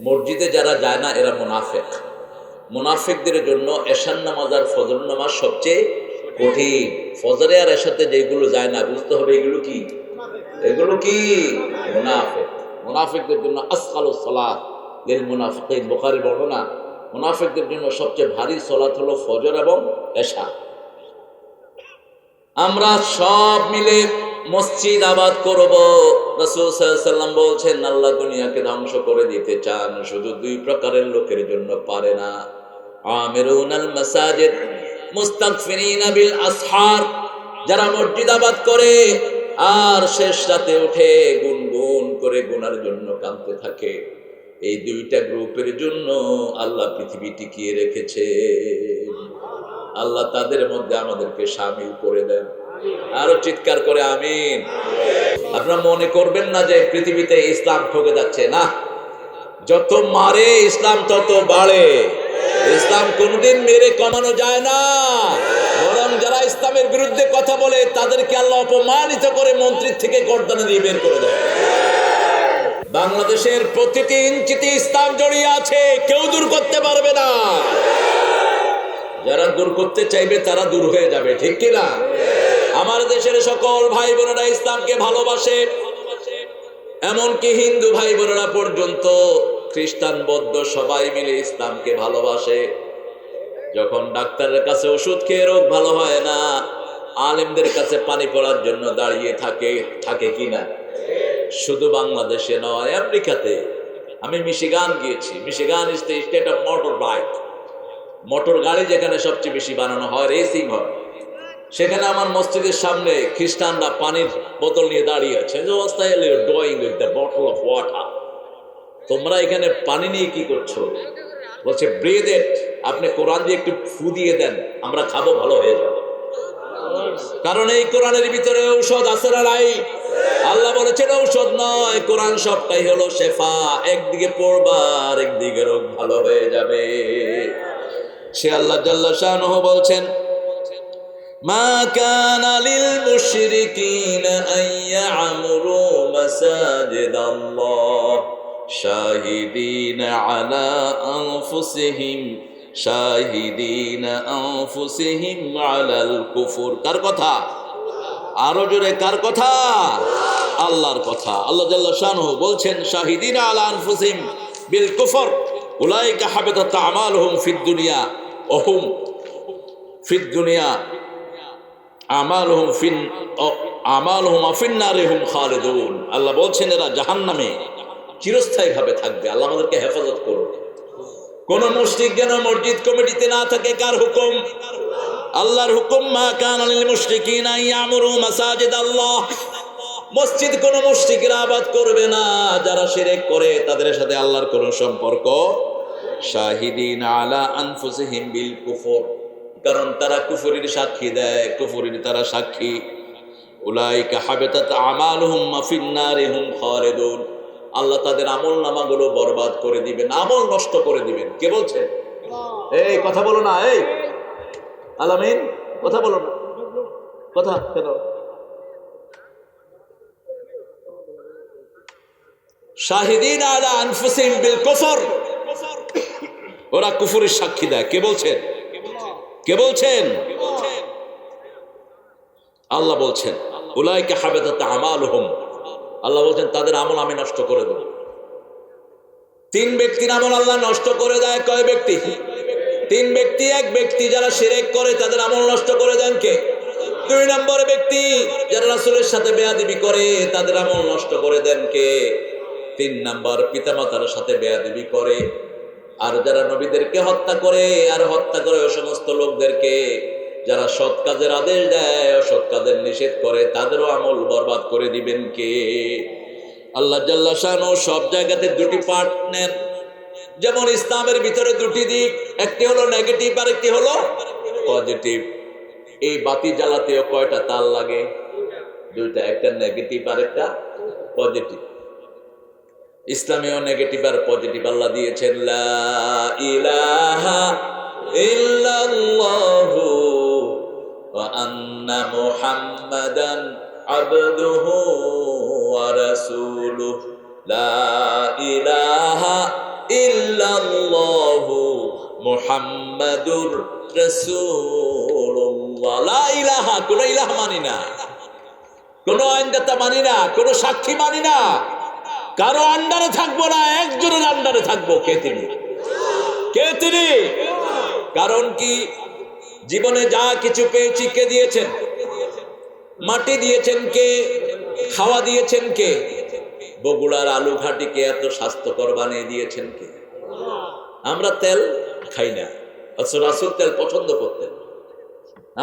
মসজিদে যারা যায় না এরা মুনাফিক। মুনাফিকদের জন্য এশার নামাজ আর ফজর নামাজ সবচেয়ে কঠিন। ফজরে আর এশাতে যেগুলো যায় না বুঝতে হবে এগুলো কি, এগুলো কি মুনাফিক। মুনাফিকদের জন্য আসকালুস সালাত লিল মুনাফিকিন, বুখারী বর্ণনা। মুনাফিকদের জন্য সবচেয়ে ভারী সালাত হলো ফজর এবং এশা। আমরা সব মিলে মসজিদ আবাদ করব। রাসূল সাল্লাল্লাহু আলাইহি ওয়াসাল্লাম বলছেন, আল্লাহ দুনিয়াকে ধ্বংস করে দিতে চান, শুধু দুই প্রকারের লোকের জন্য পারে না। আমিরুনাল মাসাজিদ মুস্তাগফিরিনা বিল আসহার, যারা মসজিদ আবাদ করে আর শেষ রাতে উঠে গুনগুন করে গুনার জন্য কাঁদতে থাকে। এই দুইটা গ্রুপের জন্য আল্লাহ পৃথিবী টিকিয়ে রেখেছে। আল্লাহ তাদের মধ্যে আমাদেরকে শামিল করে দেন। আরো চিৎকার করে আমিন। আপনারা মনে করবেন না যে পৃথিবীতে ইসলাম ঠকে যাচ্ছে, না, যত মারে ইসলাম তত বাড়ে। ইসলাম কোনদিন মেরে কমানো যায় না, বরং যারা ইসলামের বিরুদ্ধে কথা বলে তাদেরকে আল্লাহ অপমানিত করে মন্ত্রীর থেকে গর্দানে দিয়ে বের করে দেয়। বাংলাদেশের প্রতিটি ইঞ্চিতে ইসলাম জড়িয়ে আছে, কেউ দূর করতে পারবে না। যারা দূর করতে চাইবে তারা দূর হয়ে যাবে, ঠিক কিনা? আমার দেশের সকল ভাই বোনেরা ইসলামকে ভালোবাসে, এমনকি হিন্দু ভাই বোনেরা পর্যন্ত, খ্রিস্টান বৌদ্ধ সবাই মিলে ইসলামকে ভালোবাসে। যখন ডাক্তারের কাছে ওষুধ খেয়ে রোগ ভালো হয় না, আলেমদের কাছে পানি পড়ার জন্য দাঁড়িয়ে থাকে, থাকে কিনা? শুধু বাংলাদেশে নয়, আমেরিকাতে। আমি মিশিগান গিয়েছি। Michigan is the state of motor bike. Motor গাড়ি যেখানে সবচেয়ে বেশি বানানো হয়, রেসিং হয়, সেখানে আমার মসজিদের সামনে খ্রিস্টানরা পানির বোতল নিয়ে দাঁড়িয়ে আছে। Drawing with the bottle of water. তোমরা এখানে পানি নিয়ে কি করছো? বলছে ব্রিথ ইট, আপনি কোরআন দিয়ে একটু ফু দিয়ে দেন, আমরা খাবো, ভালো হয়ে যাবে। কারণ এই কোরআনের ভিতরে ঔষধ আছে না নাই? আল্লাহ বলেছেন ঔষধ নয়, কোরআন সবটাই হলো শেফা। একদিকে পড়বা আর একদিকে রোগ ভালো হয়ে যাবে। সে আল্লাহ জাল্লা শানুহু বলছেন, মা কানা লিল মুশরিকিনা আন ইয়া'মুরু মাসাজিদাল্লাহ শাহিদিনা আলা আনফুসিহিম আলাল কুফর। কার কথা? আরো জোরে কার কথা? আল্লাহর কথা। আল্লাহ জাল্লা শানুহু বলছেন, শাহিদিনা আলা আনফুসিহিম বিল কুফর উলাইকা হাবিতাত আমালুহুম ফিদ দুনিয়া ওয়া হুম ফিদ দুনিয়া আমালুহুম ফিন নারি হুম খালিদুন। আল্লাহ বলছেন এরা জাহান্নামে চিরস্থায়ী ভাবে থাকবে। আল্লাহ আমাদেরকে হেফাজত করুন। কোন মুশরিক যেন মসজিদ কমিটিতে না থাকে। কার হুকুম? আল্লাহর হুকুম। মা কানা লিল মুশরিকিনা ইয়ামুরু মাসাজিদাল্লাহ, মসজিদ কোন মুশরিকরা আবাদ করবে না যারা শিরক করে, তাদের সাথে আল্লাহর কোন সম্পর্ক। শাহিদিনা আলা আনফুসিহিম বিল কুফর, কারণ তারা কুফরির সাক্ষী দেয়, কুফরির তারা সাক্ষী। উলাইকা হাবিতাত আমালুহুম ফিন নারি হুম খালিদুন, আল্লাহ তাদের আমল নামাগুলো বরবাদ করে দিবেন, আমল নষ্ট করে দিবেন। কে বলছে? এই কথা বলো না, এই আলামিন কথা বলো না, কথা কেন? শাহিদিন আলা আনফুসিহিম বিল কুফর, ওরা কুফরের সাক্ষী দেয়। কে বলছেন? কে বলছেন? আল্লাহ বলছেন উলাইকা হাবিতাত আমালুহুম, আল্লাহ বলছেন তাদের আমল আমি নষ্ট করে দেব। তিন ব্যক্তির আমল আল্লাহ নষ্ট করে দেয়। কয় ব্যক্তি? তিন ব্যক্তি। এক ব্যক্তি যারা শিরক করে তাদের আমল নষ্ট করে দেন কে? দুই নম্বর ব্যক্তি যারা রাসূলের সাথে বেয়াদবি করে তাদের আমল নষ্ট করে দেন কে? তিন নম্বর পিতামাতার সাথে বেয়াদবি করে আর যারা নবীদেরকে হত্যা করে আর হত্যা করে ওই সমস্ত লোকদেরকে যারা সৎ কাজের আদেশ দেয় অসৎ কাজের নিষেধ করে, তাদেরও আমল বরবাদ করে দিবেন কে? আল্লাহ জাল্লা শানু সব জায়গাতে দুটি পার্ট নেন। যেমন ইসলামের ভিতরে দুটি দিক, একটি হলো নেগেটিভ আর একটি হলো পজিটিভ। এই বাতি জ্বালাতেও কয়টা তার লাগে? দুইটা, একটা নেগেটিভ আর একটা পজিটিভ। ইসলামেও নেগেটিভ আর পজিটিভ আল্লাহ দিয়েছেন। লা ইলাহা ইল্লাল্লাহু ওয়া আন্না মুহাম্মাদান আবদুহু ওয়া রাসূলুহু। লা ইলাহা ইল্লাল্লাহু মুহাম্মাদুর রাসূলুল্লাহ। লা ইলাহা, কোন ইলাহ মানি না, কোন আইনদাতা মানি না, কোন সাক্ষী মানি না, কারো আন্ডারে থাকবো না, একজনের আন্ডারে থাকবো। কে তিনি? কে তিনি? কারণ কি? জীবনে যা কিছু পেয়েছি কে দিয়েছেন? মাটি দিয়েছেন কে? খাওয়া দিয়েছেন কে? বগুড়ার আলু ঘাটিকে এত স্বাস্থ্যকর বানিয়ে দিয়েছেন কে? আমরা তেল খাই না, রাসূল তেল পছন্দ করতেন।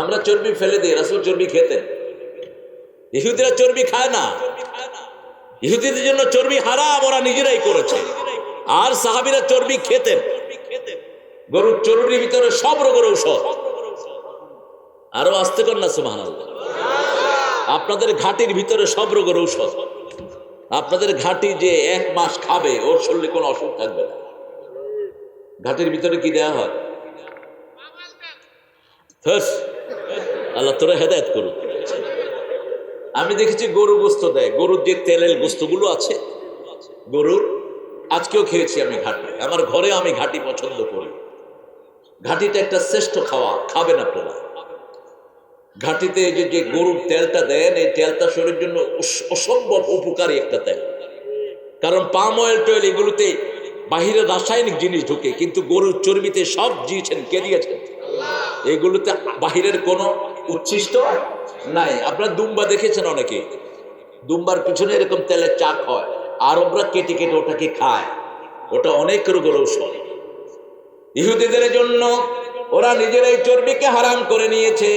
আমরা চর্বি ফেলে দিই, রাসূল চর্বি খেতেন। ইহুদিরা চর্বি খায় না, ইহুদিদের জন্য চর্বি হারাম, ওরা নিজেরাই করেছে। আর সাহাবীরা চর্বি খেতেন। গরুর চর্বির ভিতরে সব রোগের ঔষধ। আরো আস্তে কর না সুবহানাল্লাহ। আপনাদের ঘাটির ভিতরে সব রোগের ঔষধ। আপনাদের ঘাটি যে 1 মাস খাবে, ওর শরীরে কোনো অসুখ থাকবে না। ঘাটির ভিতরে কি দেওয়া হয়? আল্লাহ তোরা হেদায়েত করুক। আমি দেখেছি গরু গোস্ত দেয়, গরুর যে তেলের গোস্তগুলো আছে গরুর, আজকেও খেয়েছি আমি ঘাটি। আমার ঘরে আমি ঘাটি পছন্দ করি। ঘাটিটা একটা শ্রেষ্ঠ খাওয়া, খাবেন আপনারা। ঘাটিতে যে গরুর তেলটা দেন, এই তেলটা শরীরের জন্য অসম্ভব উপকারী একটা তেল। কারণ পাম অয়েল টয়েল এগুলোতে বাহিরে রাসায়নিক জিনিস ঢুকে, কিন্তু গরুর চর্বিতে সব দিয়েছেন কে দিয়েছেন? এগুলোতে বাহিরের কোনো উচ্ছিষ্ট নাই। আপনারা দুম্বা দেখেছেন, অনেকে দুম্বার পিছনে এরকম তেলের চাক হয়, আরবরা কেটে কেটে ওটাকে খায়। ওটা অনেক রোগের ঔষধ। ইহুদিদের জন্য ওরা নিজেরাই চর্বিকে হারাম করে নিয়েছে।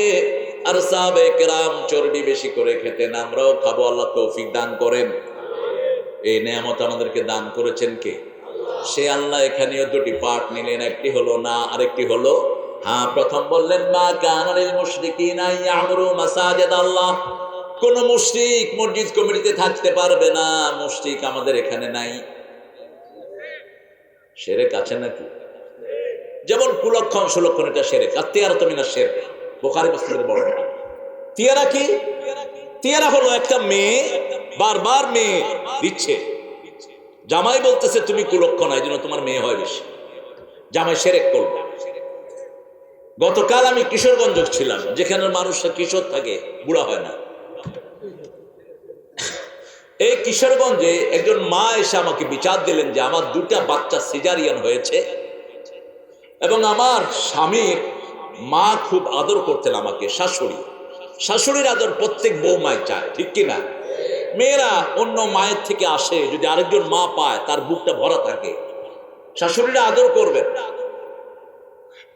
আর সাহাবায়ে কেরাম চর্বি বেশি করে খেতেন। আমরাও খাবো, আল্লাহ তৌফিক দান করেন। এই নেয়ামত আমাদেরকে দান করেছেন কে? সে আল্লাহ। এখানেও 2টি পাঠ নিলেন, একটি হলো না, আরেকটি হলো হ্যাঁ। প্রথম বললেন মা কানা লিল মুশরিকিনা ইয়ামুরু মাসাজিদ আল্লাহ। কোন মুশরিক মসজিদ কমিটিতে থাকতে পারবে না। মুশরিক আমাদের এখানে নাই। শিরক আছে নাকি? যেমন কুলক্ষণ সুলক্ষণ, এটা শিরক। আর তিয়ারা তো মিনাশ শিরক, বুখারী মুসলিমের বর্ণনা। তিয়ারা কি? তিয়ারা হলো একটা মেয়ে বারবার মেয়ে দিচ্ছে। জামাই বলতেছে তুমি কুলক্ষণ, এই জন্য তোমার মেয়ে হয় বেশি। জামাই শিরক করবে। গতকাল আমি কিশোরগঞ্জ ছিলাম, যেখানে মানুষরা কিশোর থাকে, বুড়া হয় না। এই কিশোরগঞ্জে একজন মা এসে আমাকে বিচার দিলেন যে আমার 2টা বাচ্চা সিজারিয়ান হয়েছে এবং আমার স্বামীর মা খুব আদর করতেন আমাকে। শাশুড়ির আদর প্রত্যেক বৌমায় চায়, ঠিক কিনা? মেয়েরা অন্য মায়ের থেকে আসে, যদি আরেকজন মা পায় তার বুকটা ভরা থাকে। শাশুড়িরা আদর করবেন।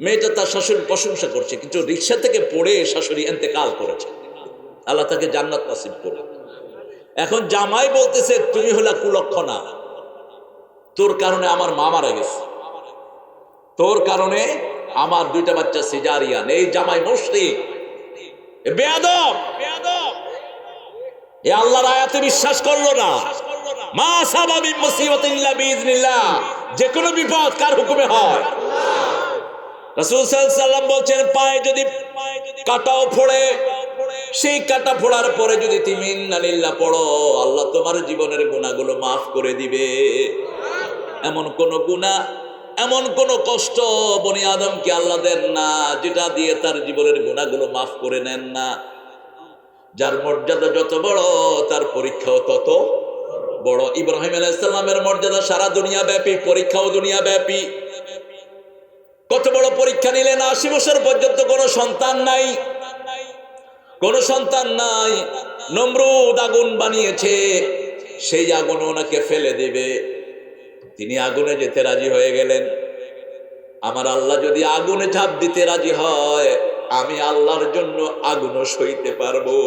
মেয়েটা তার শাশুড়ির প্রশংসা করছে, কিন্তু রিক্সা থেকে পড়ে শাশুড়ি ইন্তেকাল করেছে। আল্লাহ তাকে জান্নাত নসিব করুন। এখন জামাই বলতেছে তুমি হলা কুলক্ষণা, তোর কারণে আমার মা মারা গেছে, তোর কারণে আমার 2টা বাচ্চা সিজারিয়ান। এই জামাই মুশরিক, বেয়াদব। এ আল্লাহর আয়াতে বিশ্বাস করলো না। মা আসাবা মিন মুসিবাতিন ইল্লা বিইজনিল্লাহ। যে কোনো বিপদ কার হুকুমে হয়? রাসূল সাল্লাল্লাহু আলাইহি ওয়াসাল্লাম বলছেন পায়ে যদি কাটাও ফোড়ে, সেই কাটা ফোড়ার পরে যদি তুমি ইন্নালিল্লাহ পড়ো, আল্লাহ তোমার জীবনের গুনাহগুলো মাফ করে দিবে। এমন কোন গুনাহ, এমন কোন কষ্ট বনি আদমকে আল্লাহ দেন না যেটা দিয়ে তার জীবনের গুনাহগুলো মাফ করে নেন না। যার মর্যাদা যত বড়, তার পরীক্ষাও তত বড়। ইব্রাহিম আলাইহিস সালামের মর্যাদা সারা দুনিয়া ব্যাপী, পরীক্ষাও দুনিয়া ব্যাপী। কত বড় পরীক্ষা নিলেন! 80 বছর পর্যন্ত কোনো সন্তান নাই, কোনো সন্তান নাই। নমরুদ আগুন বানিয়েছে, সেই আগুন ওনাকে ফেলে দেবে। তিনি আগুনে যেতে রাজি হয়ে গেলেন। আমার আল্লাহ যদি আগুনে ঝাঁপ দিতে রাজি হয়, আমি আল্লাহর জন্য আগুনও সইতে পারবো।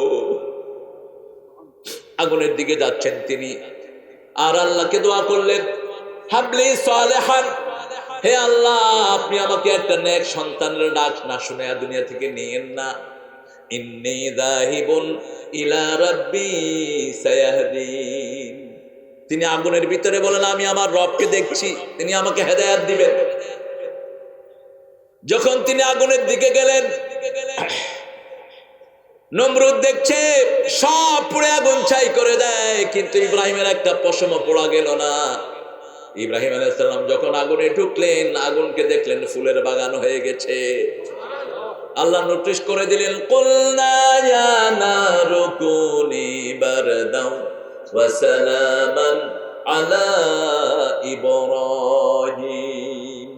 আগুনের দিকে যাচ্ছেন তিনি, আর আল্লাহকে দোয়া করলেন হাবলি সালেহান, হে আল্লাহ আপনি আমাকে একটা নেক সন্তানের ডাক না শুনে দুনিয়া থেকে নিয়েন না। ইন্নী যাহিবুন ইলা রাব্বি সায়াহদিন। তিনি আগুনের ভিতরে বলেন আমি আমার রবকে দেখছি, তিনি আমাকে হেদায়েত দিবেন। যখন তিনি আগুনের দিকে গেলেন, নমরুদ দেখছে সব পুড়ে আগুন ছাই করে দেয়, কিন্তু ইব্রাহিমের একটা পশমও পোড়া গেল না। ইব্রাহিম আলাইহিস সালাম যখন আগুনে ঢুকলেন, আগুনকে দেখলেন ফুলের বাগান হয়ে গেছে। আল্লাহ নোটিশ করে দিলেন, কুলনা ইয়া নারু কুনি বারদাও ওয়া সালামান আলা ইব্রাহিম।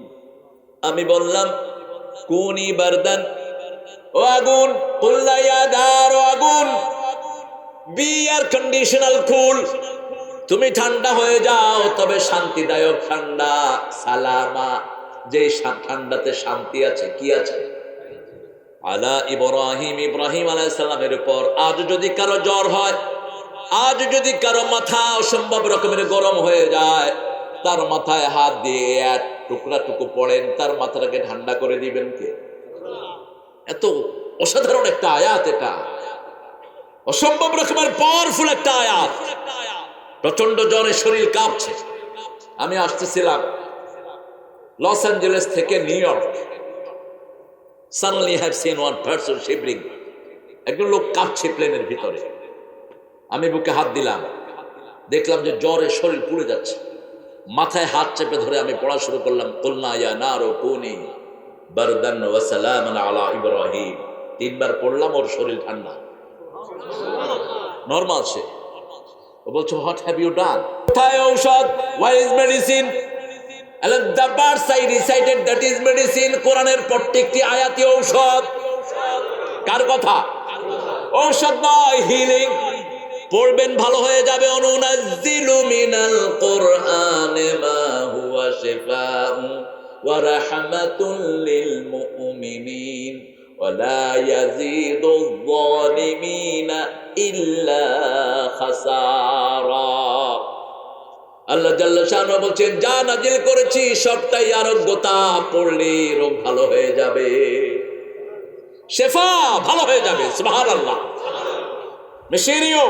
আমি বললাম কুনি বারদান, ও আগুন, কুলনা ইয়া নারু, আগুন, বি এয়ার কন্ডিশনাল কুল, তুমি ঠান্ডা হয়ে যাও, তবে শান্তিদায়ক ঠান্ডা। সালামা, যে ঠান্ডাতে শান্তি আছে, কি আছে? আলা ইব্রাহিম, ইব্রাহিম আলাইহিস সালামের উপর। আজ যদি কারো জ্বর হয়, আজ যদি কারো মাথা অসম্ভব রকমের গরম হয়ে যায়, তার মাথায় হাত দিয়ে এক টুকরা টুকু পড়েন, তার মাথাটাকে ঠান্ডা করে দিবেন কে? এত অসাধারণ একটা আয়াত, এটা অসম্ভব রকমের পাওয়ারফুল একটা আয়াত। প্রচন্ড জ্বরে শরীর কাঁপছে। আমি আসতেছিলাম লস অ্যাঞ্জেলেস থেকে new York. Suddenly I have seen one person shivering. একজন লোক কাঁপছে প্লেনের ভিতরে। আমি বুকে হাত দিলাম, দেখলাম যে জ্বরে শরীর পুড়ে যাচ্ছে। মাথায় হাত চেপে ধরে আমি পড়া শুরু করলাম, কুলনা ইয়া নারু কুনি বারদান ওয়া সালামান আলা ইব্রাহিম। 3 বার পড়লাম, ওর শরীর ঠান্ডা, নরমাল সে। ও বলছে, হোয়াট হ্যাভ ইউ ডান? কোথায় ঔষধ? Where is medicine? The verse I recited, that is medicine. কোরআনের প্রত্যেকটি আয়াতই ঔষধ। কার কথা? ঔষধ নয়, হিলিং। পড়বেন, ভালো হয়ে যাবে। অনুনাজ্জিলু মিনাল কুরআনি মা হুয়া শিফাউন ওয়া রাহমাতুল লিল মুমিনিন ওয়া লা ইয়াজিদুয যালিমিনা ইল্লা খাসারা। আল্লাহ জাল্লা শাআনহু বলছেন, যা নাজিল করেছি সবটাই আরোগ্যতা, পড়লে রোগ ভালো হয়ে যাবে, শেফা ভালো হয়ে যাবে। সুবহানাল্লাহ। মিশরীয়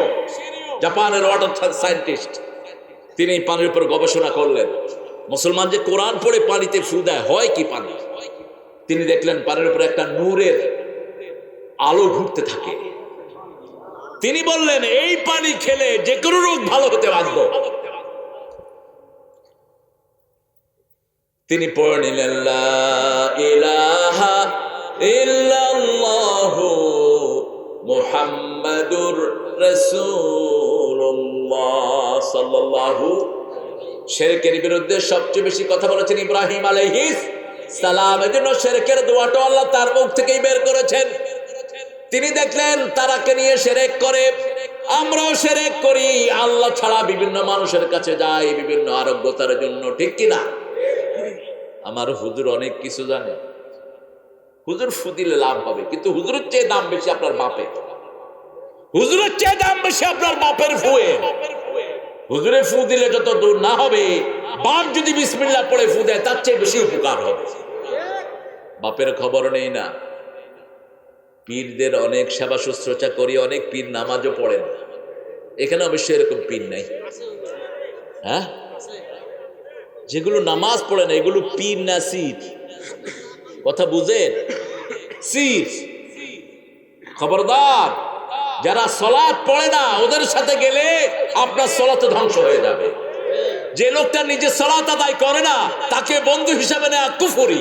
জাপানের ওয়াটার সায়েন্টিস্ট, তিনি পানির উপর গবেষণা করলেন। মুসলমান যে কোরআন পড়ে পানিতে ফু দেয়, হয় কি পানি? তিনি দেখলেন পানির উপর একটা নূরের আলো ঘুরতে থাকে। তিনি বললেন, এই পানি খেলে যে কোনো রোগ ভালো হতে বাধ্য। তিনি পড়ে নিলেন, লা ইলাহা ইল্লাল্লাহু মুহাম্মাদুর রাসূলুল্লাহ সাল্লাল্লাহু। শিরকের বিরুদ্ধে সবচেয়ে বেশি কথা বলেছেন ইব্রাহিম আলাইহিস সালাম। এজন্য শিরকের দোয়াটা আল্লাহ তার মুখ থেকেই বের করেছেন। তিনি দেখলেন তারাকে নিয়ে শিরক করে, আমরাও শিরক করি, আল্লাহ ছাড়া বিভিন্ন মানুষের কাছে যাই বিভিন্ন আরোগ্যতার জন্য, ঠিক কিনা? আমার হুজুর অনেক কিছু জানে। হুজুর ফু দিলে লাভ হবে, কিন্তু হুজুরের চেয়ে দাম বেশি আপনার বাপের। হুজুরের চেয়ে দাম বেশি আপনার বাপের ফুয়ে। হুজুরে ফু দিলে যত দূর না হবে, বাপ যদি বিসমিল্লাহ পড়ে ফু দেয় তার চেয়ে বেশি উপকার হবে। বাপের খবর নেই না। পীরদের অনেক সেবা শুশ্রূষা করি, অনেক পীর নামাজও পড়েন। এখানে অবশ্যই এরকম পীর নাই, হ্যাঁ? যেগুলো নামাজ পড়ে না এগুলো পীর না সির? কথা বুঝেন? সির। খবরদার, যারা সলাত পড়ে না ওদের সাথে গেলে আপনার সলাত ধ্বংস হয়ে যাবে। যে লোকটা নিজে সলাত আদায় করে না তাকে বন্ধু হিসাবে নেওয়া কুফরি।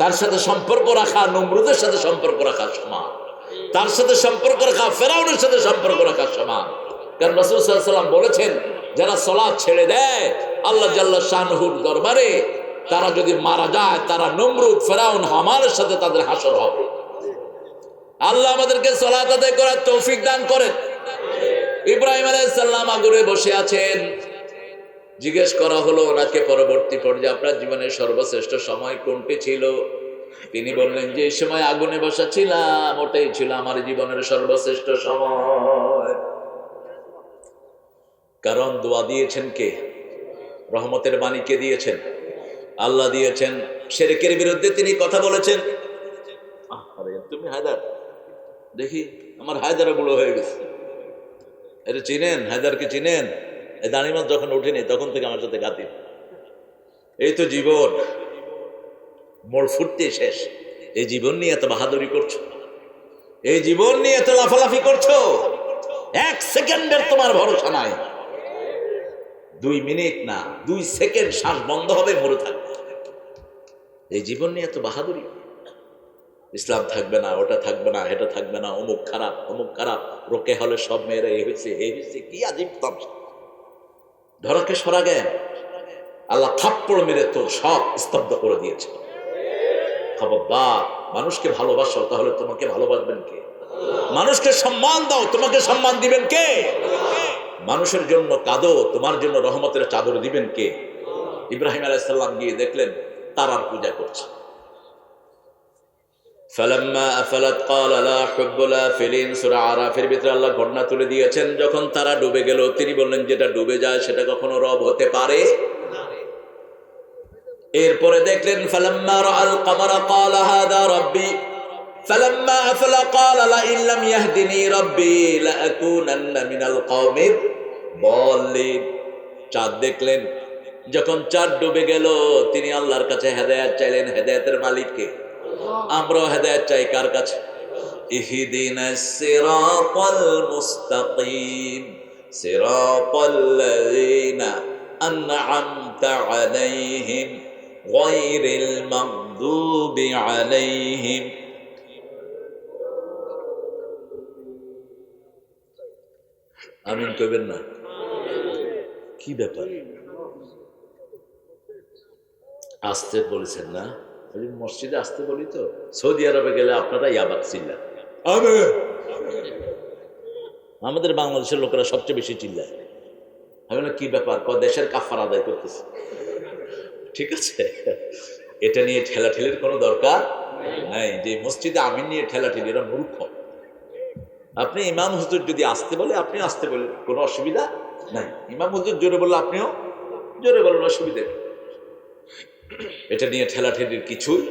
তার সাথে সম্পর্ক রাখা নমরুদের সাথে সম্পর্ক রাখা সমান, তার সাথে সম্পর্ক রাখা ফেরাউনের সাথে সম্পর্ক রাখা সমান। কারণ রাসূল সাল্লাল্লাহু আলাইহি ওয়াসাল্লাম বলেছেন, যারা সালাত ছেড়ে দেয় আল্লাহ জাল্লা শানুহুর দরবারে, তারা যদি মারা যায় তারা নমরুদ, ফেরাউন, হামানের সাথে তাদের হাসর হবে। আল্লাহ আমাদেরকে সালাত আদায় করার তৌফিক দান করেন। ইব্রাহিম আলাইহিস সালাম আগুনে বসে আছেন। জিজ্ঞেস করা হলো ওনাকে পরবর্তী পর্যায়ে, আপনার জীবনের সর্বশ্রেষ্ঠ সময় কোনটি ছিল? তিনি বললেন, যে সময় আগুনে বসা ছিলাম ওটাই ছিল আমার জীবনের সর্বশ্রেষ্ঠ সময়। কারণ দোয়া দিয়েছেন কে? রহমতের বাণী কে দিয়েছেন? আল্লাহ দিয়েছেন। শিরকের বিরুদ্ধে তিনি কথা বলেছেন। আরে তুমি হায়দার, দেখি আমার হায়দারা বুড়ো হয়ে গেছে। এটা চিনেন? হায়দারকে চিনেন? এই দাঁড়িমাস যখন উঠেনি তখন থেকে আমার সাথে গাতি। এই তো জীবন, মোর ফুটতে শেষ। এই জীবন নিয়ে এত বাহাদুরি করছো, এই জীবন নিয়ে এত লাফালাফি করছো, 1 সেকেন্ডের তোমার ভরসা নাই। 2 মিনিট না 2 সেকেন্ড শ্বাস বন্ধ হবে, মরে থাকবে। এই জীবন নিয়ে এত বাহাদুরি, ইসলাম থাকবে না, ওটা থাকবে না, এটা থাকবে না, অমুক খারাপ অমুক খারাপ, রোকে হলে সব মেয়েরা এই হয়েছে, কি আজীব তামসা। ধরাকে সরা জ্ঞান, আল্লাহ থাপ্পড় মেরে তো সব স্তব্ধ করে দিয়েছে। খবরদার, মানুষকে ভালোবাসো, তাহলে তোমাকে ভালোবাসবেন কে? মানুষকে সম্মান দাও, তোমাকে সম্মান দিবেন কে? মানুষের জন্য কাঁদো, তোমার জন্য রহমতের চাদর দিবেন কে? ইব্রাহিম আলাইহিস সালাম গিয়ে দেখলেন তারার পূজা করছে। ফালাম্মা আফালাত ক্বালা লা হুব্বুল আফিলিন, সূরা আরাফের ভিতরে আল্লাহ ঘটনা তুলে দিয়েছেন, যখন তারা ডুবে গেল তিনি বললেন যেটা ডুবে যায় সেটা কখনো রব হতে পারে না। এরপরে দেখলেন ফালাম্মা রাআল কমারা ক্বালা হাযা রাব্বি ফালাম্মা আফলা ক্বালা লা ইন লাম ইয়াহদিনি রাব্বি লা আকুনান্না মিনাল কওমিদ দাল্লিন। চাঁদ দেখলেন, যখন চাঁদ ডুবে গেল তিনি আল্লাহর কাছে হেদায়েত চাইলেন। হেদায়েতের মালিক কে? আমরাও হেদায়েত চাই কার কাছে? ইহদিনাস সিরাতাল মুস্তাকিম সিরাতাল্লাযীনা আন'আমতা আলাইহিম গায়রিল মাগদুবি আলাইহিম। আমিন কইবেন না? কি ব্যাপার, আসতে বলেছেন না? মসজিদে আসতে বলি তো। সৌদি আরবে গেলে আপনারা ইয়াবাক চিল্লান, আমাদের বাংলাদেশের লোকেরা সবচেয়ে বেশি চিল্লায়। আমি না কি ব্যাপার, দেশের কাফার আদায় করতেছে। ঠিক আছে, এটা নিয়ে ঠেলাঠেলির কোনো দরকার নাই। যে মসজিদে আমিন নিয়ে ঠেলাঠেলি, এরা মূর্খ। আপনি ইমাম হুজুর যদি আসতে বলে আপনি আসতে বলেন, কোনো অসুবিধা নাই। ইমাম হুজুর জোরে বললে আপনিও জোরে বলেন, অসুবিধা নেই। এটা নিয়ে ঠেলাঠেলির কিছুই,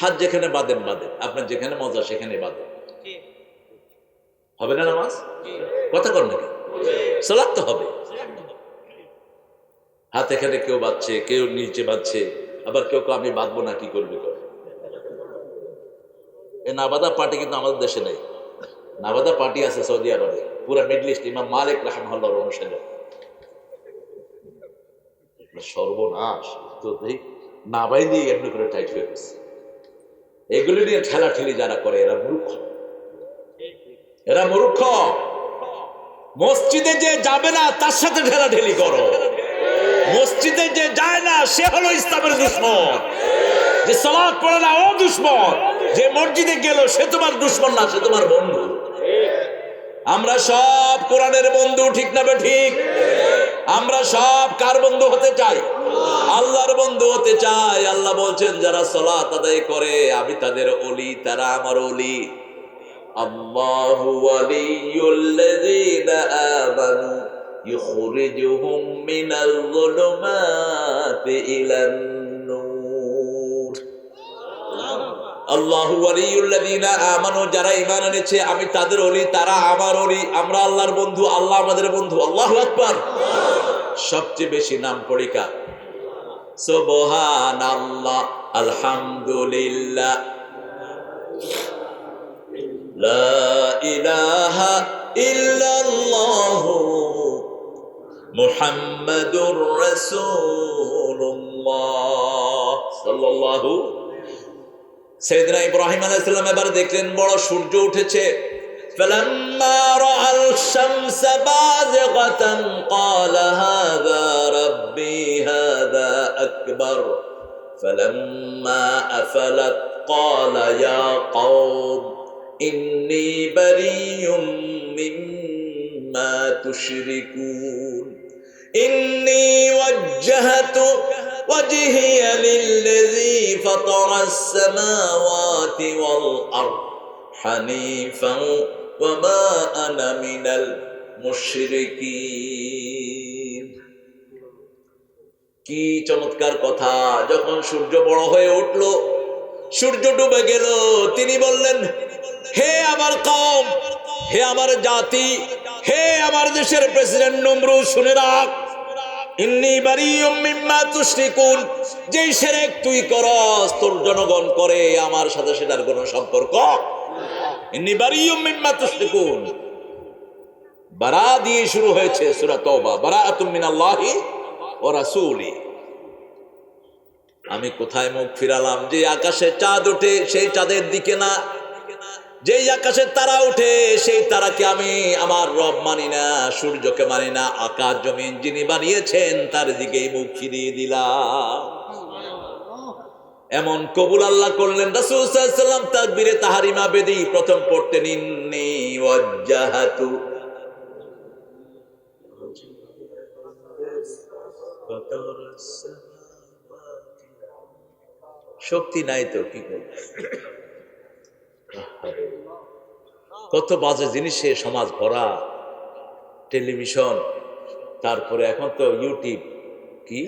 হাত যেখানে বাঁধেন বাঁধেন, আপনার যেখানে মজা সেখানে বাঁধেন। হবে না নামাজ? কথা কর নাকি? সালাত তো হবে। হাত এখানে কেউ বাঁধছে, কেউ নিচে বাঁধছে, আবার কেউ আমি বাঁধবো না, কি করবে? এই না বাঁধা পার্টি কিন্তু আমাদের দেশে নেই। না বাঁধা পার্টি আছে সৌদি আরবে, পুরা মিডল ইস্ট। ইমাম মালিক রাহমাহুল্লাহর অনুসারে। সর্বনাশ, তো না বাইরে এমনি করে টাইট হয়ে গেছে। এগুলি নিয়ে ঠেলাঠেলি যারা করে এরা মূর্খ, এরা মূর্খ। মসজিদে যে যাবে না তার সাথে ঠেলাঠেলি করো। মসজিদে যে যায় না সে হলো ইসলামের দুশমন। যে সালাত পড়ে না ও দুশমন, যে মসজিদে গেল সে তোমার দুশমন না, সে তোমার বন্ধু। আমরা সব কোরআনের বন্ধু, ঠিক না ঠিক? আমরা সব কার বন্ধু হতে চাই? আল্লাহর বন্ধু হতে চাই। আল্লাহ বলছেন যারা সালাত আদায় করে আমি তাদের ওলি, তারা আমার ওলি। আল্লাহু ওয়ালিয়ুল্লাযীনা আমানু ইখরিজুহুম মিনাল যুলুমাতি ইলান নূর। আল্লাহু ওয়ালিয়ুল্লাযীনা আমানু, যারা ঈমান এনেছে আমি তাদের ওলি, তারা আমার ওলি। আমরা আল্লাহর বন্ধু, আল্লাহ আমাদের বন্ধু। আল্লাহু আকবার। সবচেয়ে বেশি নাম পড়ি কার? সুবহানাল্লাহ, আলহামদুলিল্লাহ, লা ইলাহা ইল্লাল্লাহ, মুহাম্মাদুর রাসূলুল্লাহ সাল্লাল্লাহু। সাইয়েদনা ইব্রাহিম আলাইহিস সালাম এবার দেখলেন বড় সূর্য উঠেছে। فلما رأى الشمس بازغة قال هذا ربي هذا أكبر فلما أفلت قال يا قوم إني بريء مما تشركون إني وجهت وجهي للذي فطر السماوات والأرض حنيفا وما أنا من المشركين। কি চমৎকার কথা! যখন সূর্য বড় হয়ে উঠল, সূর্য ডুবে গেল, তিনি বললেন হে আমার কওম, হে আমার জাতি, হে আমার দেশের প্রেসিডেন্ট নমরুদ, শুনে রাখ, ইন্নী বারিউম মিম্মা তুশরিকুন, যেই শিরক তুই করস তোর জনগণ করে আমার সাথে সেটার কোনো সম্পর্ক। ইন্নী বারিউম মিম্মা তুশরিকুন, বারা দিয়ে শুরু হয়েছে সূরা তাওবা, বারাআতুম মিনাল্লাহি ওয়া রাসূলি। আমি কোথায় মুখ ফিরালাম? যে আকাশে চাঁদ ওঠে সেই চাঁদের দিকে না, যেই আকাশের তারা ওঠে সেই তারাকে আমি আমার রব মানি না, সূর্যকে মানি না। আকাশ জমিন যিনি বানিয়েছেন তার দিকেই মুখ ফিরিয়ে দিলাম। এমন কবুল আল্লাহ করলেন। রাসূল সাল্লাল্লাহু আলাইহি ওয়াসাল্লাম তাকবীরে তাহরিমা বেদি প্রথম পড়তেন, ইন্নী ওয়াজ্জাহাতু। শক্তি নাই তো কি করব? কত বাজে জিনিসে সমাজ ভরা, টেলিভিশন, তারপরে এখন তো ইউটিউব, কি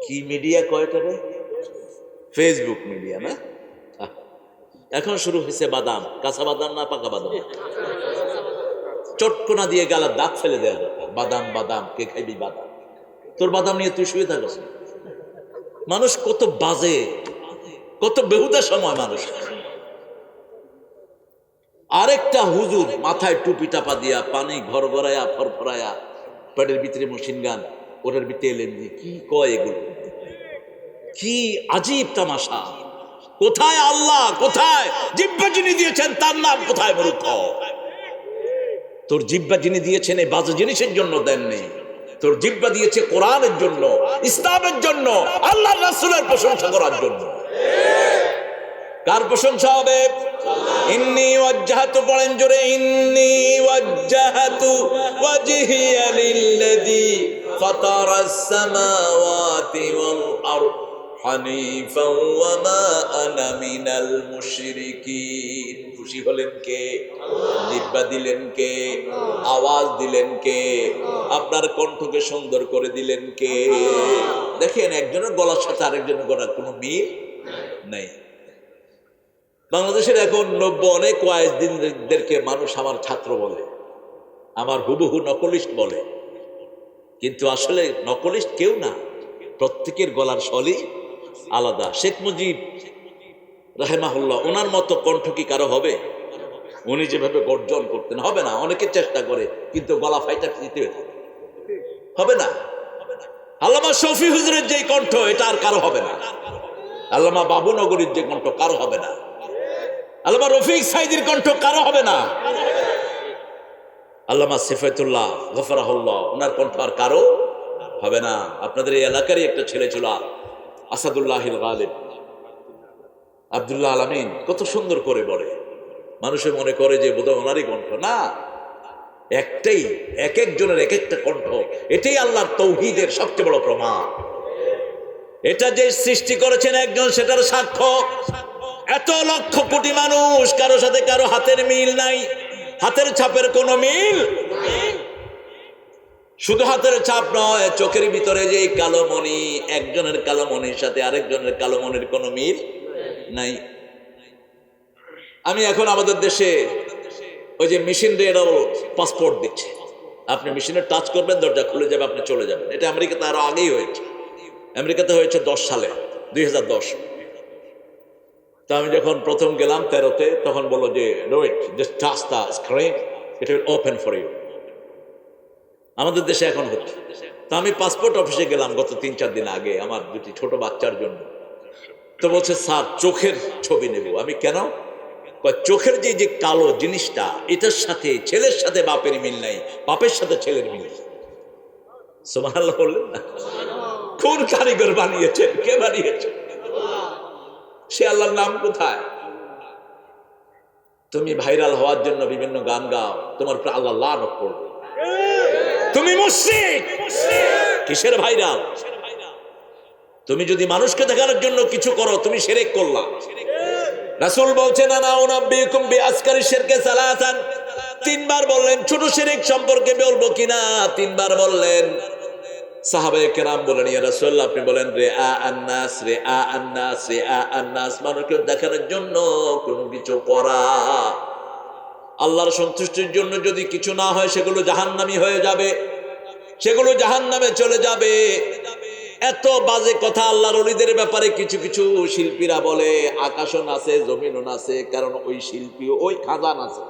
কি মিডিয়া কয়টা রে, ফেসবুক মিডিয়া না? এখন শুরু হয়েছে বাদাম, কাঁচা বাদাম না পাকা বাদাম, চটকনা দিয়ে গালার দাঁত ফেলে দেওয়া, বাদাম বাদাম কে খাইবি বাদাম, তোর বাদাম নিয়ে তুই শুয়ে থাকস। মানুষ কত বাজে, কত বেহুদা সময় মানুষ। আরেকটা হুজুর মাথায় টুপি টাপা দিয়া, পানি ঘর গড়াইয়া ফরফরাইয়া, পেটের ভিতরে মেশিন গান, ওটার ভিতরে এলএমজি, কি কয় এগুলো? কি আজীব তামাশা! কোথায় আল্লাহ? কোথায় জিহ্বা যিনি দিয়েছেন তার নাম কোথায়? মূর্খ, তোর জিহ্বা যিনি দিয়েছেন এই বাজে জিনিসের জন্য দেননি। তোর জিহ্বা দিয়েছে কোরআনের জন্য, ইসলামের জন্য, আল্লাহর রাসূলের প্রশংসা করার জন্য। কার প্রশংসা হবে? ইন্নী ওয়াজ্জাহাতু, পড়েন জোরে, ইন্নী ওয়াজ্জাহাতু ওয়াজহিয়া লিল্লাযী ফাতারাস সামাওয়াতি ওয়াল আরদ হানিফাও ওয়া মা আনা মিনাল মুশরিকিন। খুশি হলেন কে? জিহ্বা দিলেন কে? আওয়াজ দিলেন কে? আপনার কণ্ঠকে সুন্দর করে দিলেন কে? দেখেন, একজনের গলার সাথে আরেকজনের গলার কোনো মিল নেই। বাংলাদেশের এখন অনেক ওয়াইজদেরকে মানুষ আমার ছাত্র বলে, আমার হুবহু নকলিস্ট বলে, কিন্তু আসলে নকলিস্ট কেউ না, প্রত্যেকের গলার স্বরই আলাদা। শেখ মুজিব রাহেমাহুল্লাহ, ওনার মতো কণ্ঠ কি কারো হবে? উনি যেভাবে গর্জন করতেন, হবে না। অনেকে চেষ্টা করে কিন্তু গলা ফাইটা দিতে হবে না। আল্লামা শফি হুজুরের যে কণ্ঠ, এটা আর কারো হবে না। আল্লামা বাবু নগরীর যে কণ্ঠ, কারো হবে না। আল্লামা রফিক সাইদির কণ্ঠ, কারো হবে না। আল্লামা সিফাতুল্লাহ গফরাহুল্লাহ, ওনার কণ্ঠ আর কারো হবে না। আপনাদের এই এলাকারই একটা ছেলে ছিল আসাদুল্লাহিল গালিব, আব্দুল্লাহ আলামিন, কত সুন্দর করে বলে, মানুষে মনে করে যে বোধহয় ওনারই কণ্ঠ। না, একটাই, এক একজনের এক একটা কণ্ঠ। এটাই আল্লাহর তৌহিদের সবচেয়ে বড় প্রমাণ। এটা যে সৃষ্টি করেছেন একজন, সেটার সাক্ষ্য। এত লক্ষ কোটি মানুষ, কারো সাথে কারো হাতের মিল নাই, হাতের ছাপের কোনো মিল। শুধু হাতের ছাপ নয়, চোখের ভিতরে যে কালো মণি, একজনের কালো মণির সাথে আরেকজনের কালো মণির কোনো মিল নাই। আমি এখন আমাদের দেশে ওই যে মেশিন রিডেবল পাসপোর্ট দিচ্ছে, আপনি মেশিনে টাচ করবেন, দরজা খুলে যাবে, আপনি চলে যাবেন। এটা আমেরিকাতে আরো আগেই হয়েছে। আমেরিকাতে হয়েছে 10 সালে, 2010। তো আমি যখন প্রথম গেলাম 13-তে, তখন বললো যে wait, just touch the screen, it will open for you. আমাদের দেশে এখন হচ্ছে। তো আমি পাসপোর্ট অফিসে গেলাম গত 3-4 দিন আগে আমার দুটি ছোট বাচ্চার জন্য। তো বলছে স্যার চোখের ছবি নেব। আমি কেন? চোখের যে যে কালো জিনিসটা, এটার সাথে ছেলের সাথে বাপের মিল নাই, বাপের সাথে ছেলের মিল। সুবহানাল্লাহ বললেন না? কোন কারিগর বানিয়েছেন? কে বানিয়েছে? সে আল্লাহর নাম কোথায়? তুমি ভাইরাল হওয়ার জন্য বিভিন্ন গান গাও, তোমার উপর আল্লাহ লানত করবে। তুমি মুশরিক। কিসের ভাইরাল? তুমি যদি মানুষকে দেখানোর জন্য কিছু করো, তুমি শিরক করলা। রাসূল বলছেন আনা উনাব্বিকুম বিআসকারি শিরকে সালাসান, 3 বার বললেন। ছোট শিরক সম্পর্কে বলবো কিনা? 3 বার বললেন। সাহাবায়ে কেরাম বলেন, ইয়া রাসূলুল্লাহ, আপনি বলেন রিআ আন-নাস, রিআ আন-নাস, রিআ আন-নাস, মানুষকে দেখানোর জন্য কোনো কিছু করা। আল্লাহর সন্তুষ্টির জন্য যদি কিছু না হয়, সেগুলো জাহান্নামী হয়ে যাবে, সেগুলো জাহান্নামে চলে যাবে। এত বাজে কথা আল্লাহর ওলিদের ব্যাপারে কিছু কিছু শিল্পীরা বলে। আকাশও নাচে, জমিনও নাচে, কারণ ওই শিল্পী, ওই খাজা নাচে।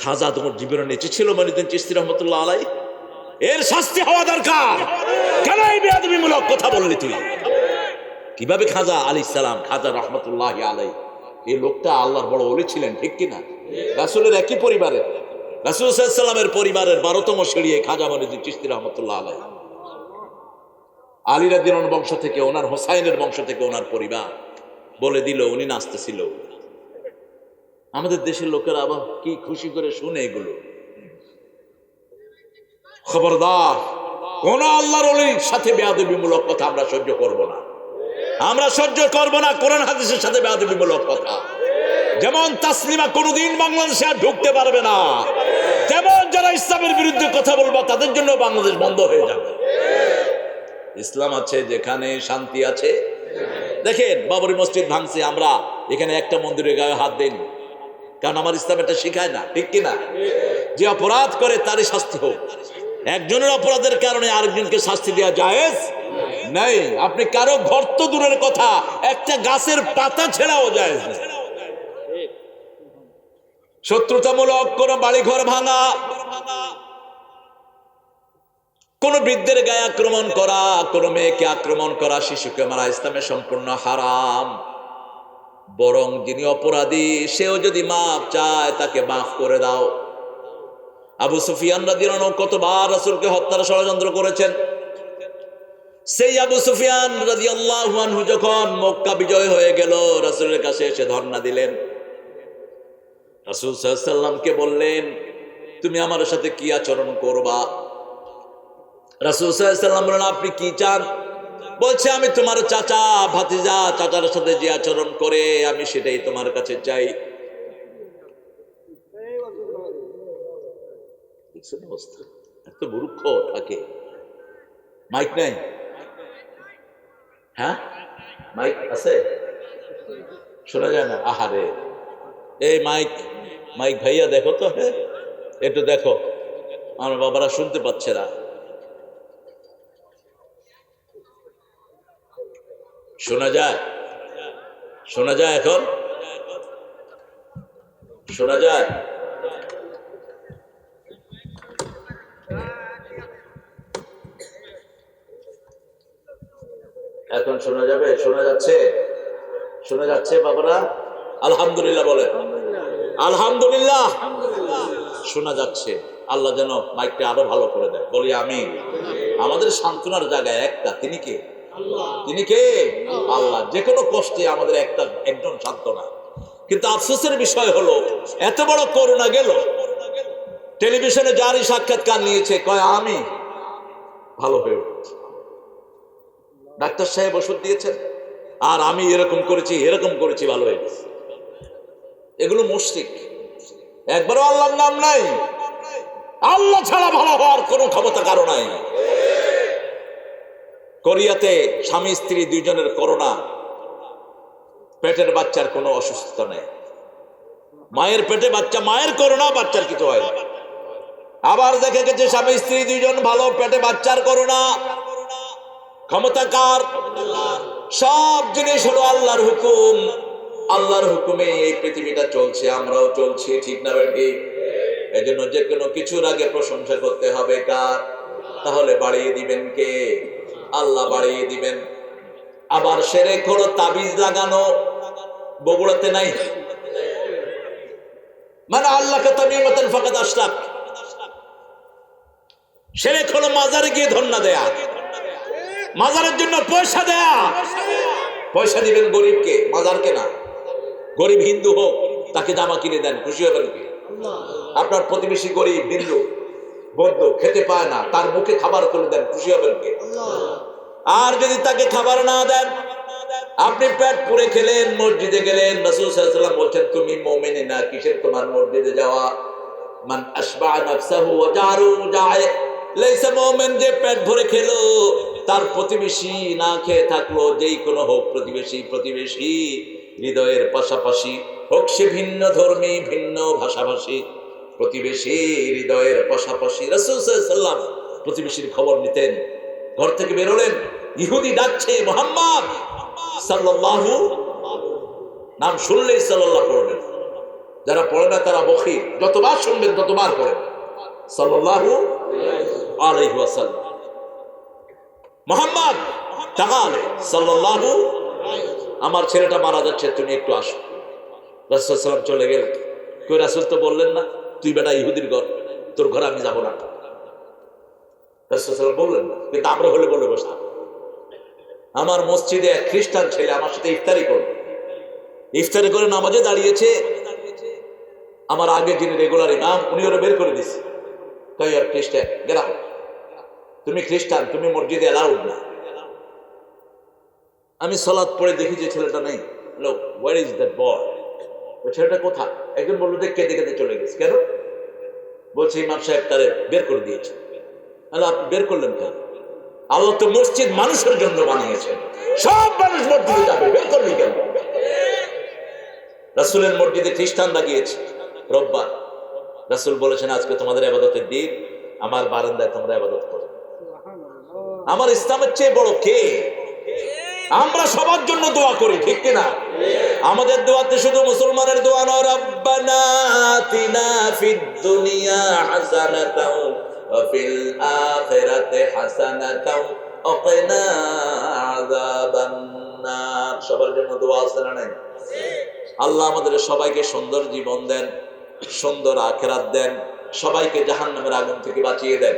খাজা তোমার জীবনে নেচেছিল মঈনুদ্দিন চিশতি রহমতুল্লাহ আলাইহি? এর শাস্তি হওয়া দরকার। কেন এই বেয়াদবিমূলক কথা বললি তুই? কিভাবে খাজা আলাইহিস সালাম, খাজা রহমতুল্লাহি আলাইহি, এই লোকটা আল্লাহর বড় ওলি ছিলেন, ঠিক কিনা? রাসূলের একই পরিবারের, রাসূল সাল্লাল্লাহু আলাইহি ওয়াসাল্লামের পরিবারের 12তম সিঁড়ি খাজা মঈনুদ্দিন চিশতি রহমতুল্লাহ আলাইহি। আলী রাদিয়াল্লাহু আনহু বংশ থেকে, ওনার হোসাইনের বংশ থেকে ওনার পরিবার, বলে দিল উনি নাচতেছিল। আমাদের দেশের লোকেরা আবার কি খুশি করে শুনে এগুলো। খবরদার, কোন আল্লাহর ওলির সাথে বেয়াদবিমূলক কথা আমরা সহ্য করব না। আমরা সহ্য করব না কোরআন হাদিসের সাথে বেয়াদবিমূলক কথা। যেমন তাসলিমা কোনোদিন বাংলাদেশে আর ঢুকতে পারবে না, তেমন যারা ইসলামের বিরুদ্ধে কথা বলবে তাদের জন্য বাংলাদেশ বন্ধ হয়ে যাবে। ইসলাম আছে যেখানে, শান্তি আছে। দেখেন বাবরি মসজিদ ভাঙছে, আমরা এখানে একটা মন্দিরের গায়ে হাত দেইনি, কারণ আমার ইসলাম এটা শিখায় না, ঠিক কিনা? যে অপরাধ করে তারই শাস্তি হোক। একজনের অপরাধের কারণে আরেকজনকে শাস্তি দেওয়া জায়েজ নাই। আপনি কারো ঘর তো দূরের কথা, একটা গাছের পাতা ছেড়াও জায়েজ নেই। শত্রুতামূলক কোন বাড়ি ঘর ভাঙা, কোন বৃদ্ধের গায়ে আক্রমণ করা, কোন মেয়েকে আক্রমণ করা, শিশুকে মারা ইসলামে সম্পূর্ণ হারাম। বরং যিনি অপরাধী সেও যদি মাফ চায় তাকে মাফ করে দাও। আবু সুফিয়ান রাদিয়াল্লাহু আনহু কতবার রাসূলকে হত্যার ষড়যন্ত্র করেছেন। সেই আবু সুফিয়ান রাদিয়াল্লাহু আনহু যখন মক্কা বিজয় হয়ে গেল, রাসূলের কাছে এসে ধর্ণা দিলেন। রাসূল সাল্লাল্লাহু আলাইহি ওয়াসাল্লামকে বললেন, তুমি আমার সাথে কি আচরণ করবা? রাসূল সাল্লাল্লাহু আলাইহি ওয়াসাল্লাম বললেন, আপনি কি চান? বলছে, আমি তোমার চাচা, ভাতিজা, চাচার সাথে যে আচরণ করে আমি সেটাই তোমার কাছে চাই। এত মূর্খ থাকে। মাইক নাই? হ্যাঁ, মাইক আছে? শোনা যায় না? আহারে, এই মাইক, মাইক ভাইয়া দেখো তো, হ্যাঁ একটু দেখো, আমার বাবারা শুনতে পাচ্ছে না। শোনা যায়? শোনা যায়? এখন শোনা যায়? এখন শোনা যাবে? শোনা যাচ্ছে? শোনা যাচ্ছে বাবারা? আলহামদুলিল্লাহ বলে। আলহামদুলিল্লাহ শোনা যাচ্ছে। আল্লাহ যেন মাইকটা আরো ভালো করে দেয়, বলি আমি। আমাদের সান্ত্বনার জায়গায় একটা, তিনি কে? তিনি কে? আল্লাহ। যে কোনো কষ্টে আমাদের একজন সান্ত্বনা। কিন্তু আফসোসের বিষয় হলো, এত বড় করোনা গেল, টেলিভিশনে যারই সাক্ষাৎকার নিয়েছে কয় আমি ভালো হয়ে উঠেছি, ডাক্তার সাহেব ওষুধ দিয়েছেন, আর আমি এরকম করেছি এরকম করেছি, ভালো হয়ে গেছে। এগুলো মুশরিক। একবারও আল্লাহর নাম নাই। আল্লাহ ছাড়া ভালো হওয়ার কোনো ক্ষমতা কারো নাই। কোরিয়াতে স্বামী স্ত্রী দুইজনের করোনা, পেটের বাচ্চার কোনো অসুস্থতা নেই। মায়ের পেটে বাচ্চা, মায়ের করোনা, বাচ্চার কিছু হয় না। আবার দেখে গেছে স্বামী স্ত্রী দুইজন ভালো, পেটে বাচ্চার করোনা। ক্ষমতা কার? সব জিনিস হলো আল্লাহর হুকুম। আল্লাহর হুকুমে এই পৃথিবীটা চলছে, আমরাও চলছি, ঠিক না বেঠিক? এই জন্য যে কোনো কিছুর আগে প্রশংসা করতে হবে কার? তাহলে বাড়িয়ে দিবেন কে? আল্লাহ বাড়িয়ে দিবেন। আবার শিরক হলো তাবিজ লাগানো, বগুড়াতে নাই? মানে আল্লাহকে তামিমাতান ফাকাদ আশরাক। শিরক হলো মাজারে গিয়ে ধন্না দেয়া, মাজারের জন্য পয়সা দেয়া। পয়সা দিবেন গরিবকে, মাজারকে না। গরিব হিন্দু হোক, তাকে জামা কিনে দেন, খুশি হবেন কি? আপনার প্রতিবেশী গরিব হিন্দু বৌদ্ধ, খেতে পায় না, তার মুখে খাবার তুলে দেন, খুশি হবেন কি? আর যদি তাকে খাবার না দেন, আপনি পেট পুরে খেলেন, মসজিদে গেলেন, রাসূল সাল্লাল্লাহু আলাইহি ওয়াসাল্লাম বলছেন তুমি মুমিন না, কিসের তোমার মসজিদে যাওয়া? মান আশবা নাফসাহু ওয়া জারু জায় লাইসা মুমিন। যে পেট ভরে খেলো, তার প্রতিবেশী না খেয়ে থাকলো, যেই কোনো হোক প্রতিবেশী হৃদয়ের পাশাপাশি হোক, সে ভিন্ন ধর্মী, ভিন্ন ভাষাভাষী, প্রতিবেশী হৃদয়ের পাশাপাশি। রাসূল সাল্লাল্লাহু আলাইহি ওয়াসাল্লাম প্রতিবেশীর খবর নিতেন। ঘর থেকে বেরোলেন, ইহুদি ডাকছে মুহাম্মদ সাল্লাল্লাহু, নাম শুনলেই সাল্লাল্লাহু পড়বেন। যারা পড়ে না তারা বখির, যতবার শুনবেন ততবার পড়েন সাল্লাল্লাহু। আলাইহি ওয়াসাল্লাম, মুহাম্মদ তাআলা সাল্লাল্লাহু, আমার ছেলেটা মারা যাচ্ছে, তুমি একটু আসো। রাসূল সাল্লাল্লাহু আলাইহি ওয়াসাল্লাম চলে গেলেন। কই রাসূল তো বললেন না তুই বেটা ইহুদির ঘর, তোর ঘরে আমি যাব না। রাসূল সাল্লাল্লাহু আলাইহি ওয়াসাল্লাম বললেন না, কিন্তু আমরা হলে বলে বসতাম। আমার মসজিদে এক খ্রিস্টান ছেলে আমার সাথে ইফতারি করবে, ইফতারি করে নামাজে দাঁড়িয়েছে, আমার আগে যিনি রেগুলার ইমাম উনি ওরা বের করে দিচ্ছে, তাই আর খ্রিস্টান গেলাম, তুমি খ্রিস্টান, তুমি মসজিদে অ্যালাউড না। আমি সালাত পড়ে দেখি যে ছেলেটা নেই। Hello, where is that boy? ওই ছেলেটা কোথায়? একজন বললো যে কেঁদে কেঁদে চলে গেছে। কেন? বলছে ইমাম সাহেব তারে বের করে দিয়েছে। হ্যালো, আপনি বের করলেন কেন? আল্লাহ তো মসজিদ মানুষের জন্য বানিয়েছেন, সব মানুষ মসজিদে যাবে, বের করলি কেন? রাসূলের মসজিদে খ্রিস্টানরা গিয়েছে রোববার। রাসূল বলেছেন আজকে তোমাদের ইবাদতের দিন, আমার বারান্দায় তোমরা ইবাদত করো। আমার ইসলামের চেয়ে বড় কে? আমরা সবার জন্য দোয়া করি, ঠিক কিনা? আমাদের দোয়াতে শুধু মুসলমানের দোয়া নয়, রব্বানা আতিনা ফিদ দুনিয়া হাসানাতাও ওয়া ফিল আখিরাতি হাসানাতাও ওয়া কিনা আযাবান নার। সবার জন্য দোয়া আছে না নাই? আল্লাহ আমাদের সবাইকে সুন্দর জীবন দেন, সুন্দর আখিরাত দেন, সবাইকে জাহান্নামের আগুন থেকে বাঁচিয়ে দেন।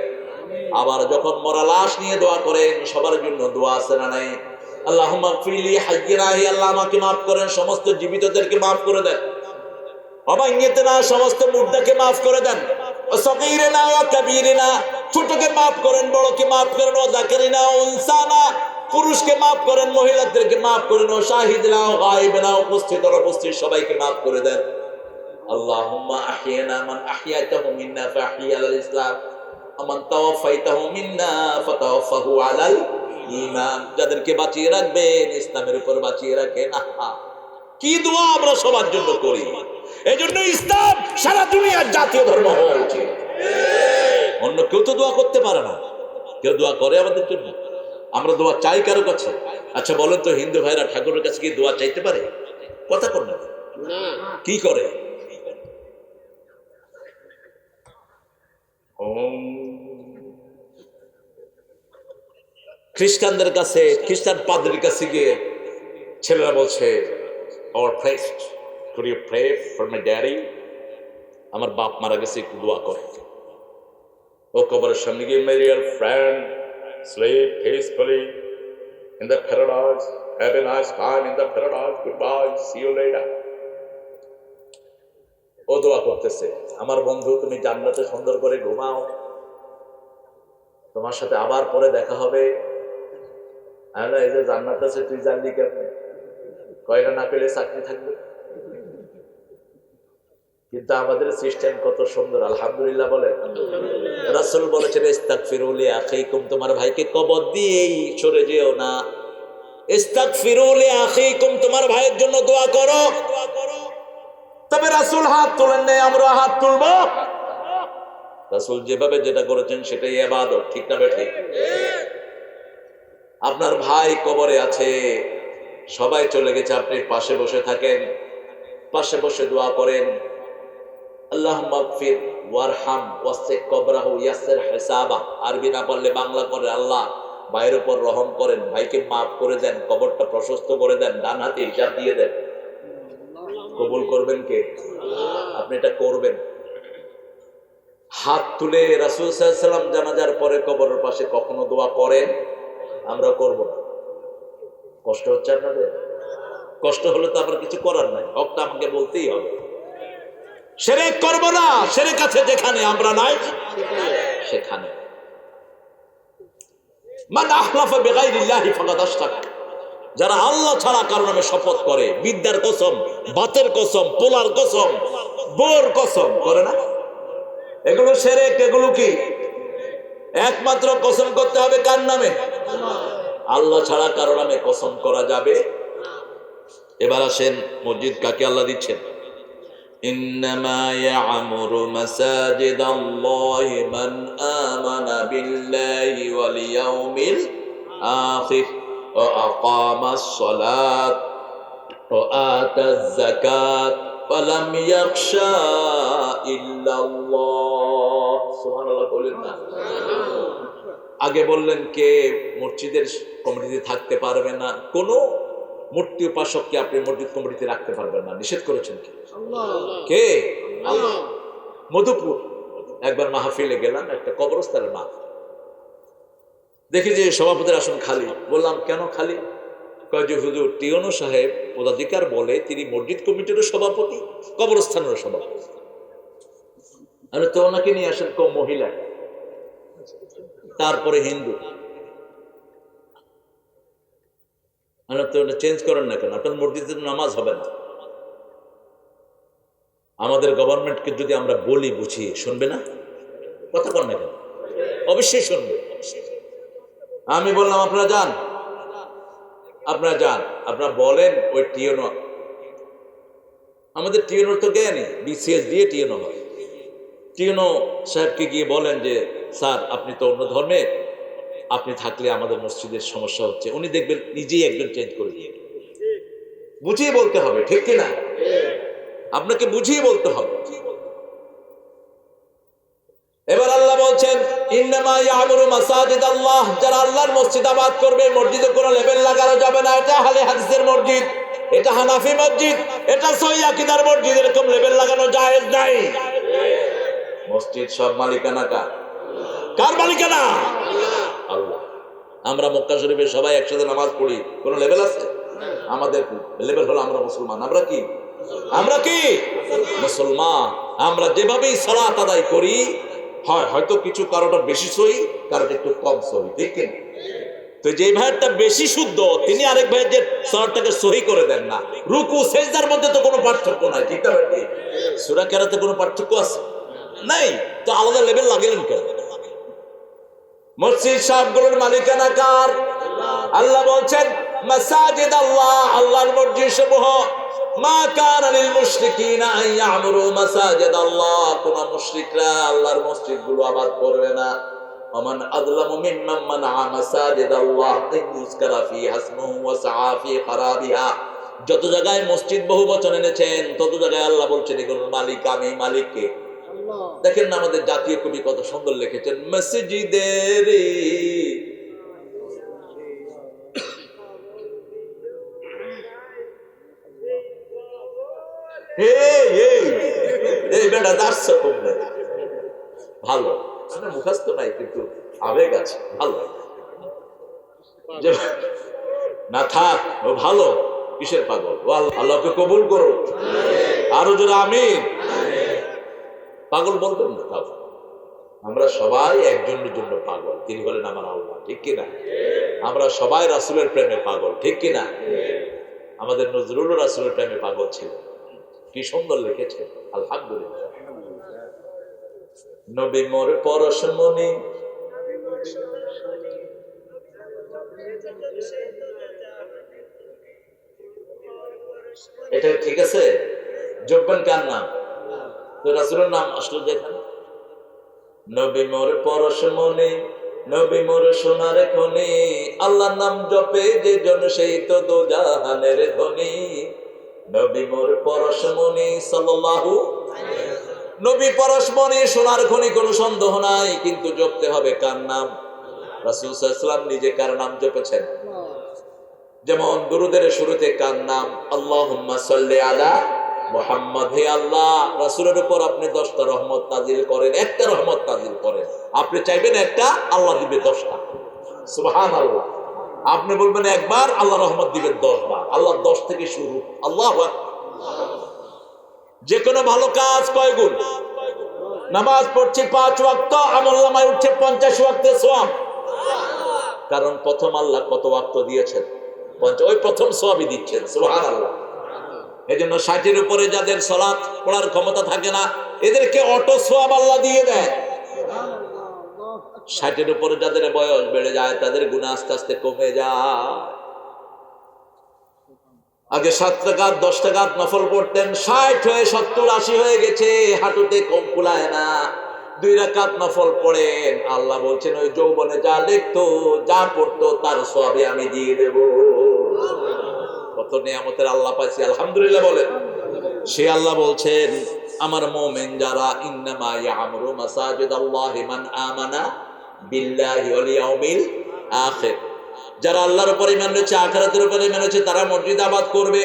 আবার যখন মরা লাশ নিয়ে দোয়া করেন, সবার জন্য দোয়া আছে না নাই? আল্লাহুম্মা গফিরলি হাইয়িনা, হে আল্লাহ আমাকে মাফ করেন, সমস্ত জীবিতদেরকে মাফ করে দেন। ওয়া মাইয়িতিনা, সমস্ত মুর্দাকে মাফ করে দেন। ওয়া সগীরিনা ওয়া কাবীরিনা, ছোটকে মাফ করেন, বড়কে মাফ করেন। ওয়া যাকারিনা ওয়া উনসানা, পুরুষকে মাফ করেন, মহিলাদেরকে মাফ করেন। ও শাহিদনা ও গায়িবনা, উপস্থিত আর অনুপস্থিত সবাইকে মাফ করে দেন। আল্লাহুম্মা আহিয়ানা মান আহিয়াতাহু মিন্না ফাহিয়া আলাল ইসলাম, আমান তাওয়াফাইতাহু মিন্না ফাতাওয়াফাহু আলাল ঈমান। যাদেরকে বাঁচিয়ে রাখবেন ইসলামের উপর বাঁচিয়ে রাখেন। কি দোয়া আমরা সবার জন্য করি। এজন্য ইসলাম সারা দুনিয়ার জাতীয় ধর্ম হওয়া উচিত। অন্য কেউ তো দোয়া করতে পারে না, কেউ দোয়া করে আমাদের জন্য? আমরা দোয়া চাই কারো কাছে? আচ্ছা বলেন তো, হিন্দু ভাইরা ঠাকুরের কাছে কি দোয়া চাইতে পারে? কথা কর না, কি করে? খ্রিস্টানদের কাছে, খ্রিস্টান পাদ্রীর কাছে গিয়ে ছেলেরা বলছে, our priest, could you pray for my daddy? আমার বাপ মারা গেছে, একটু দোয়া করে। ও কবরের সামনে গিয়ে, may your friend sleep peacefully in the paradise, have a nice time in the paradise, goodbye, see you later. ও দোয়া করতেছে, আমার বন্ধু তুমি জান্নাতে সুন্দর করে ঘুমাও, তোমার সাথে আবার পরে দেখা হবে। এই যে জান্নাত আছে তুই জানলি কেমনে? কয়টা না পেলে চাকরি থাকবে। কিন্তু আমাদের সিস্টেম কত সুন্দর, আলহামদুলিল্লাহ বলে। রাসূল বলেছেন ইস্তাগফিরু লি আখিকুম, তোমার ভাইকে কবর দিয়েই সরে যেও না। ইস্তাগফিরু লি আখিকুম, তোমার ভাইয়ের জন্য দোয়া করো। তবে রাসূল হাত তোলেন নাই, আমরা হাত তুলবো? রাসূল যেভাবে যেটা করেছেন সেটাই ইবাদত, ঠিক না ঠিক? আপনার ভাই কবরে আছে, সবাই চলে গেছে, আপনি পাশে বসে থাকেন, পাশে বসে দোয়া করেন, আল্লাহুম্মা গফির ওয়ারহাম ওয়াসি কবরাহু ইয়াসসির হিসাবা। আরবি না পারলে বাংলা করে, আল্লাহ ভাইয়ের উপর রহম করেন, ভাইকে মাফ করে দেন, কবরটা প্রশস্ত করে দেন, ডান হাতে হিসাব দিয়ে দেন। কবুল করবেন কে? আপনি এটা করবেন। হাত তুলে রাসূল সাল্লাল্লাহু আলাইহি ওয়াসাল্লাম জানাজার পরে কবরের পাশে কখনো দোয়া করেন? আমরা করব না। কষ্ট হচ্ছে আপনাদের? কষ্ট হলে তো আবার কিছু করার নাই, হকটা আমাকে বলতেই হবে। শিরক করব না, শিরক আছে যেখানে, আমরা নাই সেখানে। মান আহলাফা বিগাইরিল্লাহি ফাকাদ আশরাক, যারা আল্লাহ ছাড়া কারো নামে শপথ করে, বিদ্যার কসম, বাতের কসম, পোলার কসম, বোর কসম করে না, এগুলো শিরক। এগুলো কি? একমাত্র কসম করতে হবে কার নামে? আল্লাহ ছাড়া কারো নামে কসম করা যাবে। এবার আসেন, মসজিদ কাকে আল্লাহ দিচ্ছেন? ইন্নামা ইয়া'মুরু মাসাজিদাল্লাহি মান আমানা বিল্লাহি ওয়াল ইয়াউমিল আখির ওয়া আকামাস সালাত ওয়া আতাজ যাকাত ওয়া লাম ইয়াখশা ইল্লাল্লাহ। সুবহানাল্লাহ বলেন না? আগে বললেন কে মসজিদের কমিটিতে থাকতে পারবে না, কোনো মূর্তি উপাসককে আপনি মসজিদ কমিটিতে রাখতে পারবেন না, নিষেধ করেছেন কে? কে? আল্লাহ। মধুপুর একবার মাহফিলে গেলাম, একটা কবরস্থানের মাহফিল, দেখি যে সভাপতির আসন খালি। বললাম কেন খালি? কয় যে হুজুর টিওনো সাহেব পদাধিকার বলে তিনি মসজিদ কমিটিরও সভাপতি, কবরস্থানেরও সভাপতি। আরে তো ওনাকে নিয়ে আসেন, কম মহিলা, তারপরে হিন্দু, চেঞ্জ করেন না কেন? আপনার মসজিদে নামাজ হবে না। আমাদের গভর্নমেন্টকে যদি আমরা বলি বুঝিয়ে, শুনবে না? কথা বল না কেন? অবশ্যই শুনবে। আমি বললাম আপনারা যান, আপনারা যান, আপনারা বলেন ওই টিওনো, আমাদের টিওনোর তো জ্ঞানী, বিসিএস দিয়ে টিওনো হয়। টিওনো সাহেবকে গিয়ে বলেন যে স্যার আপনি তো অন্য ধর্মের, আপনি থাকলে আমাদের মসজিদের সমস্যা হচ্ছে। উনি দেখবেন নিজেই একজন চেঞ্জ করে দিয়ে। বুঝিয়ে বলতে হবে, ঠিক কিনা? আপনাকে বুঝিয়ে বলতে হবে। এবার আল্লাহ বলছেন ইন্নামা ইয়ামুরু মাসাজিদ আল্লাহ, যারা আল্লাহর মসজিদ আবাদ করবে, মসজিদে কোনো লেবেল লাগানো যাবে না। এটা আহলে হাদিসের মসজিদ, এটা হানাফি মসজিদ, এটা সহিহ আকীদার মসজিদ, এরকম লেবেল লাগানো জায়েজ নাই। মসজিদ সব মালিকানা কার? কার মালিকানা? আল্লাহ। আমরা মক্কা শরীফে সবাই একসাথে নামাজ পড়ি, কোন লেভেল আছে? আমাদের লেভেল হলো আমরা মুসলমান। আমরা কি? আমরা কি মুসলমান? আমরা যেভাবেই সালাত আদায় করি, হয় হয়তো কিছু কারোটা বেশি সহি, কারোটা একটু কম সহি, ঠিক কিনা? তো যে ভাইয়েরটা বেশি শুদ্ধ, তিনি আরেক ভাইয়ের যে সালাতটাকে সহি করে দেন না। রুকু সেজদার মধ্যে তো কোনো পার্থক্য নাই, ঠিক না? সূরা কেরাতে কোনো পার্থক্য আছে? নাই। তো আলাদা লেভেল লাগেলেন কেন? মসজিদ সবগুলোর মালিকানা কার? আল্লাহ বলছেন মাসাজিদ আল্লাহ, আল্লাহর মসজিদ সমূহ। মা কানা লিল মুশরিকিনা আন ইয়ামুরু মাসাজিদ আল্লাহ, কোন মুশরিকরা আল্লাহর মসজিদগুলো আবাদ করবে না। ওমান আযলামু মিম্মান মানআ মাসাজিদ আল্লাহ আন ইউযকারা ফিহা ইসমুহু ওয়া সাআ ফি খারাবিহা। যত জায়গায় মসজিদ বহু বচন এনেছেন, তত জায়গায় আল্লাহ বলছেন এগুলোর মালিক আমি। মালিককে দেখেন না, আমাদের জাতীয় কবি কত সুন্দর লিখেছেন, মসজিদের ভালো মুখস্থ নাই, কিন্তু আবেগ আছে, ভালো না থাক, ও ভালো। কিসের পাগল? আল্লাহকে কবুল করো, আরো জোরে আমিন। পাগল বলতেন না, আমরা সবাই একজনের জন্য পাগল, তিনি বলেন আমার আল্লাহ, ঠিক কিনা? আমরা সবাই রাসূলের প্রেমে পাগল, ঠিক কিনা? আমাদের নজরুল রাসূলের প্রেমে পাগল ছিল, কি সুন্দর লিখেছে, আলহামদুলিল্লাহ। নবী মোর পরশমণি, এটা ঠিক আছে? যোগবেন কার নাম? তো রাসূলের নাম আসলো যেখানে। নবী মোর পরশমণি, নবী মোর সোনার খনি, আল্লাহর নাম জপে যে জন সেই তো দোজাহানের ধনী। নবী মোর পরশমণি সাল্লাল্লাহু আলাইহি ওয়াসাল্লাম। নবী পরশমণি, সোনার খনি, কোনো সন্দেহ নাই, কিন্তু জপতে হবে কার নাম? রাসূল সাল্লাল্লাহু আলাইহি ওয়াসাল্লাম নিজে কার নাম জপেছেন? যেমন দুরূদের শুরুতে কার নাম? আল্লাহুম্মা সাল্লি আলা মুহাম্মদ। হে আল্লাহ, রাসূলের উপর আপনি 10টা রহমত নাযিল করেন, একটা রহমত নাযিল করেন। আপনি চাইবেন একটা, আল্লাহ দিবে 10টা। সুবহানাল্লাহ। আপনি বলবেন একবার, আল্লাহ রহমত দিবেন 10 বার। আল্লাহ 10 থেকে শুরু। আল্লাহু আকবার। যে কোনো ভালো কাজ কয় গুণ? নামাজ পড়ছি 5 ওয়াক্ত, আমলনামায় উঠছে 50 ওয়াক্তের সওয়াব। কারণ প্রথম আল্লাহ কত ওয়াক্ত দিয়েছেন? 50। ওই প্রথম সওয়াবই দিচ্ছেন। সুবহানাল্লাহ। এজন্য 60-এর উপরে যাদের সালাত পড়ার ক্ষমতা থাকে না, এদেরকে অটো সওয়াব আল্লাহ দিয়ে দেয়। 60-এর উপরে যাদের বয়স বেড়ে যায়, তাদের গুনাহ আস্তে আস্তে কমে যায়। আগে 7 রাকাত 10 রাকাত নফল পড়তেন, 60 হয়ে 70 80 হয়ে গেছে, হাঁটুতে কম কুলায় না। 2 রাকাত নফল পড়েন, আল্লাহ বলছেন ওই যৌবনে যা লিখতো, যা পড়তো, তার সওয়াবই আমি দিয়ে দেব। কত নিয়ামতের আল্লাহ পাইছি, আলহামদুলিল্লাহ বলেন। সে আল্লাহ বলছেন আমার মুমিন যারা, ইন্নামা ইয়ামুরু মাসাজিদাল্লাহি মান আমানা বিল্লাহি ওয়াল ইয়াউমিল আখির। যারা আল্লাহর উপর ঈমান এনেছে, আখিরাতের উপর ঈমান এনেছে, তারা মসজিদ আবাদ করবে।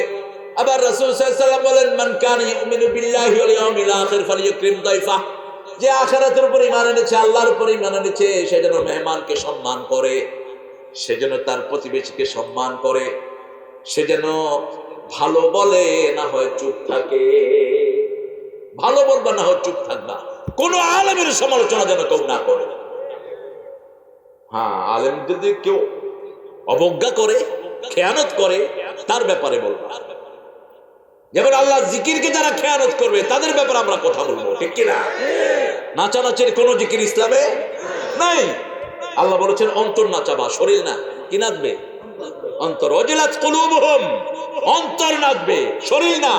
আবার রাসূল সাল্লাল্লাহু আলাইহি ওয়াসাল্লাম বলেন, মান কানা ইউমিনু বিল্লাহি ওয়াল ইয়াউমিল আখির ফালইউকরিম দাইফা। যে আখিরাতের উপর ঈমান এনেছে, আল্লাহর উপর ঈমান এনেছে, সে যেন মেহমানকে সম্মান করে, সে যেন তার প্রতিবেশীকে সম্মান করে, সে যেন ভালো বলে, না হয় চুপ থাকে। ভালো বলবা, না হয় চুপ থাকবা। কোন আলেমের সমালোচনা যেন কেউ না করে। হ্যাঁ, আলেম যদি কেউ অবজ্ঞা করে, খেয়ানত করে, তার ব্যাপারে বলবা। যেমন আল্লাহ জিকিরকে যারা খেয়ানত করবে, তাদের ব্যাপারে আমরা কথা বলবো, ঠিক কিনা? নাচানাচির কোন জিকির ইসলামে নাই। আল্লাহ বলেছেন অন্তর নাচাবা, শরীর না। কি নাচবে? অন্তর। ওয়াজিলাত কুলুবুহুম, অন্তর নাচবে, শরীর না।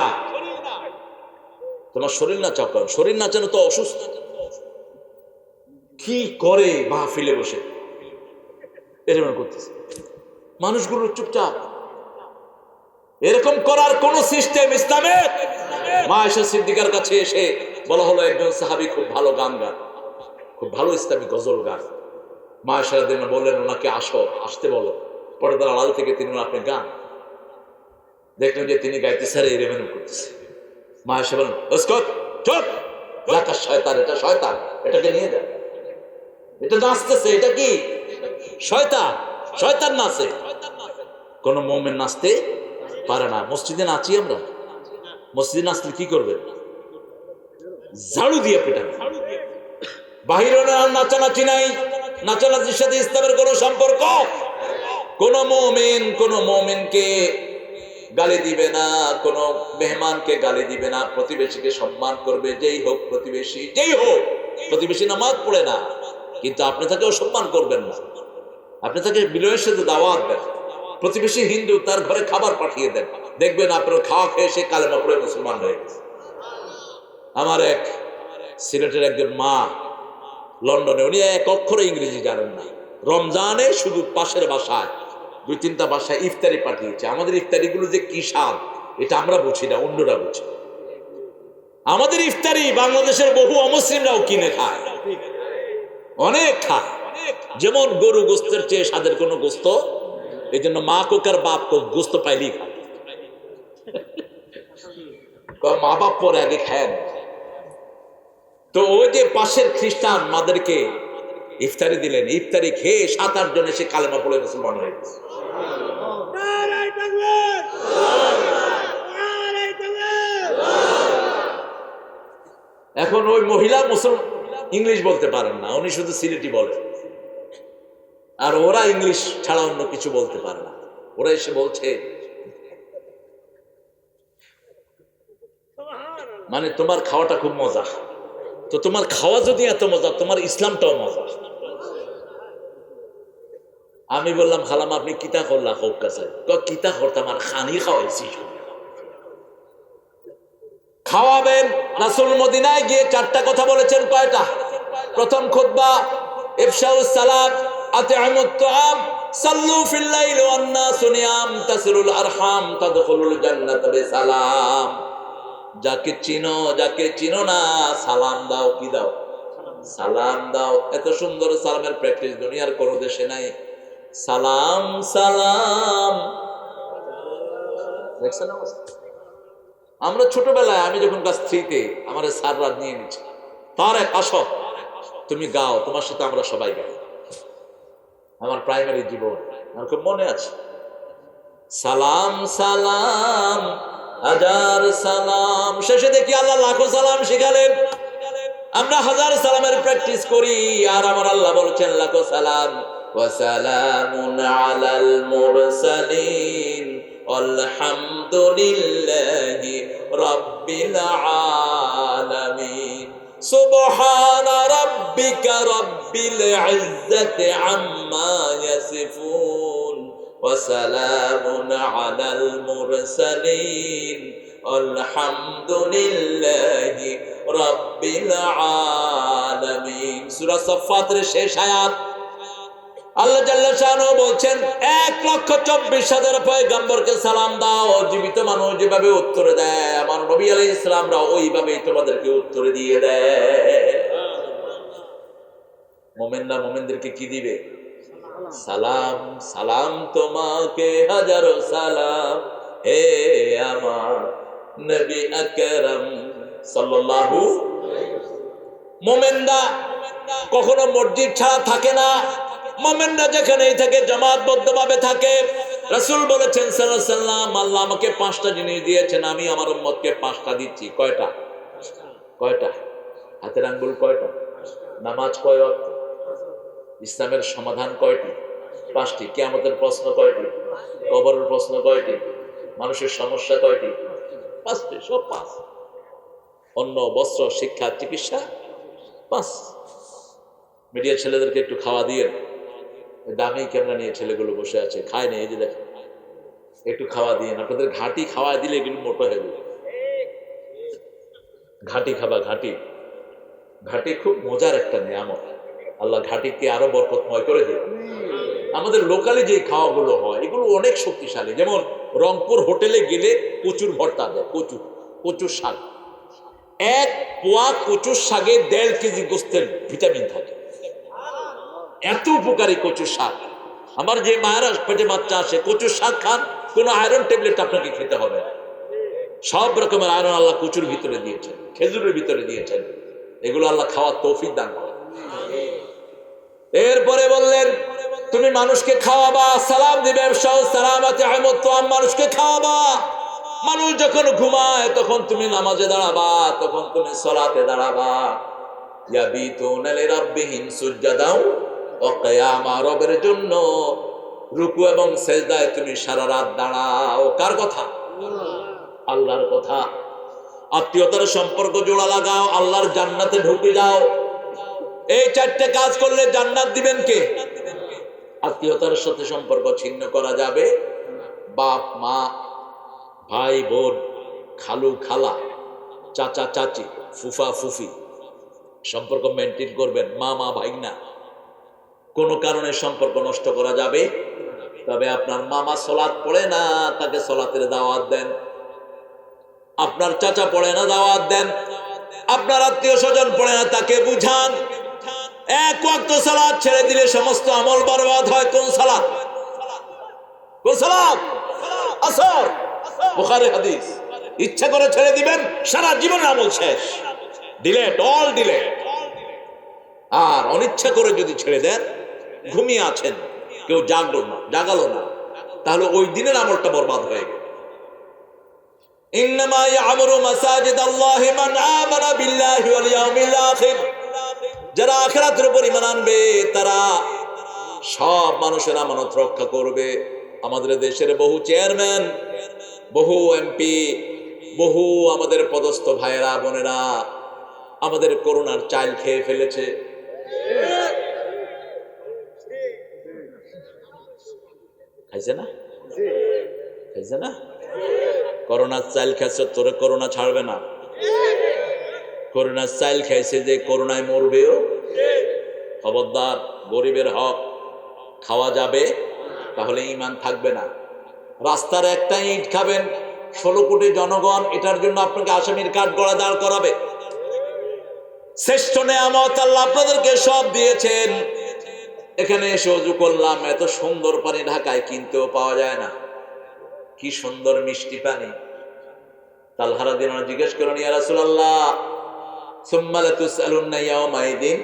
তোমার শরীর নাচাও, কারণ শরীর নাচানো তো অসুস্থ। কি করে মাহফিলে বসে এরকম করতেছে মানুষগুলো চুপচাপ। এরকম করার কোন সিস্টেম ইসলামে? মা আয়েশা সিদ্দিকার কাছে এসে বলা হলো, একজন সাহাবী খুব ভালো গান গান, খুব ভালো ইসলামী গজল গান। মা আয়েশা রাদিয়াল্লাহু আনহা বললেন, ওনাকে আসতে বলো। পরে তার আড়াল থেকে তিনি, আপনি গান। দেখলেন যে তিনি গাইতেছে আর এরকম করতেছে। মা আয়েশা বলেন, উস্কুত, চুপ, জাকা শয়তান, এটা শয়তান, এটাকে নিয়ে যান। এটা নাচতেছে, এটা কি? শয়তান, শয়তান নাচে। কোন মুমিন নাচতে পারে না। মসজিদে নাচি আমরা, মসজিদে নাচলে কি করবে? ঝাড়ু দিয়ে পেটাবে। বাহিরে নাচানাচি নাই। নাচানাচির সাথে ইসলামের কোন সম্পর্ক? কোন মুমিনকে গালি দিবে না, কোন মেহমানকে গালি দিবে না, প্রতিবেশীকে সম্মান করবে। যেই হোক প্রতিবেশী, যেই হোক প্রতিবেশী নামাজ পড়ে না, কিন্তু আপনি তাকে অসম্মান করবেন না। আপনি তাকে বিনয়ের সাথে দাওয়াত দেন। প্রতিবেশী হিন্দু, তার ঘরে খাবার পাঠিয়ে দেন, দেখবেন আপনার খাওয়া খেয়ে সে কালেমা পড়ে মুসলমান হয়ে গেছে। আমার এক সিলেটের একজন মা লন্ডনে, উনি এক অক্ষরে ইংরেজি জানেন না। রমজানে শুধু পাশের বাসায় 2-3টা বাসায় ইফতারি পাঠিয়েছে। আমাদের ইফতারিগুলো যে কি স্বাদ, এটা আমরা বুঝি না, অন্যরা বুঝি। আমাদের ইফতারি বাংলাদেশের বহু অমুসলিমরাও কিনে খায়, অনেক খায়। যেমন গরু গোস্তের চেয়ে স্বাদের কোনো গোস্ত, এই জন্য মা কোক আর বাপ কোক গোস্ত পাইলেই খায়। মা বাপ পরে আগে খায়। তো ওই যে পাশের খ্রিস্টান মাদেরকে ইফতারি দিলেন, ইফতারি খেয়ে 7-8 জন এসে কালেমা পড়ে মুসলমান হয়ে গেছে। এখন ওই মহিলা মুসলমান ইংলিশ বলতে পারেন না, উনি শুধু সিলেটি বলেন। আর ওরা ইংলিশ ছাড়া অন্য কিছু বলতে পারে না। ওরা এসে বলছে, মানে তোমার খাওয়াটা খুব মজা। তো তোমার খাওয়া যদি এত মজা, তোমার ইসলামটাও মজা। আমি বললাম, খালাম আপনি কিতা করলা হোক কাছে? কিতা করতাম, আর খানি খাওয়াইছি। খাওয়াবেন। রাসূল মদিনায় গিয়ে 4টা কথা বলেছেন। কয়টা? প্রথম খুতবা, ইফশাউস সালাত, আতি'আমুত তুআম, সাল্লু ফিল লাইলি ওয়ান নাসু নিয়াম, তাসিলুল আরহাম, তাদখুলুল জান্নাতা বিসালাম। যাকে চিনো না, সালাম দাও। কি দাও? সালাম দাও। এত সুন্দর সালামের প্র্যাকটিস দুনিয়ার কোন দেশে নাই। সালাম সালাম। দেখছেন আমরা ছোটবেলায়, আমি যখন ক্লাস 3-তে, আমার স্যাররা নিয়ে নিচ্ছে, তার এক আসো তুমি গাও, তোমার সাথে আমরা সবাই গাই। আমার প্রাইমারি জীবন আমার খুব মনে আছে। সালাম সালাম হাজার সালাম। শেষে দেখি আল্লাহ লাখো সালাম শিখালেন। আমরা হাজার সালামের প্র্যাকটিস করি, আর আমার আল্লাহ বলছেন লাখো সালাম। ওয়া সালামুন আলাল মুরসালিন আলহামদুলিল্লাহি রাব্বিল আলামিন। সুবহানা রাব্বিকা রাব্বিল ইজ্জাতি আম্মা ইয়াসিফুন ওয়া সালামুন আলাল মুরসালিন আলহামদুলিল্লাহি রাব্বিল আলামিন। সূরা সাফফাতের শেষ আয়াত। আল্লাহ জাল্লা শানহু বলছেন 1,24,000 পয়গম্বরকে সালাম দাও। জীবিত মানুষ যেভাবে উত্তর দেয়, আমার নবী আলাইহিস সালামরা ওইভাবেই তোমাদেরকে উত্তর দিয়ে দেয়। মোমেনরা মোমেনদেরকে কি দিবে? সালাম। সালাম তোমাকে হাজারো সালাম, হে আমার নবী আকরাম সাল্লাল্লাহু। মোমেনরা কখনো মসজিদ ছাড়া থাকে না, মোমেনরা যেখানেই থাকে জামাতবদ্ধভাবে থাকে। রাসূল বলেছেন সাল্লাল্লাহু আলাইহি ওয়াসাল্লাম, আল্লাহ আমাকে 5টা জিনিস দিয়েছেন, আমি আমার উম্মতকে 5টা দিচ্ছি। কয়টা? কয়টা? হাতের আঙ্গুল কয়টা? নামাজ কয় ওয়াক্ত? ইসলামের সমাধান কয়টি? 5টি। কিয়ামতের প্রশ্ন কয়টি? কবরের প্রশ্ন কয়টি? মানুষের সমস্যা কয়টি? 5টি। সব 5। অন্ন, বস্ত্র, শিক্ষা, চিকিৎসা 5। মিডিয়া ছেলেদেরকে একটু খাওয়া দিয়ে, দামি ক্যামেরা নিয়ে ছেলেগুলো বসে আছে, খায় না, এই যে দেখেন, একটু খাওয়া দিয়ে। আপনাদের ঘাটি খাওয়া দিলে এগুলো মোটো হয়ে যাবে। ঘাটি খাবা, ঘাটি। ঘাটি খুব মজার একটা নিয়ামত। আল্লাহ ঘাটিকে আরো বরকতময় করে দিন। আমাদের লোকালে যে খাওয়াগুলো হয় এগুলো অনেক শক্তিশালী। যেমন রংপুর হোটেলে গেলে কচুর ভর্তা দেয়, কচুর শাক। 1 পোয়া কচুর শাকে 1.5 কেজি গোস্তের ভিটামিন থাকে। এত উপকারী কচুর শাক। আমার যে মায়েরা পেটে বাচ্চা আসে, কচুর শাক খান, কোনো আয়রন ট্যাবলেট আপনাকে খেতে হবে না। সব রকমের আয়রন আল্লাহ কচুর ভিতরে দিয়েছেন, খেজুরের ভিতরে দিয়েছেন। এগুলো আল্লাহ খাওয়ার তৌফিক দান করে। এরপরে বললেন, তুমি মানুষকে খাওয়াবা, সালাম দিবে, সালামাতে আহমদ তো মানুষকে খাওয়াবা। মানুষ যখন ঘুমায় তখন তুমি নামাজে দাঁড়াবা, তখন তুমি সালাতে দাঁড়াবা। ইয়াবিতুনা লিরাব্বিহিম সুজদাও ওয়া কিয়ামা, রবের জন্য রুকু এবং সেজদায় তুমি সারা রাত দাঁড়াও। কার কথা? আল্লাহর কথা। আত্মীয়তার সম্পর্ক জোড়া লাগাও, আল্লাহর জান্নাতে ঢুকে যাও। এই 4টে কাজ করলে জান্নাত দিবেন কে? আত্মীয়তার সাথে সম্পর্ক ছিন্ন করা যাবে। বাপ মা, ভাই বোন, খালু খালা, চাচা চাচি, ফুফা ফুফি, সম্পর্ক মেনটেন করবেন। মামা ভাইনা, কোনো কারণে সম্পর্ক নষ্ট করা যাবে। তবে আপনার মামা সালাত পড়ে না, তাকে সালাতের দাওয়াত দেন। আপনার চাচা পড়ে না, দাওয়াত দেন। আপনার আত্মীয় স্বজন পড়ে না, তাকে বুঝান। 1 ওয়াক্ত সালাত ছেড়ে দিলে সমস্ত আমল বরবাদ হয়। কোন সালাত? কোন সালাত? আসর। বুখারী হাদিস। ইচ্ছা করে ছেড়ে দিবেন, সারা জীবনের আমল শেষ, ডিলেট, অল ডিলেট। আর অনিচ্ছা করে যদি ছেড়ে দেন, ঘুমিয়ে আছেন, কেউ জাগালো না, তাহলে ওই দিনের আমলটা বরবাদ হয়ে গেল। ইন্নামা ইয়ামুরু মাসাজিদাল্লাহি মান আমানা বিল্লাহি ওয়াল ইয়াউমিল আখির, যারা আখিরাতের উপর ঈমান আনবে তারা সব মানুষের আমানত রক্ষা করবে। আমাদের দেশের বহু চেয়ারম্যান, বহু এমপি, বহু আমাদের পদস্থ ভাইয়েরা বোনেরা আমাদের করোনার চাল খেয়ে ফেলেছে। খাইছে না? খাইছে না? করোনার চাল খাইছে, তোরে করোনা ছাড়বে না। করোনার চাল খাইছে যে করোনায় মরবেও। খবরদার, গরিবের হক খাওয়া যাবে, তাহলে ঈমান থাকবে না। রাস্তার একটা ইট খাবেন, 16 কোটি জনগণ এটার জন্য আপনাকে আসামির কাঠ গড়া দাঁড় করাবে। শ্রেষ্ঠ নেয়ামত আল্লাহ আপনাদেরকে সব দিয়েছেন। এখানে এসে ওযু করলাম, এত সুন্দর পানি ঢাকায় কিনতেও পাওয়া যায় না। কি সুন্দর মিষ্টি পানি। তালহারা দিন জিজ্ঞেস করেন, ইয়া রাসূলুল্লাহ সুম্মা লাতুসআলুন্না ইয়াওমাইদিন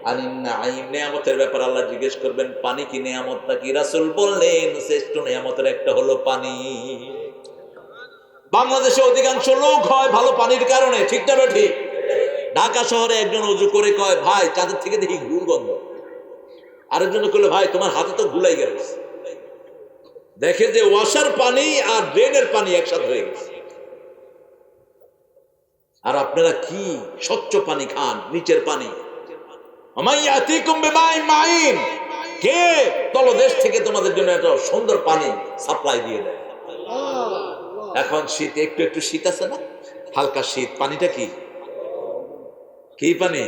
আনিন নাঈম, নিয়ামতের ব্যাপারে আল্লাহ জিজ্ঞেস করবেন, পানি কি নিয়ামত নাকি? রাসূল বললেন, শ্রেষ্ঠ নিয়ামতের একটা হলো পানি। বাংলাদেশে অধিকাংশ লোক হয় ভালো পানির কারণে, ঠিক না ঠিক? ঢাকা শহরে একজন ওযু করে কয়, ভাই চাঁদের থেকে দেখি দুর্গন্ধ। আরেকজন কইলো, ভাই তোমার হাতে তো গুলাই গেছে। দেখে যে ওয়াশার পানি আর ড্রেনের পানি একসাথে হয়ে গেছে। আর আপনারা কি স্বচ্ছ পানি খান, নিচের পানি। কে তলদেশ থেকে তোমাদের জন্য একটা সুন্দর পানি সাপ্লাই দিয়ে দেয়। এখন শীত, একটু একটু শীত আছে না, হালকা শীত, পানিটা কি কি পানি?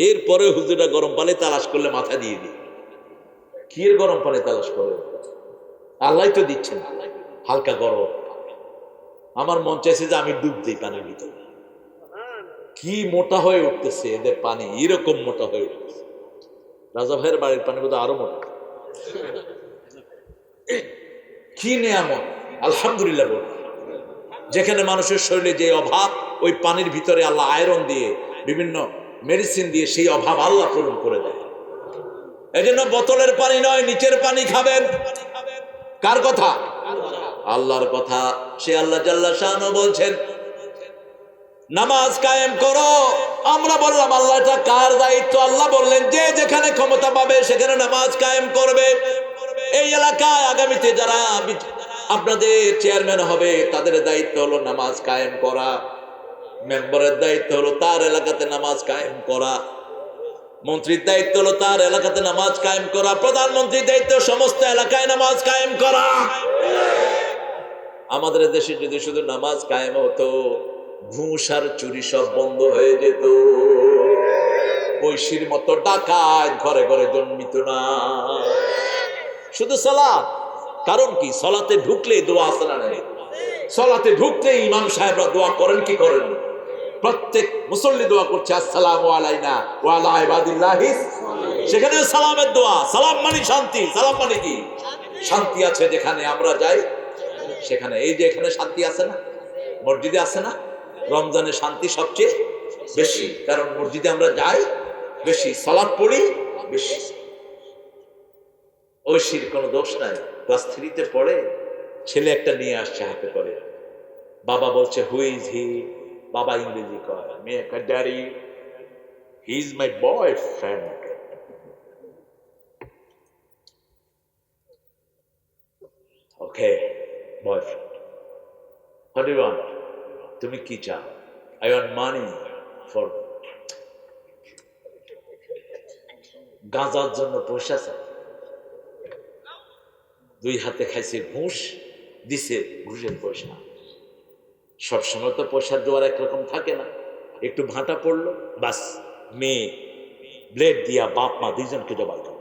এরপরে হুজুরা গরম পানি তালাশ করলে মাথা দিয়ে দিই। কি এর গরম পানি তালাশ করে? আল্লাহ তো দিচ্ছেন হালকা গরম। আমার মন চাইছে যে আমি ডুব দিই পানির ভিতরে। কি মোটা হয়ে উঠতেছে এদের পানি, এরকম মোটা হয়ে উঠতেছে। রাজা ভাইয়ের বাড়ির পানি বোধহয় আরো মোটা। কি নিয়ামত, আলহামদুলিল্লাহ বল। যেখানে মানুষের শরীরে যে অভাব, ওই পানির ভিতরে আল্লাহ আয়রন দিয়ে বিভিন্ন মেডিসিন দিয়ে সেই অভাব আল্লাহ পূরণ করে দেয়। এই জন্য বোতলের পানি নয়, নিচের পানি খাবেন। কার কথা? আল্লাহর কথা। সে আল্লাহ জাল্লা শানু বলছেন নামাজ কায়েম করো। আমরা বললাম আল্লাহ এটা কার দায়িত্ব? আল্লাহ বললেন যে যেখানে ক্ষমতা পাবে সেখানে নামাজ কায়েম করবে। এই এলাকায় আগামীতে যারা আপনাদের চেয়ারম্যান হবে তাদের দায়িত্ব হলো নামাজ কায়েম করা, মেম্বারের দায়িত্ব হলো তার এলাকাতে নামাজ কায়েম করা, মন্ত্রীর দায়িত্ব হলো তার এলাকাতে নামাজ কায়েম করা, প্রধানমন্ত্রীর দায়িত্ব সমস্ত এলাকায় নামাজ কায়েম করা। আমাদের দেশে যদি শুধু নামাজ কায়েম হতো, ঘুষ আর চুরি সব বন্ধ হয়ে যেত, ঐশীর মতো ডাকাত ঘরে ঘরে জন্মিত না। শুধু সালাত। কারণ কি? সলাতে ঢুকলে দোয়া আছে না নাই? সলাতে ঢুকলে ইমাম সাহেবরা দোয়া করেন কি করেন? প্রত্যেক মুসল্লি দোয়া করছে আসসালামু আলাইনা ওয়া আলা ইবাদিল্লাহিস। সেখানে সালামের দোয়া। সালাম মানে শান্তি। সালাম মানে কি? শান্তি আছে যেখানে আমরা যাই সেখানে। এই যে এখানে শান্তি আছে না, মসজিদে আছে না? রমজানে শান্তি সবচেয়ে বেশি, কারণ মসজিদে আমরা যাই বেশি, সালাত পড়ি বেশি। ঐশীর কোনো দোষ নাই। ক্লাস 3-তে পড়ে, ছেলে একটা নিয়ে আসছে হাতে করে। বাবা বলছে হু ইজ হি? বাবা ইংরেজি কয়, মেয়ে কয় daddy he is my boyfriend. Okay, boyfriend. What do you want? তুমি কি চাও? আই ওয়ান্ট মানি ফর গাঁজার জন্য পয়সা চাই। দুই হাতে খাইছে ঘুষ, দিছে ঘুষের পয়সা। সবসময় তো পয়সার জোয়ার একরকম থাকে না। একটু ভাঁটা পড়লো, বাস মেয়ে ব্লেড দিয়া বাপ মা দুইজনকে জবাই করে।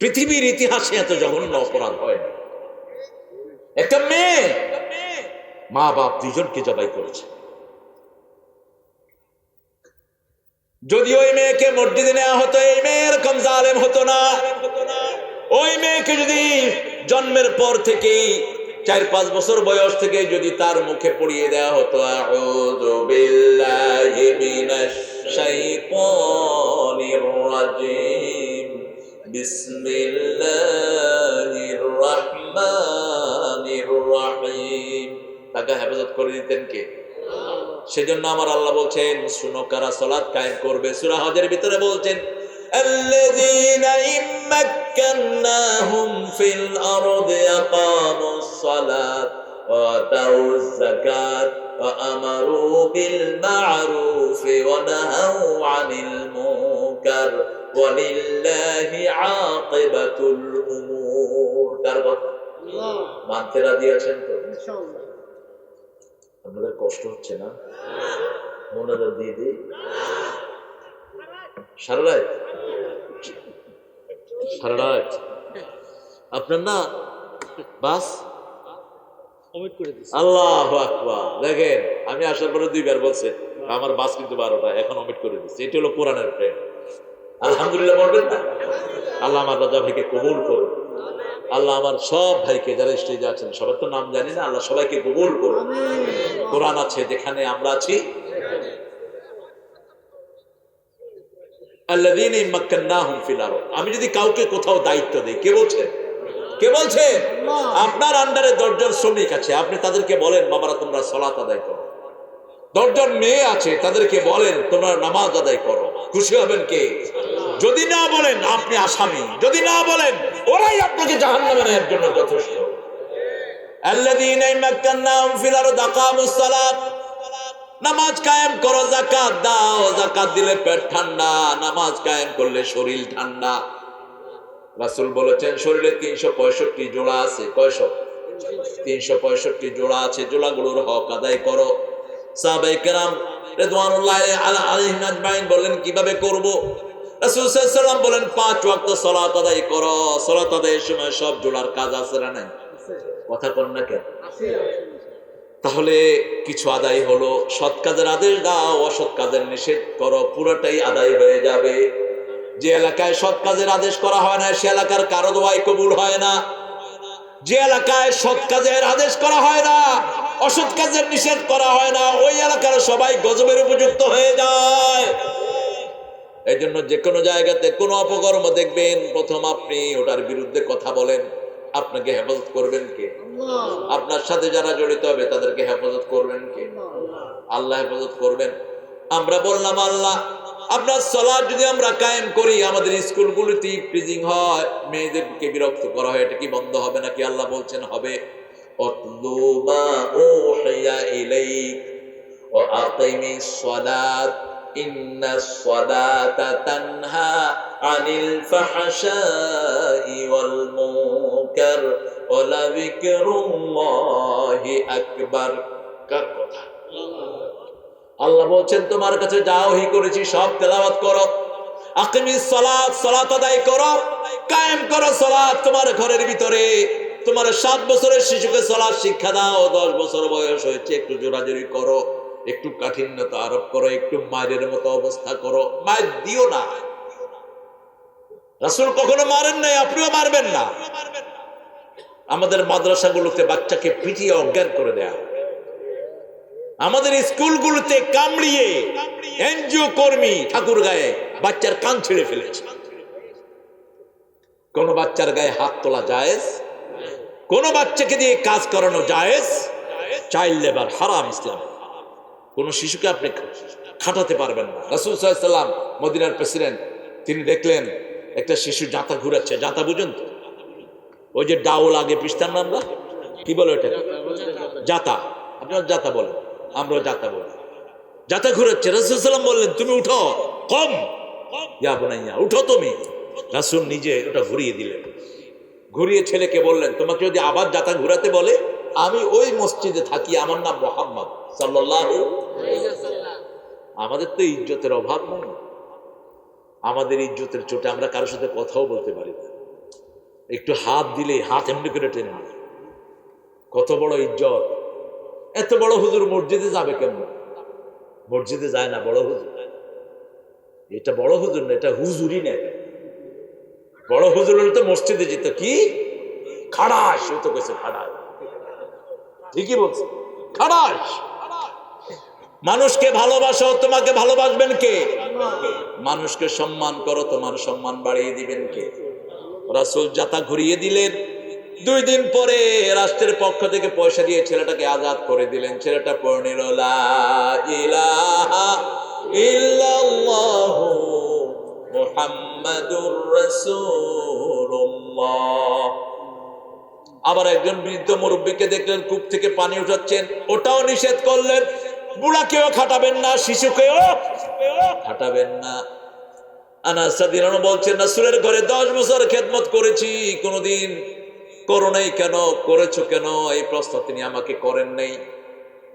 পৃথিবীর ইতিহাসে এত জঘন্য অপরাধ হয় না। একটা মেয়ে মা বাপ দুইজনকে জবাই করেছে। যদি ওই মেয়েকে মসজিদে নেওয়া হতো, এই মেয়ে এরকম জালেম হতো না। ওই মেয়েকে যদি জন্মের পর থেকেই 4-5 বছর বয়স থেকে যদি তার মুখে পড়িয়ে দেওয়া হতো আউযু বিল্লাহি মিনাশ শাইতানির রাজিম বিসমিল্লাহির রহমানির রহিম, তাকে হেফাজত করে দিতেন কে? সেজন্য আমার আল্লাহ বলছেন শুনো কারা সালাত কায়েম করবে। সূরা হজের ভিতরে বলছেন আল্লাযীনা ইম্মাক্কানাহুম ফিল আরদি আকামুস সালাত ওয়া আতাউয যাকাত ওয়া আমারু বিল মা'রুফ ওয়া নাহাউ আনিল মুনকার ওয়া লিল্লাহি আকিবাতুল উমুর। কার কথা? আল্লাহ। মানতে রাজি আছেন তো? ইনশাআল্লাহ। আপনাদের কষ্ট হচ্ছে না? মোনাজাত দিয়ে দিই সারা রাত। সারা রাত আপনার না বাস আল্লাহু আকবার। দেখেন আমি আসার পরে 2বার বলছে আমার বাস কিন্তু 12টা, এখন অমিট করে দিচ্ছে। এটা হলো কোরআনের প্রেম। আলহামদুলিল্লাহ বলবেন না? আল্লাহ আমার রাজা ভাইকে কবুল করুন। আল্লাহ আমার সব ভাইকে যারা স্টেজে আছেন, সবার তো নাম জানি না, আল্লাহ সবাইকে কবুল করুন। কোরআন আছে যেখানে আমরা আছি। আল্লাযীনা ইম্মাক্কানাহুম ফিল আরদ। আমি যদি কাউকে কোথাও দায়িত্ব দেই, কে বলছে? কে বলছে? আপনার আন্ডারে 10 জন শ্রমিক আছে, আপনি তাদেরকে বলেন বাবারা তোমরা সালাত আদায় করো। 10 জন মেয়ে আছে, তাদেরকে বলেন তোমরা নামাজ আদায় করো। খুশি হবেন কে? যদি না বলেন আপনি আসামি, যদি না বলেন ওরাই আপনাকে জাহান্নামে নেওয়ার জন্য যথেষ্ট। আল্লাযীনা ইম্মাক্কানাহুম ফিল আরদি আকামুস সালাত, নামাজ কায়েম করো, যাকাত দাও। যাকাত দিলে পেট ঠান্ডা, নামাজ কায়েম করলে শরীর ঠান্ডা। রাসূল বলেছেন শরীরে 365 জোড়া আছে। কয়শো? 365 জোড়া আছে। জোড়াগুলোর হক আদায় করো। সাহাবায়ে কেরাম রিদওয়ানুল্লাহি আলাইহিম আজমাইন বলেন কিভাবে করব? রাসূল সাল্লাল্লাহু আলাইহি ওয়াসাল্লাম বলেন 5 ওয়াক্ত সালাত আদায় করো। সালাত আদায়ের সময় সব জোড়ার কাজ আছে না নাই? কথা কোন না কেন? তাহলে কিছু আদায় হলো। সৎ কাজের আদেশ দাও, অসৎ কাজের নিষেধ করো, পুরোটাই আদায় হয়ে যাবে। যে এলাকায় সৎ কাজের আদেশ করা হয় না সে এলাকার কারো দোয়াই কবুল হয় না। যে এলাকায় সৎ কাজের আদেশ করা হয় না, অসৎ কাজের নিষেধ করা হয় না, ওই এলাকার সবাই গজবের উপযুক্ত হয়ে যায়। এই জন্য যে কোনো জায়গাতে কোনো অপকর্ম দেখবেন, প্রথম আপনি ওটার বিরুদ্ধে কথা বলেন। আপনাকে হেফাজত করবেন কে? আপনার সাথে যারা জড়িত হবে তাদেরকে হেফাজত করবেন কে? আল্লাহ হেফাজত করবেন। আমরা বললাম আল্লাহ, আপনার সালাত যদি আমরা কায়েম করি, আমাদের স্কুলগুলোতে প্রিজিং হয়, মেয়েদেরকে বিরক্ত করা হয়, এটা কি বন্ধ হবে নাকি? আল্লাহ বলছেন হবে। অতলু মা উহিয়া ইলাইক ওয়া আকিমিস সালাত ইন্নাস সালাতা তানহা আনিল ফাহশাই ওয়াল মুনকার ওয়া লাযিকরুল্লাহি আকবার। কার কথা? আল্লাহ বলছেন তোমার কাছে যা ওহী করেছি সব তেলাওয়াত করো। আকিমিস সালাত, সালাত আদায় করো, কায়েম করো সালাত তোমার ঘরের ভিতরে। তোমার 7 বছরের শিশুকে সালাত শিক্ষা দাও, 10 বছর বয়স হয়েছে একটু জোরাজুরি করো, একটু কাঠিন্যতা আরোপ করো, একটু মায়ের মতো অবস্থা করো। মায়ের দিও না। রাসূল কখনো মারেন নাই, আপনিও মারবেন না। আমাদের মাদ্রাসাগুলোতে বাচ্চাকে পিটিয়ে অজ্ঞান করে দেয়া, আমাদের স্কুলগুলোতে কামড়িয়ে এনজিও কর্মী ঠাকুর গায়ে বাচ্চার কান ছিঁড়ে ফেলেছে। কোন বাচ্চার গায়ে হাত তোলা জায়েজ? কোন বাচ্চাকে দিয়ে কাজ করানো জায়েজ? চাইল্ড লেবার হারাম ইসলাম। কোন শিশুকে আপনি খাটাতে পারবেন না। রাসূল সাল্লাল্লাহু আলাইহি ওয়াসাল্লাম মদিনার প্রেসিডেন্ট, তিনি দেখলেন একটা শিশু জাতা ঘুরাচ্ছে। জাতা বুঝেন তো? ওই যে ডাউল আগে পিস্তান না, আমরা কি বলে ওটা? জাতা। আপনারা জাতা বলেন, আমরা জাতা বলি। জাতা ঘুরাচ্ছে। রাসূল সাল্লাল্লাহু আলাইহি ওয়াসাল্লাম বললেন তুমি উঠো, কম ইয়া বুনাইয়া, উঠো তুমি। রাসূল নিজে ওটা ঘুরিয়ে দিলেন। ঘুরিয়ে ছেলেকে বললেন তোমাকে যদি আবার জাতা ঘুরাতে বলে, আমি ওই মসজিদে থাকি, আমার নাম মুহাম্মদ সাল্লাল্লাহু আলাইহি ওয়াসাল্লাম। আমাদের তো ইজ্জতের অভাব নেই। আমাদের ইজ্জতের চোটে আমরা কারোর সাথে কথাও বলতে পারি না। একটু হাত দিলে হাত এমনি করে টেনে নেয়। কত বড় ইজ্জত! এত বড় হুজুর মসজিদে যাবে কেমন? মসজিদে যায় না বড় হুজুর। এটা বড় হুজুর না, এটা হুজুরই না। বড় হুজুর হলে তো মসজিদে যেত। কি খাড়াস, ও তো কইছে খাড়াস, ঠিকই বলছে, খাড়াস। মানুষকে ভালোবাসো, তোমাকে ভালোবাসবেন কে? মানুষকে সম্মান করো, তোমার সম্মান বাড়িয়ে দিবেন কে? রাসূল জাতা ঘুরিয়ে দিলেন। 2 দিন পরে রাষ্ট্রের পক্ষ থেকে পয়সা দিয়ে ছেলেটাকে আজাদ করে দিলেন। ছেলেটা পড়ে নিল লা ইলাহা ইল্লাল্লাহু মুহাম্মাদুর রাসূলুল্লাহ। আবার একজন বৃদ্ধ মুরব্বীকে দেখলেন কূপ থেকে পানি উঠাচ্ছেন, ওটাও নিষেধ করলেন। বুড়াকেও খাটাবেন না, শিশুকেও খাটাবেন না। আনাস রাদিয়াল্লাহু আনহু বলছেন রাসূলের ঘরে 10 বছর খেদমত করেছি, কোনোদিন করো নাই কেন, করেছো কেন এই প্রশ্ন তিনি আমাকে করেন নাই।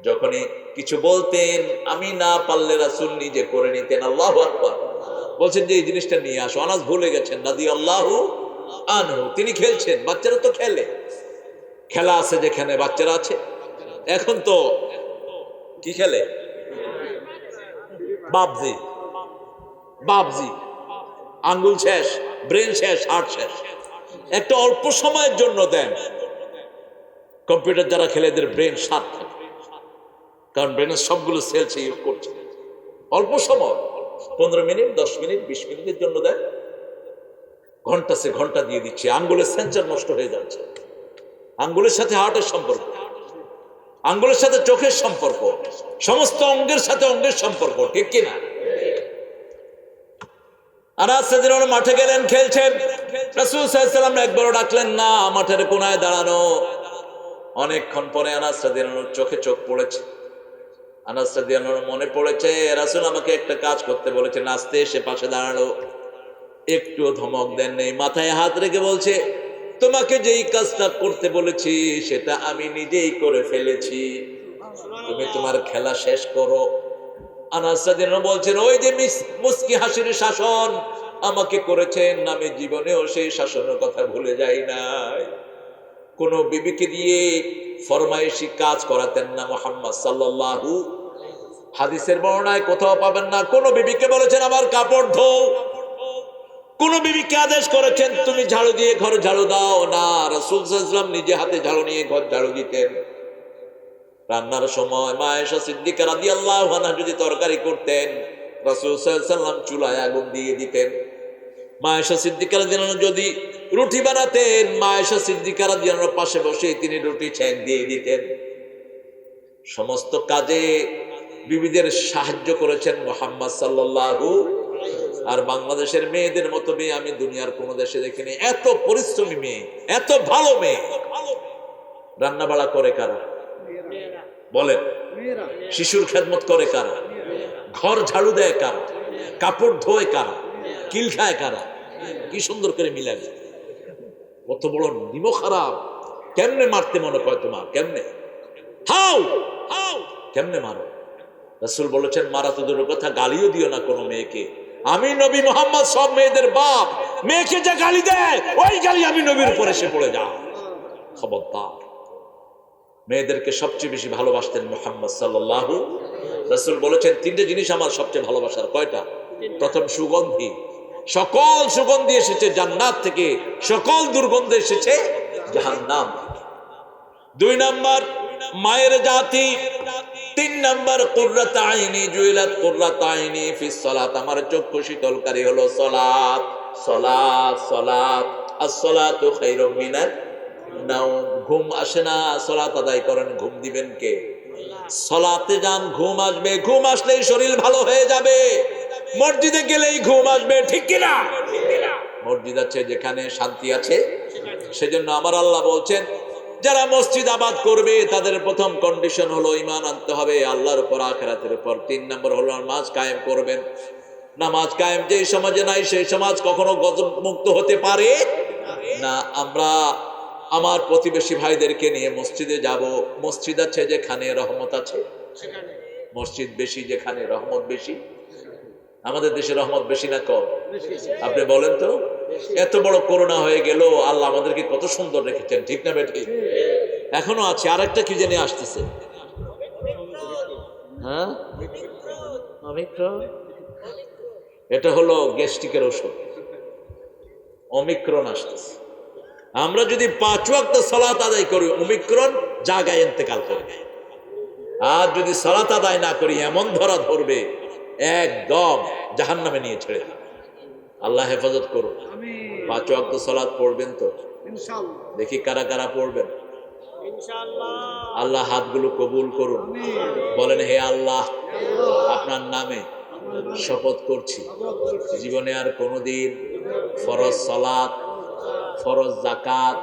যখনই কিছু বলতেন আমি না পারলে রাসূল নিজে করে নিতেন। আল্লাহু আকবার। বলছেন যে এই জিনিসটা নিয়ে আসো। আনাস ভুলে গেছেন রাদিয়াল্লাহু আনহু, তিনি খেলছেন। বাচ্চারা তো খেলে, খেলা আছে যেখানে বাচ্চারা আছে। এখন তো কি খেলে? বাবজি, বাবজি। আঙ্গুল শেষ, ব্রেন শেষ, হার্ট শেষ। একটা অল্প সময়ের জন্য দেন। কম্পিউটার যারা খেলে এদের ব্রেন শার্প থাকে, কারণ ব্রেনের সবগুলো সেল সে ইউজ করছে। অল্প সময় 15 মিনিট, 10 মিনিট, 20 মিনিটের জন্য দেন। ঘন্টা সে ঘন্টা দিয়ে দিচ্ছে। আঙ্গুলের সেন্সর নষ্ট হয়ে যাচ্ছে। আঙ্গুলের সাথে হার্টের সম্পর্ক, আঙ্গুলের সাথে চোখের সম্পর্ক, সমস্ত অঙ্গের সাথে অঙ্গের সম্পর্ক, ঠিক কিনা? আনাস রাদিয়াল্লাহু আনহু মাঠে গেলেন, খেলছেন। রাসূল সাল্লাল্লাহু আলাইহি ওয়াসাল্লাম একবারও ডাকলেন না, মাঠের কোনায় দাঁড়ানো। অনেকক্ষণ পরে আনাস রাদিয়াল্লাহু আনহুর চোখে চোখ পড়েছে। আনাস রাদিয়াল্লাহু আনহুর মনে পড়েছে রাসূল আমাকে একটা কাজ করতে বলেছেন। আস্তে এসে পাশে দাঁড়ালো, একটুও ধমক দেন নেই, মাথায় হাত রেখে বলছে তোমাকে যেই কাজটা করতে বলেছি সেটা আমি নিজেই করে ফেলেছি, তুমি তোমার খেলা শেষ করো। আনাস রাদিয়াল্লাহু আনহু বলছেন ওই যে মুস্কি হাসির শাসন আমাকে করেছেন, আমি জীবনেও সেই শাসনের কথা ভুলে যাই নাই। কোন বিবিকে দিয়ে ফরমাইশি কাজ করাতেন না মুহাম্মদ সাল্লাল্লাহু। হাদিসের বর্ণনায় কোথাও পাবেন না কোন বিবিকে বলেছেন আমার কাপড় ধোও, কোন বিবিকে আদেশ করেছেন তুমি ঝাড়ু দিয়ে ঘর ঝাড়ু দাও, না। রাসূল সাল্লাল্লাহু আলাইহি ওয়াসাল্লাম নিজে হাতে ঝাড়ু নিয়ে ঘর ঝাড়ু দিতেন। রান্নার সময় মা আয়েশা সিদ্দিকা রাদিয়াল্লাহু আনহা যদি তরকারি করতেন, রাসূল সাল্লাল্লাহু আলাইহি ওয়াসাল্লাম চুলায় আগুন দিয়ে দিতেন। মা আয়েশা সিদ্দিকা রাদিয়াল্লাহু আনহা যদি রুটি বানাতেন, মা আয়েশা সিদ্দিকা রাদিয়াল্লাহু আনহার পাশে বসে তিনি রুটি ছেঁক দিয়ে দিতেন। সমস্ত কাজে বিবিদের সাহায্য করেছেন মুহাম্মদ সাল্লাল্লাহু। আর বাংলাদেশের মেয়েদের মতো মেয়ে আমি দুনিয়ার কোন দেশে দেখিনি। এত পরিশ্রমী মেয়ে, এত ভালো মেয়ে। রান্না বাড়া করে কারা বলেন? শিশুর খেদমত করে কারা? ঘর ঝাড়ু দেয় কারা? কাপড় ধোয় কারা? কিল খায় কারা? কি সুন্দর করে মিলায়। কত বড় নিমো খারাপ। কেমনে মারতে মনে হয় তোমার? কেমনে হাউ হাউ কেমনে মারো? রাসূল বলেছেন মারা তো দূরের কথা, গালিও দিও না কোনো মেয়েকে। আমি নবী মুহাম্মদ সব মেয়েদের বাপ, মেয়েকে যে গালি দেয় ওই গালি আমি নবীর উপর এসে পড়ে যাও। খবরদার। মেয়েদেরকে সবচেয়ে বেশি ভালোবাসতেন মুহাম্মদ সাল্লাল্লাহু। রাসূল বলেছেন তিনটে জিনিস আমার সবচেয়ে ভালোবাসার। কয়টা? প্রথম সুগন্ধি। সকল সুগন্ধি এসেছে জান্নাত থেকে, সকল দুর্গন্ধ এসেছে জাহান্নাম। 2 নাম্বার মায়ের জাতি। 3 নাম্বার কুররাত আইনি জুইলাত কুররাত আইনি ফিস সালাত। আমার চক্ষু শীতলকারী হলো সালাত। সালাত সালাত as-salatu খায়রুম মিনান নাওম। ঘুম আসে না, সালাত আদায় করেন। ঘুম দিবেন কে? সালাতে যান, ঘুম আসবে। ঘুম আসলেই শরীর ভালো হয়ে যাবে। মসজিদে গেলেই ঘুম আসবে, ঠিক কি না? মসজিদ আছে যেখানে শান্তি আছে। সেজন্য আমার আল্লাহ বলছেন যারা মসজিদ আবাদ করবে তাদের প্রথম কন্ডিশন হলো ঈমান আনতে হবে আল্লাহর উপর, আখিরাতের উপর। 3 নম্বর হলো নামাজ কায়েম করবেন। নামাজ কায়েম যে সমাজে নাই সেই সমাজ কখনো গজব মুক্ত হতে পারে না। আমরা আমার প্রতিবেশী ভাইদেরকে নিয়ে মসজিদে যাব। মসজিদ আছে যেখানে রহমত আছে, মসজিদ বেশি যেখানে রহমত বেশি। আমাদের দেশে রহমত বেশি না কম? আপনি বলেন তো। এত বড় করোনা হয়ে গেল, আল্লাহ আমাদেরকে কত সুন্দর রেখেছেন, ঠিক না বেঠি? এখনো আছে। আরেকটা কি জানি আসতেছে, হ্যাঁ অমিক্রন। এটা হলো গ্যাস্ট্রিকের ওষুধ। অমিক্রন আসতেছে। আমরা যদি 5 ওয়াক্ত সালাত আদায় করি অমিক্রন জায়গায় ইন্তেকাল করবে। আর যদি সালাত আদায় না করি এমন ধরা ধরবে একদম জাহান্নামে নিয়ে ছেড়ে দেবে। আল্লাহ হেফাজত করুন। 5 ওয়াক্ত সালাত পড়বেন তো? ইনশাআল্লাহ। দেখি কারা কারা পড়বেন ইনশাআল্লাহ। আল্লাহ হাতগুলো কবুল করুন। বলেন হে আল্লাহ, আপনার নামে শপথ করছি জীবনে আর কোনোদিন ফরজ সালাত, ফরজ যাকাত,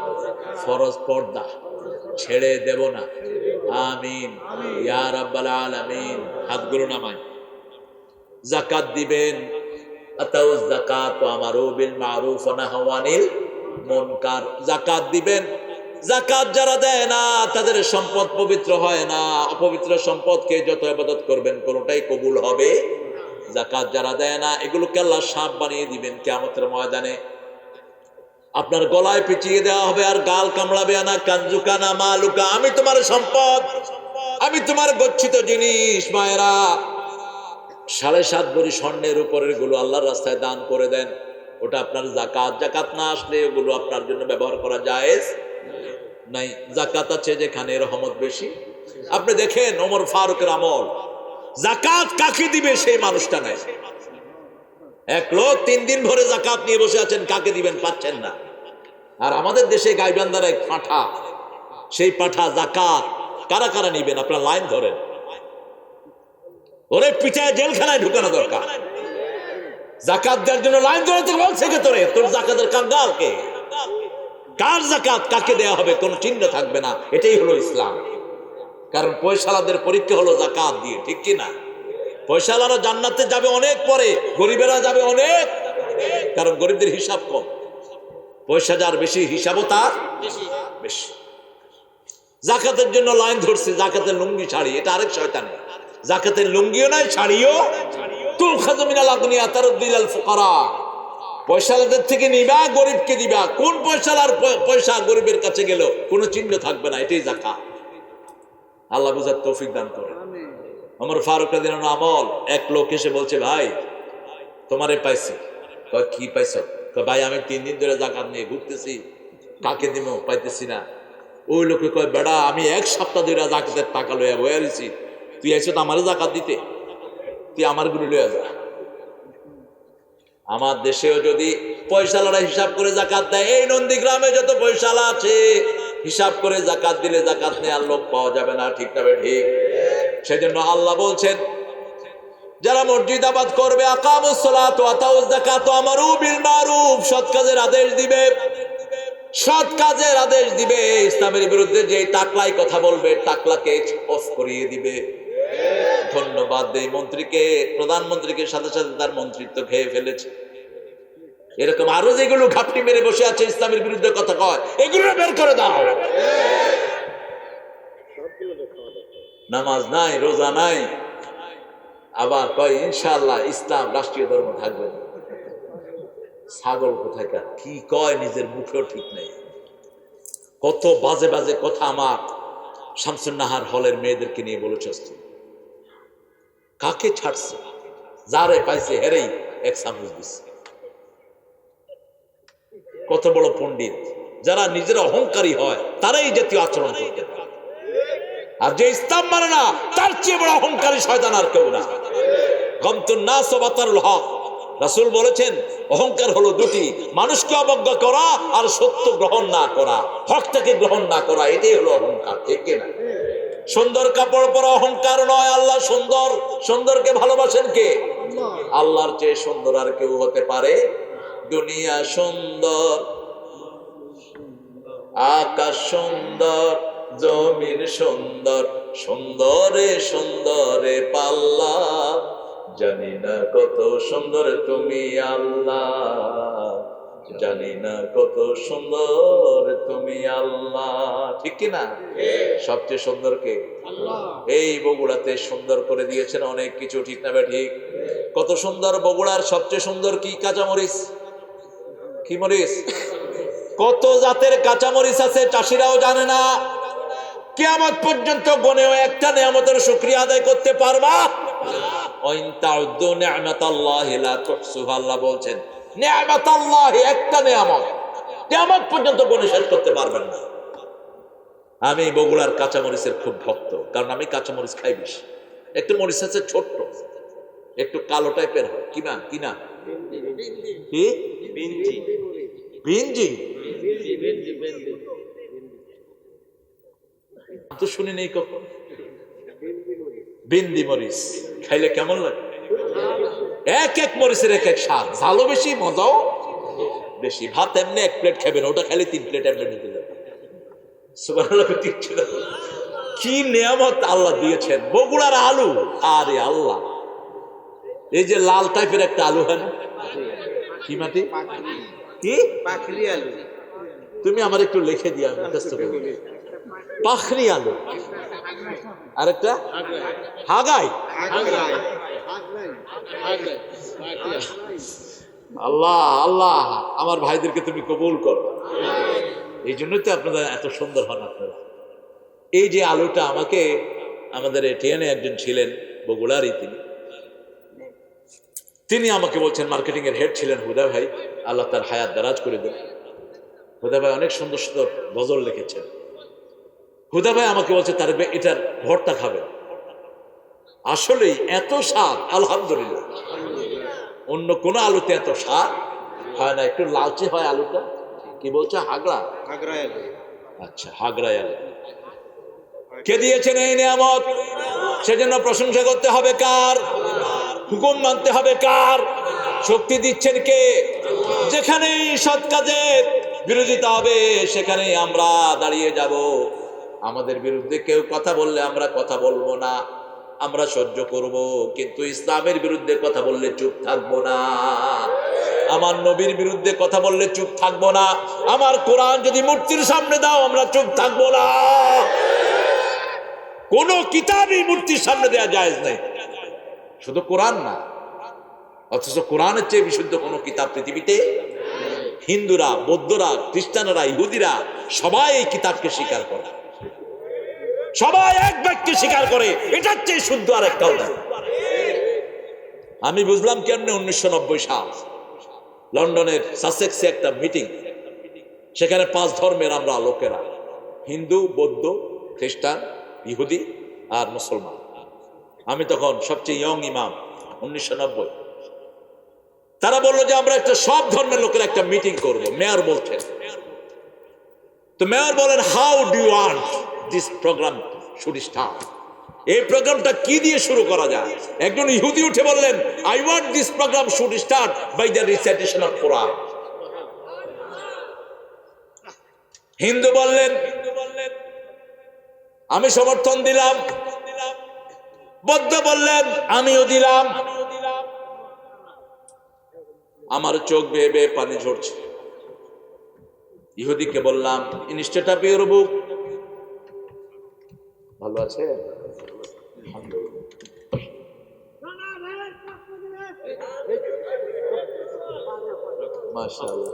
ফরজ পর্দা ছেড়ে দেব না। আমিন ইয়া রাব্বাল আলামিন। হাতগুলো নামায়। যাকাত দিবেন। আতাউজ যাকাত ওয়া আমারু বিল মারুফ ওয়া নাহাউ আনিল মুনকার। যাকাত দিবেন। যাকাত যারা দেয় না তাদের সম্পদ পবিত্র হয় না। অপবিত্র সম্পদকে যত ইবাদত করবেন কোনটাই কবুল হবে। যাকাত যারা দেয় না এগুলোকে আল্লাহ সাপ বানিয়ে দিবেন কিয়ামতের ময়দানে। আপনার গলায় পেঁচিয়ে দেওয়া হবে আর গাল কামড়াবে না। কানজুকা না মালুকা, আমি তোমার সম্পদ, আমি তোমার গচ্ছিত জিনিস। মায়েরা 7.5 ভরি স্বর্ণের উপরের গুলো আল্লাহর রাস্তায় দান করে দেন। ওটা আপনার যাকাত। যাকাত না আসলে ওগুলো আপনার জন্য ব্যবহার করা জায়েজ নাই। যাকাত আছে যেখানে রহমত বেশি। আপনি দেখেন ওমর ফারুকের আমল, যাকাত কাকে দিবে সেই মানুষটা নাই। এক লোক 3 দিন ভরে যাকাত নিয়ে বসে আছেন, কাকে দিবেন পাচ্ছেন না। আর আমাদের দেশে গাইবান্ধার এক পাঠা, সেই পাঠা যাকাত কারা কারা নিবেন আপনার লাইন ধরেন। ওরে পিঠায় জেলখানায় ঢুকানো দরকার। যাকাত দেওয়ার জন্য লাইন ধরে তো বলছে কে তোরে, তোর যাকাতের কাঙ্গাল কে? কার যাকাত কাকে দেয়া হবে কোন চিহ্ন থাকবে না। এটাই হলো ইসলাম। কারণ পয়সালাদের পরীক্ষা হলো যাকাত দিয়ে, ঠিক কি না? পয়সালারা জান্নাতে যাবে অনেক পরে, গরিবেরা যাবে অনেক। কারণ গরিবদের হিসাব কম, পয়সা যার বেশি হিসাবও তার বেশি। যাকাতের জন্য লাইন ধরছে, যাকাতের লুঙ্গি শাড়ি, এটা আরেক শয়তানি। যাকাতের লুঙ্গিও নাই, শাড়িও। তুখাযু মিনাল আগনিয়া তারুদ্দু আল ফুকারা। পয়সালাদের থেকে নিবা, গরিবকে দিবা। কোন পয়সালার পয়সা গরিবের কাছে গেল কোনো চিহ্ন থাকবে না। এটাই যাকাত। আল্লাহ বুঝার তৌফিক দান করে। ওমর ফারুক রাদিয়াল্লাহু আনহু আমল, এক লোক এসে বলছে, ভাই তোমারে পাইছি। কয় কি পাইছ? কয় ভাই আমি 3 দিন ধরে যাকাত নিয়ে ঘুরতেছি, কাকে দিব পাইতেছি না। ওই লোকে কয় বেড়া আমি 1 সপ্তাহ ধরে যাকাতের টাকা লইয়া বইয়া রইছি, তুই আইছ তো আমারে যাকাত দিতে, তুই আমার গুলো লইয়া যা। আমার দেশেও যদি পয়সালারা হিসাব করে যাকাত দেয়, এই নন্দীগ্রামে যত পয়সালা আছে হিসাব করে যাকাত দিলে যাকাত নেওয়ার লোক পাওয়া যাবে না, ঠিক না ঠিক? সেজন্য আল্লাহ বলছেন যারা মসজিদ আবাদ করবে, আকামুস সালাত ওয়া আতাউজ যাকাত ওয়া আমারু বিল মারুফ, সৎ কাজের আদেশ দিবে, সৎ কাজের আদেশ দিবে। ইসলামের বিরুদ্ধে যে টাকলাই কথা বলবে টাকলাকে অফ করিয়ে দিবে। ধন্যবাদ দেই মন্ত্রীকে, প্রধানমন্ত্রীকে, সাথে সাথে তার মন্ত্রিত্ব খেয়ে ফেলেছে। এরকম আরো যেগুলো ঘাপটি মেরে বসে আছে ইসলামের বিরুদ্ধে কথা কয়, এগুলো বের করে দাও। নামাজ নাই, রোজা নাই, আবার কয় ইনশাআল্লাহ ইসলাম রাষ্ট্রীয় ধর্ম থাকবে না। ছাগল কোথাকার, কি কয় নিজের মুখেও ঠিক নেই। কত বাজে বাজে কথা আমার শামসুন নাহার হলের মেয়েদেরকে নিয়ে বলেছে। কাকে ছাড়ছে? যারে পাইছে হেরেই 1 চামচ দিচ্ছে। কত বড় পণ্ডিত! যারা নিজের অহংকারী হয় তারাই জাতীয় আচরণ করতে পারে, আর যে ইসলাম মানে না তার চেয়ে বড় অহংকারী শয়তান আর কেউ না। গমতুন নাস ওয়া বাতারুল হক, রাসূল বলেছেন অহংকার হলো দুটি, মানুষকে অবজ্ঞা করা আর সত্য গ্রহণ না করা, হকটাকে গ্রহণ না করা, এটাই হলো অহংকার, ঠিক কিনা? সুন্দর কাপড় পরা অহংকার নয়। আল্লাহ সুন্দর, সুন্দরকে ভালোবাসেন কে? আল্লাহর চেয়ে সুন্দর আর কেউ হতে পারে? দুনিয়া সুন্দর, আকাশ সুন্দর, জমিন সুন্দর, সুন্দরে সুন্দরে পাল্লা, জানি না কত সুন্দর তুমি আল্লাহ, জানি না কত সুন্দর তুমি আল্লাহ, ঠিক কিনা? সবচেয়ে সুন্দর কে? এই বগুড়াতে সুন্দর করে দিয়েছেন অনেক কিছু, ঠিক না ঠিক? কত সুন্দর বগুড়ার সবচেয়ে সুন্দর কি? কাঁচামরিচ। কি মরিচ? কত জাতের কাঁচামরিচ আছে চাষিরাও জানে না। কিয়ামত পর্যন্ত গনেও একটা নিয়ামতের শুকরিয়া আদায় করতে পারবা? ওয়াইন তাউদ্দু নি'মাতাল্লাহি লা তুহসুহা, আল্লাহ বলছেন নি'মাতাল্লাহি একটা নিয়ামত কিয়ামত পর্যন্ত গনে শেষ করতে পারবেন না। আমি বগুড়ার কাঁচামরিচের খুব ভক্ত, কারণ আমি কাঁচামরিচ খাই বেশি। একটু মরিচ আছে ছোট্ট, একটু কালো টাইপের হয়, কি না? কি না? কি? বিনজি। বিনজি তো শুনি নেই কখন। বিন্দি মরিচ খাইলে কেমন লাগে? এক এক মরিচের এক এক স্বাদ, ঝালও বেশি, মজাও বেশি। ভাত এমনি 1 প্লেট খাবেন, ওটা খাইলে 3 প্লেট এমনি নিতে যাবে। সুবহানাল্লাহ, কি নিয়ামত আল্লাহ দিয়েছেন। বগুড়ার আলু, আরে আল্লাহ, এই যে লাল টাইপের একটা আলু হয় না, কি মাটি? কি পাখরি আলু? তুমি আমার একটু লিখে দিয়া মুখস্থ করো। পাখরি আলু, আরেকটা হাগাই। আল্লাহ আল্লাহ, আমার ভাইদেরকে তুমি কবুল করো। এই জন্যই তো আপনারা এত সুন্দর হন আপনারা। এই যে আলুটা আমাকে, আমাদের এটিএনে একজন ছিলেন বগুড়ারই, তিনি আমাকে বলছেন, মার্কেটিং এর হেড ছিলেন হুদা ভাই, আল্লাহ তার হায়াত দারাজ করে দেন। হুদা ভাই অনেক সুন্দর সুন্দর গজল লিখেছেন। হুদা ভাই আমাকে বলছে তার এটার ভর্তা খাবে। আসলেই এত স্বাদ, আলহামদুলিল্লাহ। অন্য কোন আলুতে এত স্বাদ হয় না, একটু লালচে হয় আলুটা। কি বলছে? হাগড়া? আচ্ছা, হাগড়ায় আলু। কে দিয়েছেন এই নিয়ামত? সেজন্য প্রশংসা করতে হবে কার? হুকুম মানতে হবে কার? শক্তি দিচ্ছেন কে? যেখানেই সৎ কাজের বিরোধিতা হবে সেখানেই আমরা দাঁড়িয়ে যাব। আমাদের বিরুদ্ধে কেউ কথা বললে আমরা কথা বলবো না, আমরা সহ্য করব, কিন্তু ইসলামের বিরুদ্ধে কথা বললে চুপ থাকবো না। আমার নবীর বিরুদ্ধে কথা বললে চুপ থাকবো না। আমার কোরআন যদি মূর্তির সামনে দাও আমরা চুপ থাকবো না। কোন কিতাবই মূর্তির সামনে দেওয়া জায়েজ নাই, শুধু কোরআন না। অথচ কোরআনের চেয়ে বিশুদ্ধ কোন কিতাব পৃথিবীতে। হিন্দুরা, বৌদ্ধরা, খ্রিস্টানরা, ইহুদিরা সবাই এই কিতাবকে স্বীকার করে। সবাই এক বাক্যে স্বীকার করে এটার চেয়ে শুদ্ধ আর একটাও না। আমি বুঝলাম কেমনে 1990 সাল লন্ডনের সাসেক্সে একটা মিটিং, সেখানে 5 ধর্মের আমরা লোকেরা, হিন্দু, বৌদ্ধ, খ্রিস্টান, ইহুদি আর মুসলমান। আমি তখন সবচেয়ে ইয়ং ইমাম, 1990। তারা বললো যে আমরা একটা সব ধর্মের লোকের একটা মিটিং করব। মেয়র বলছেন, তো মেয়র বলেন how do you want this programme should start, এই প্রোগ্রামটা কি দিয়ে শুরু করা যায়? একজন ইহুদি উঠে বললেন I want this programme should start by the recitation of Quran. হিন্দু বললেন আমি সমর্থন দিলাম। বৌদ্ধ বললেন আমিও দিলাম। আমার চোখ বেয়ে বেয়ে পানি ঝরছে। ইহুদিকে বললাম ইনস্টেড অফ ইউর বুক, ভালো আছে? মাশাআল্লাহ।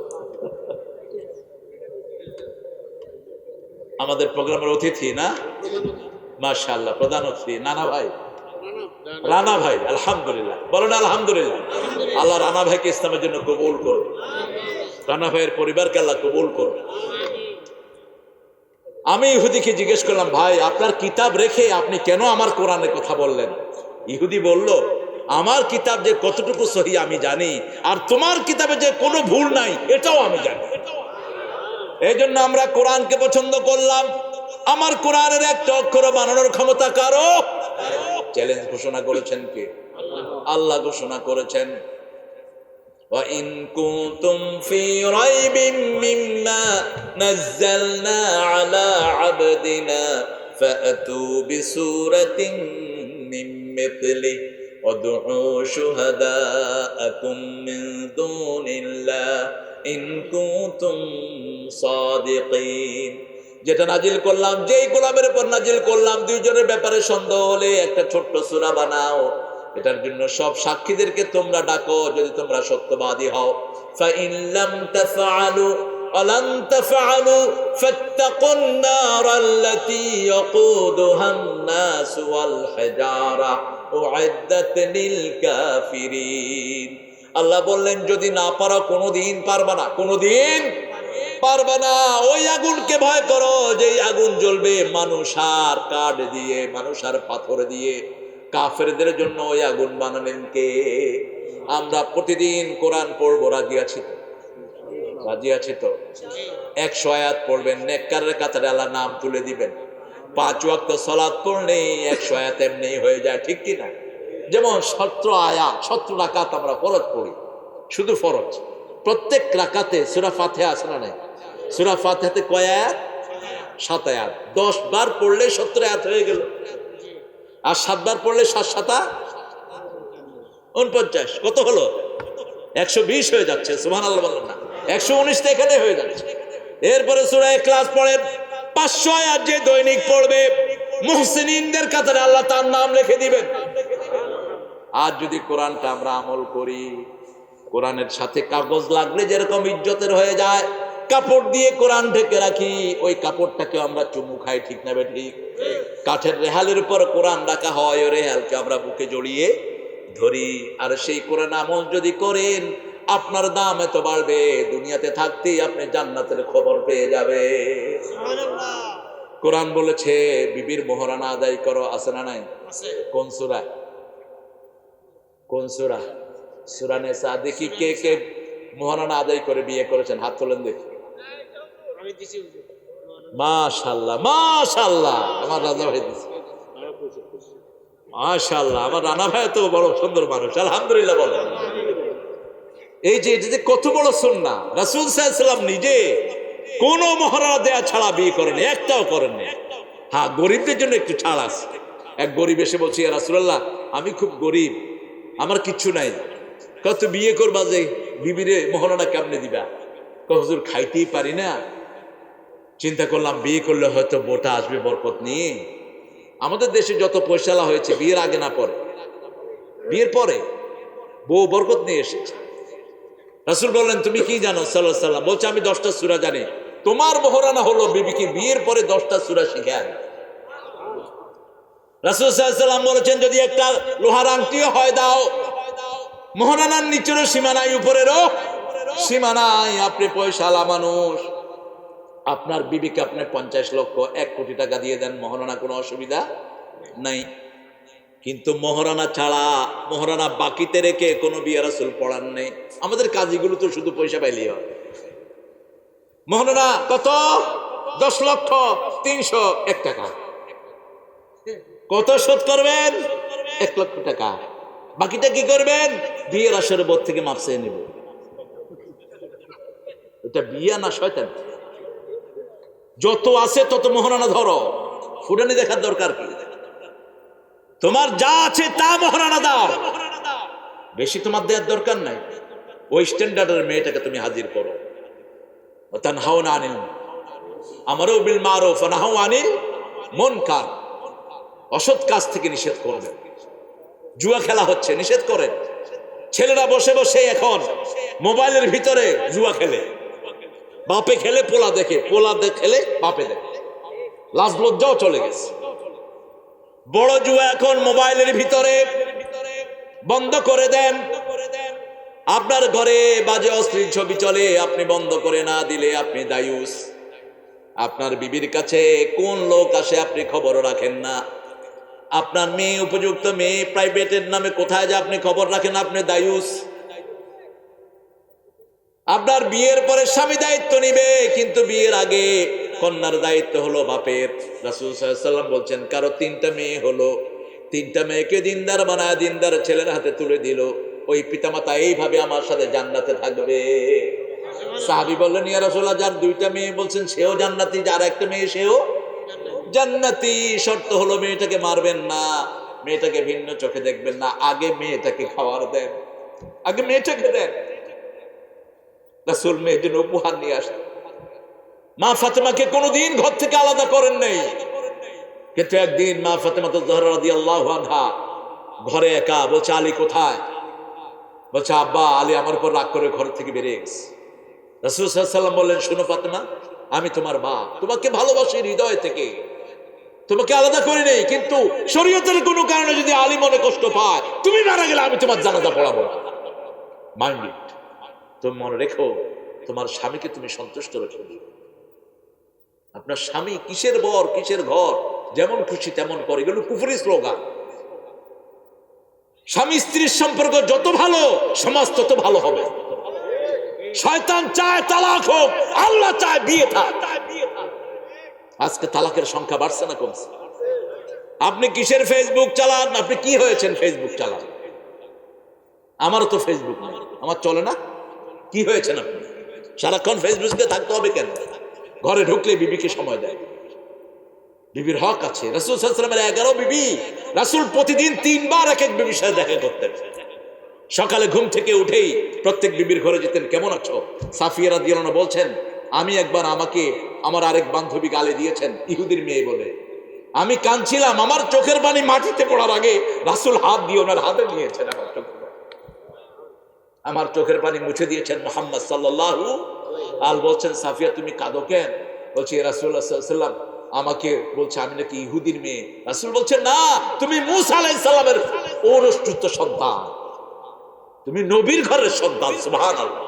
আমাদের প্রোগ্রামের অতিথি না, মাশাআল্লাহ, প্রধান অতিথি নানা ভাই, রানা ভাই, আলহামদুলিল্লাহ বলেন আলহামদুলিল্লাহ। আল্লাহ রানা ভাইকে ইসলামের জন্য কবুল করুন, রানা ভাইয়ের পরিবারকে আল্লাহ কবুল করুন। আমি ইহুদিকে জিজ্ঞেস করলাম ভাই আপনার কিতাব রেখে আপনি কেন আমার কোরআনের কথা বললেন? ইহুদি বলল আমার কিতাব যে কতটুকু সহি আমি জানি, আর তোমার কিতাবে যে কোনো ভুল নাই এটাও আমি জানি। এই জন্য আমরা কোরআনকে পছন্দ করলাম। আমার কোরআনের একটা অক্ষর বানানোর ক্ষমতা কারো? চ্যালেঞ্জ ঘোষণা করেছেন কে? আল্লাহ ঘোষণা করেছেন وَإِن كُنتُمْ فِي رَيْبٍ مِّمَّا نَزَّلْنَا عَلَى عَبْدِنَا فَأْتُوا بِسُورَةٍ مِّن مِّثْلِهِ وَادْعُوا شُهَدَاءَكُم مِّن دُونِ اللَّهِ إِن كُنتُمْ صَادِقِينَ। যেটা নাজিল করলাম, যেই গোলামের উপর নাজিল করলাম, দুইজনের ব্যাপারে সন্দেহ হলে একটা ছোট্ট সূরা বানাও, এটার জন্য সব সাক্ষীদেরকে তোমরা ডাকো যদি তোমরা সত্যবাদী হও। فَإِن لَّمْ تَفْعَلُوا وَلَن تَفْعَلُوا فَاتَّقُوا النَّارَ الَّتِي وَقُودُهَا النَّاسُ وَالْحِجَارَةُ أُعِدَّتْ لِلْكَافِرِينَ। আল্লাহ বললেন যদি না পারো, কোনোদিন পারবা না, কোনোদিন পারবে না, ওই আগুনকে ভয় করো যেই আগুন জ্বলবে মানুষ আর কাঠ দিয়ে, মানুষ আর পাথর দিয়ে। কাফেরদের জন্য ওই আগুন বানালেন কে? আমরা প্রতিদিন কোরআন পড়বো, রাজি আছি তো? রাজি আছি তো? 100 আয়াত পড়বেন, নেককারের কাতারে আল্লাহ নাম তুলে দিবেন। 5 ওয়াক্ত সালাত পড়লেই 100 আয়াত এমনি হয়ে যায়, ঠিক কি না? যেমন 17 আয়াত, 17 রাকাত আমরা ফরজ পড়ি, শুধু ফরজ। প্রত্যেক রাকাতে সূরা ফাতিহা আছে না নাই? সূরা ফাতিহাতে কয় আয়াত? 7 আয়াত। 10 বার পড়লে 17 আয়াত হয়ে গেল, আর 7 বার পড়লে 7 7 49, কত হলো? 120 হয়ে যাচ্ছে। সুবহানাল্লাহ বলেন না? 119 তো এখানে হয়ে যাচ্ছে। এরপরে সূরা ইখলাস পড়েন, 500 আয়াত যে দৈনিক পড়বে মুহসিনিনদের কাতারে আল্লাহ তার নাম লিখে দিবেন। আর যদি কোরআনটা আমরা আমল করি, কোরআনের সাথে কাগজ লাগলে যেরকম ইজ্জতের হয়ে যায়, কাপড় দিয়ে কোরআন ঢেকে রাখি, ওই কাপড়টাকে আমরা চুমু খাই, ঠিক না ঠিক? কাঠের রেহালের উপর কোরআন রাখা হয়, ওই রেহালকে আমরা বুকে জড়িয়ে ধরি। আর সেই কোরআন আমল যদি করেন, আপনার দাম এত বাড়বে, দুনিয়াতে থাকতেই আপনি জান্নাতের খবর পেয়ে যাবে। কোরআন বলেছে বিবির মোহরানা আদায় করো, আছে না নাই? কোন সূরা? কোন সূরা? সূরা নিসা। দেখি কে কে মোহরানা আদায় করে বিয়ে করেছেন, হাত তোলেন দেখি। মাশাআল্লাহ, মাশাআল্লাহ, আমার রাজা ভাই দিছে। মাশাআল্লাহ, আমার রানা ভাই তো বড় সুন্দর মানুষ, আলহামদুলিল্লাহ বলেন। এই যে এটা যে কত বড় সুন্নাহ। রাসূল সাল্লাল্লাহু আলাইহি ওয়াসাল্লাম নিজে কোনো মোহরানা দেয়া ছাড়া বিয়ে করেনি, একটাও করেননি। হ্যাঁ, গরিবদের জন্য একটু ছাড় আছে। এক গরিব এসে বলছে ইয়া রাসূলুল্লাহ আমি খুব গরিব, আমার কিচ্ছু নাই, কত বিয়ে করবা যে বিবিরে মোহরানা কেমনে দিবা? হুজুর খাইতেই পারি না, চিন্তা করলাম বিয়ে করলে হয়তো বোটা আসবে বরকত নিয়ে। আমাদের দেশে যত পয়সালা হয়েছে বিয়ের আগে না পরে, বিয়ের পরে বউ বরকত নিয়ে এসেছে। রাসূল বললেন তুমি কি জানো? সাল্লাল্লাহু আলাইহি ওয়াসাল্লাম বলছে আমি 10টা সূরা জানি। তোমার মোহরানা হলো বিবিকে বিয়ের পরে 10টা সূরা শিখায়। রাসূল সাল্লাল্লাহু আলাইহি ওয়াসাল্লাম বলেছেন যদি একটা লোহার আংটিও হয় দাও, মোহরানার নিচেরও সীমা নাই, উপরেরও সীমা নাই। আপনি পয়সাওয়ালা মানুষ, আপনার বিবিকে আপনি 50 লক্ষ 1 কোটি টাকা দিয়ে দেন, মোহরানা কোনো অসুবিধা নাই। কিন্তু মোহরানা ছাড়া, মোহরানা বাকিতে রেখে কোনো বিয়ে রাসূল পড়ান নেই। আমাদের কাজীগুলো তো শুধু পয়সা পাইলেই হয়। মোহরানা কত? 10 লক্ষ 301 টাকা। কত শোধ করবেন? 1 লক্ষ টাকা। বাকিটা কি করবেন? বিয়ের আসরে বোধ থেকে মাপ চেয়ে নেব। এটা বিয়া না শয়তান? যত আছে তত মোহরানা ধরো, ফুটানি দেখার দরকার কি? তোমার যা আছে তা মোহরানা দাও, বেশি তোমার দেওয়ার দরকার নাই। ওই স্ট্যান্ডার্ডের মেয়েটাকে তুমি হাজির করো। তানহাউনা আনিল আমারু বিল মারুফ ওয়া নাহাউ আনিল মুনকার, অসৎ কাজ থেকে নিষেধ করবেন। জুয়া খেলা হচ্ছে, নিষেধ করেন। ছেলেরা বসে বসে এখন মোবাইলের ভিতরে জুয়া খেলে, বাপে খেলে পোলা দেখে, পোলা খেলে বাপে দেখে, লাজ লজ্জাও চলে গেছে। বড় জুয়া এখন মোবাইলের ভিতরে, বন্ধ করে দেন। আপনার ঘরে বাজে অশ্লীল ছবি চলে, আপনি বন্ধ করে না দিলে আপনি দায়ুস। আপনার বিবির কাছে কোন লোক আসে আপনি খবর রাখেন না। আপনার মেয়ে, উপযুক্ত মেয়ে প্রাইভেটের নামে কোথায় যে আপনি খবর রাখেন, আপনি দায়ুস। আপনার বিয়ের পরে স্বামী দায়িত্ব নিবে, কিন্তু বিয়ের আগে কন্যার দায়িত্ব হলো বাপের। রাসূল সাল্লাল্লাহু আলাইহি ওয়াসাল্লাম বলছেন কারো 3টা মেয়ে হলো, 3টা মেয়েকে দিনদার বানায় দিনদার ছেলের হাতে তুলে দিল, ওই পিতামাতা এইভাবে আমার সাথে জান্নাতে থাকবে। সাহাবী বললেন ইয়া রাসূলুল্লাহ, যার 2টা মেয়ে বলছেন সেও জান্নাতি, যার একটা মেয়ে সেও জান্নাতি। শর্ত হলো মেয়েটাকে মারবেন না, মেয়েটাকে ভিন্ন চোখে দেখবেন না, আগে মেয়েটাকে খাওয়ার দেন, আগে মেয়েটাকে দেন। রাসূল মেয়ের জন্য উপহার নিয়ে আসেন। মা ফাতেমাকে কোনোদিন ঘর থেকে আলাদা করেন নাই, কিন্তু একদিন মা ফাতেমা যাহরা রাদিয়াল্লাহু আনহা ঘরে একা, বলছে আলী কোথায়? বলছে আব্বা আলী আমার উপর রাগ করে ঘর থেকে বেরিয়ে গেছে। রাসূল সাল্লাল্লাহু আলাইহি ওয়াসাল্লাম বললেন শোনো ফাতেমা, আমি তোমার বাপ, তোমাকে ভালোবাসি হৃদয় থেকে, তোমাকে আলাদা করি নেই, কিন্তু শরীয়তের কোনো কারণে যদি আলী মনে কষ্ট পায়, তুমি মারা গেলে আমি তোমার জানাজা পড়াবো না। Mind it. তুমি মনে রেখো, তোমার স্বামীকে তুমি সন্তুষ্ট রেখো। আপনার স্বামী কিসের বর কিসের ঘর, যেমন খুশি তেমন করে, এগুলো কুফরি স্লোগান। স্বামী স্ত্রীর সম্পর্ক যত ভালো, সমাজ তত ভালো হবে। শয়তান চায় তালাক হোক, আল্লাহ চায় বিয়ে থাক। আজকে তালাকের সংখ্যা বাড়ছে না কমছে? আপনি কিসের ফেসবুক চালান? আপনি কি হয়েছেন ফেসবুক চালান? আমারও তো ফেসবুক নেই, আমার চলে না। কি হয়েছেন আপনি? সারাক্ষণ ফেসবুকে থাকতে হবে কেন? ঘরে ঢুকলে বিবিকে সময় দেয়, বিবির হক আছে। রাসূল সাল্লাল্লাহু আলাইহি ওয়াসাল্লামের 11 বিবি, রাসূল প্রতিদিন 3 বার এক এক বিবির সাথে দেখা করতেন। সকালে ঘুম থেকে উঠেই প্রত্যেক বিবির ঘরে যেতেন, কেমন আছো? সাফিয়া রাদিয়াল্লাহু আনহা বলছেন আমি একবার, আমাকে আমার আরেক বান্ধবী গালি দিয়েছেন, ইহুদির মেয়ে বলে, আমি কাঁদছিলাম, আমার চোখের পানি মাটিতে পড়ার আগে রাসূল হাত দিয়ে ওনার হাতে নিয়েছেন, আমার চোখের পানি মুছে দিয়েছেন মুহাম্মদ সাল্লাল্লাহু আলাইহি। বলছেন সাফিয়া তুমি কাঁদো কেন? বলছি রাসূলুল্লাহ সাল্লাল্লাহু আলাইহি ওয়াসাল্লাম আমাকে বলছে আমি নাকি ইহুদির মেয়ে। রাসূল বলছেন না, তুমি মূসা আলাইহিস সালামের ঔরসপুত্র সন্তান, তুমি নবীর ঘরের সন্তান। সুবহানাল্লাহ।